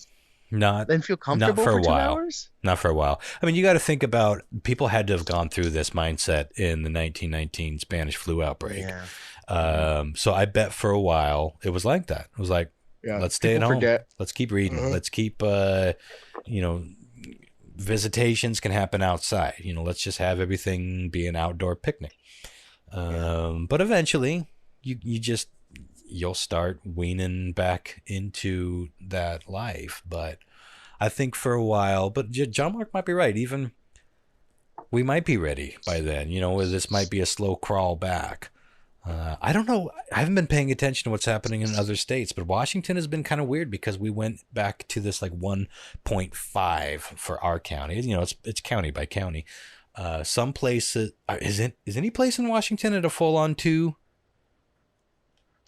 Speaker 2: And feel comfortable
Speaker 1: for a
Speaker 2: for 2
Speaker 1: while.
Speaker 2: hours?
Speaker 1: Not for a while. I mean, you got to think about people had to have gone through this mindset in the 1919 Spanish flu outbreak.
Speaker 2: Yeah.
Speaker 1: So I bet for a while it was like that. It was like, let's stay at home. Let's keep reading. Let's keep, visitations can happen outside. Let's just have everything be an outdoor picnic. But eventually you'll start weaning back into that life. But I think for a while, but John Mark might be right. Even we might be ready by then, this might be a slow crawl back. I don't know. I haven't been paying attention to what's happening in other states, but Washington has been kind of weird because we went back to this like 1.5 for our county. It's county by county. Some places, is any place in Washington at a full on 2?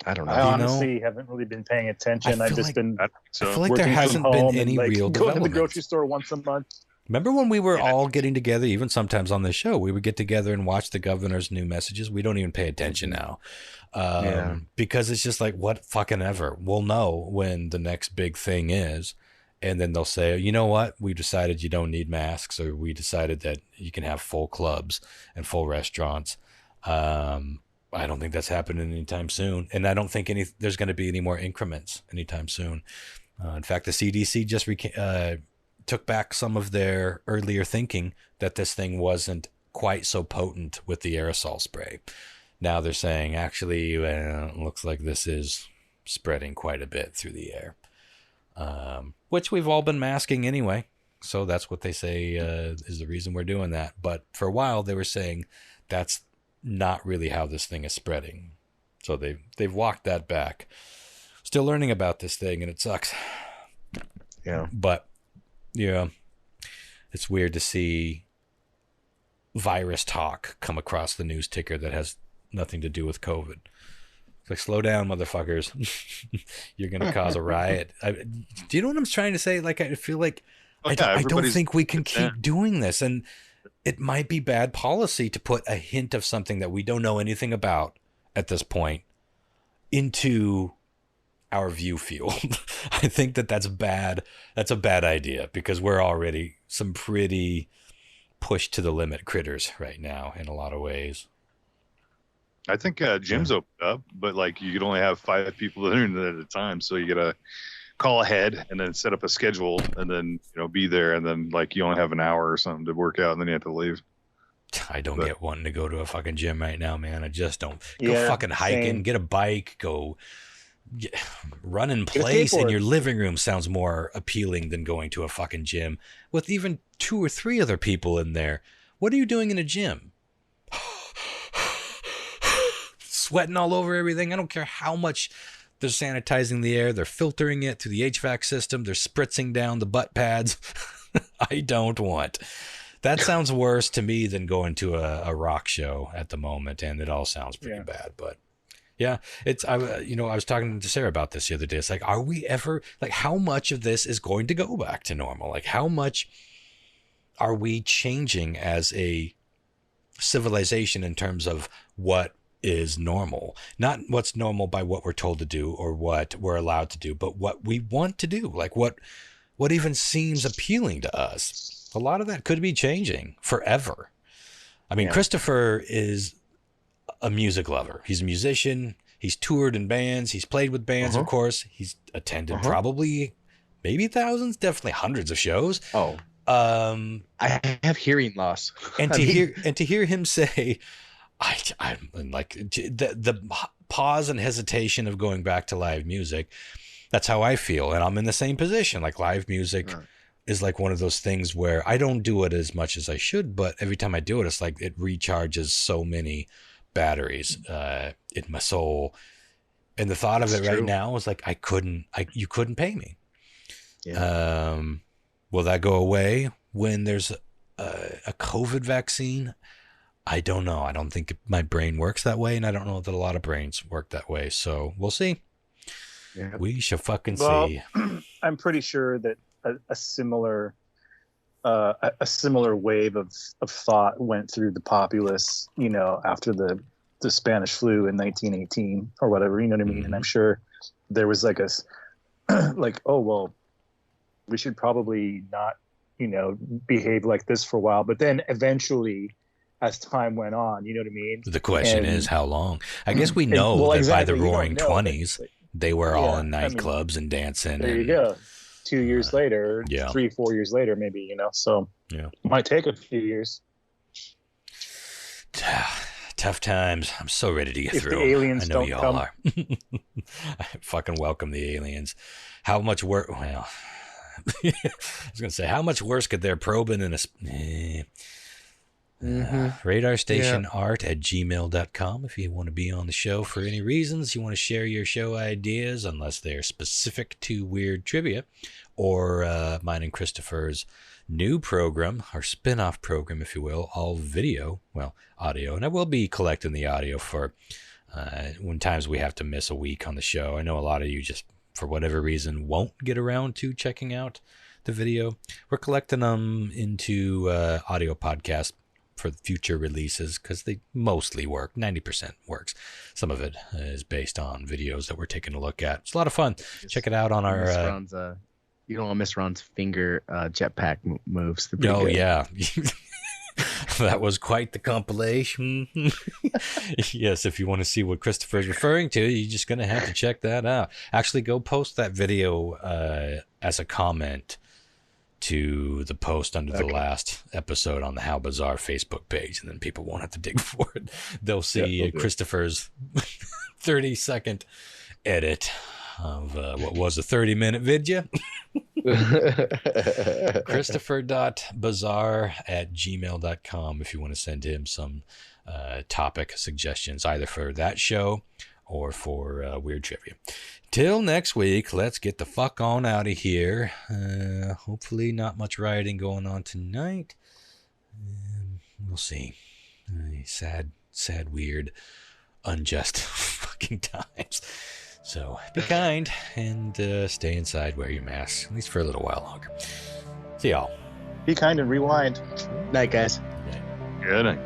Speaker 2: I don't know.
Speaker 7: I honestly haven't really been paying attention. I've just been.
Speaker 1: I feel like there hasn't been any real
Speaker 7: going
Speaker 1: development.
Speaker 7: to the grocery store once a month.
Speaker 1: Remember when we were all getting together, even sometimes on the show, we would get together and watch the governor's new messages. We don't even pay attention now. Because it's just like, what fucking ever. We'll know when the next big thing is. And then they'll say, you know what? We decided you don't need masks, or we decided that you can have full clubs and full restaurants. I don't think that's happening anytime soon. And I don't think there's going to be any more increments anytime soon. In fact, the CDC just took back some of their earlier thinking that this thing wasn't quite so potent with the aerosol spray. Now they're saying, actually, it looks like this is spreading quite a bit through the air, which we've all been masking anyway. So that's what they say is the reason we're doing that. But for a while, they were saying that's not really how this thing is spreading. So they've walked that back. Still learning about this thing, and it sucks.
Speaker 2: Yeah.
Speaker 1: But yeah, it's weird to see virus talk come across the news ticker that has nothing to do with COVID. It's like, slow down, motherfuckers. You're going to cause a riot. Do you know what I'm trying to say? Like, I feel like I don't think we can keep doing this. And it might be bad policy to put a hint of something that we don't know anything about at this point into our view field. I think that's bad. That's a bad idea because we're already some pretty pushed to the limit critters right now in a lot of ways.
Speaker 3: I think gyms opened up, but like you could only have 5 people in there at a time. So you gotta call ahead and then set up a schedule and then be there, and then like you only have an hour or something to work out and then you have to leave.
Speaker 1: I don't get wanting to go to a fucking gym right now, man. I just don't. Go
Speaker 7: Yeah,
Speaker 1: fucking hiking,
Speaker 7: same.
Speaker 1: get a bike, run in place in your living room sounds more appealing than going to a fucking gym with even 2 or 3 other people in there. What are you doing in a gym? Sweating all over everything. I don't care how much they're sanitizing the air. They're filtering it through the HVAC system. They're spritzing down the butt pads. I don't want. That sounds worse to me than going to a rock show at the moment, and it all sounds pretty bad. But yeah, I was talking to Sarah about this the other day. It's like, are we ever, like, how much of this is going to go back to normal? Like, how much are we changing as a civilization in terms of what is normal? Not what's normal by what we're told to do or what we're allowed to do, but what we want to do. Like what even seems appealing to us. A lot of that could be changing forever. I mean, Christopher is a music lover. He's a musician. He's toured in bands. He's played with bands, of course. He's attended probably maybe thousands, definitely hundreds of shows.
Speaker 2: Oh, I have hearing loss.
Speaker 1: And to hear him say, I'm like the pause and hesitation of going back to live music. That's how I feel. And I'm in the same position. Like live music is like one of those things where I don't do it as much as I should, but every time I do it, it's like it recharges so many batteries in my soul. And the thought of it right now is like, you couldn't pay me. Yeah. Will that go away when there's a COVID vaccine? I don't know. I don't think my brain works that way, and I don't know that a lot of brains work that way. So we'll see. Yeah. We shall fucking see.
Speaker 7: I'm pretty sure that a similar wave of thought went through the populace, after the Spanish flu in 1918 or whatever, you know what I mean? Mm-hmm. And I'm sure there was like oh, well, we should probably not, behave like this for a while. But then eventually, as time went on, you know what I mean?
Speaker 1: The question is how long? I guess we know that by the Roaring 20s, they were all in nightclubs and dancing.
Speaker 7: There you go. 2 years later, 3-4 years later, maybe, so it might take a few years.
Speaker 1: Tough times. I'm so ready to get through.
Speaker 7: The aliens
Speaker 1: I know
Speaker 7: don't
Speaker 1: y'all
Speaker 7: come.
Speaker 1: are. I fucking welcome the aliens. How much work? Well, I was going to say, how much worse could their probing in a... radarstationart@gmail.com if you want to be on the show for any reasons, you want to share your show ideas, unless they're specific to weird trivia, or mine and Christopher's new program, our spin-off program, if you will, all video, well, audio. And I will be collecting the audio for when times we have to miss a week on the show. I know a lot of you just, for whatever reason, won't get around to checking out the video. We're collecting them into audio podcasts for future releases, because they mostly work. 90% works. Some of it is based on videos that we're taking a look at. It's a lot of fun. Check it out on our
Speaker 2: you don't want to miss Ron's finger jetpack moves.
Speaker 1: Oh yeah. That was quite the compilation. Yes, if you want to see what Christopher is referring to, you're just going to have to check that out. Actually, go post that video as a comment to the post under the last episode on the How Bizarre Facebook page, and then people won't have to dig for it. They'll see Christopher's 30-second edit of what was a 30-minute video. Christopher.bizarre@gmail.com if you want to send him some topic suggestions, either for that show or for weird trivia. Till next week, let's get the fuck on out of here. Hopefully not much rioting going on tonight. We'll see. Sad, weird, unjust fucking times. So be kind and stay inside, wear your mask, at least for a little while longer. See y'all.
Speaker 7: Be kind and rewind.
Speaker 2: Night, guys.
Speaker 3: Good night.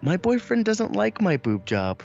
Speaker 2: My boyfriend doesn't like my boob job.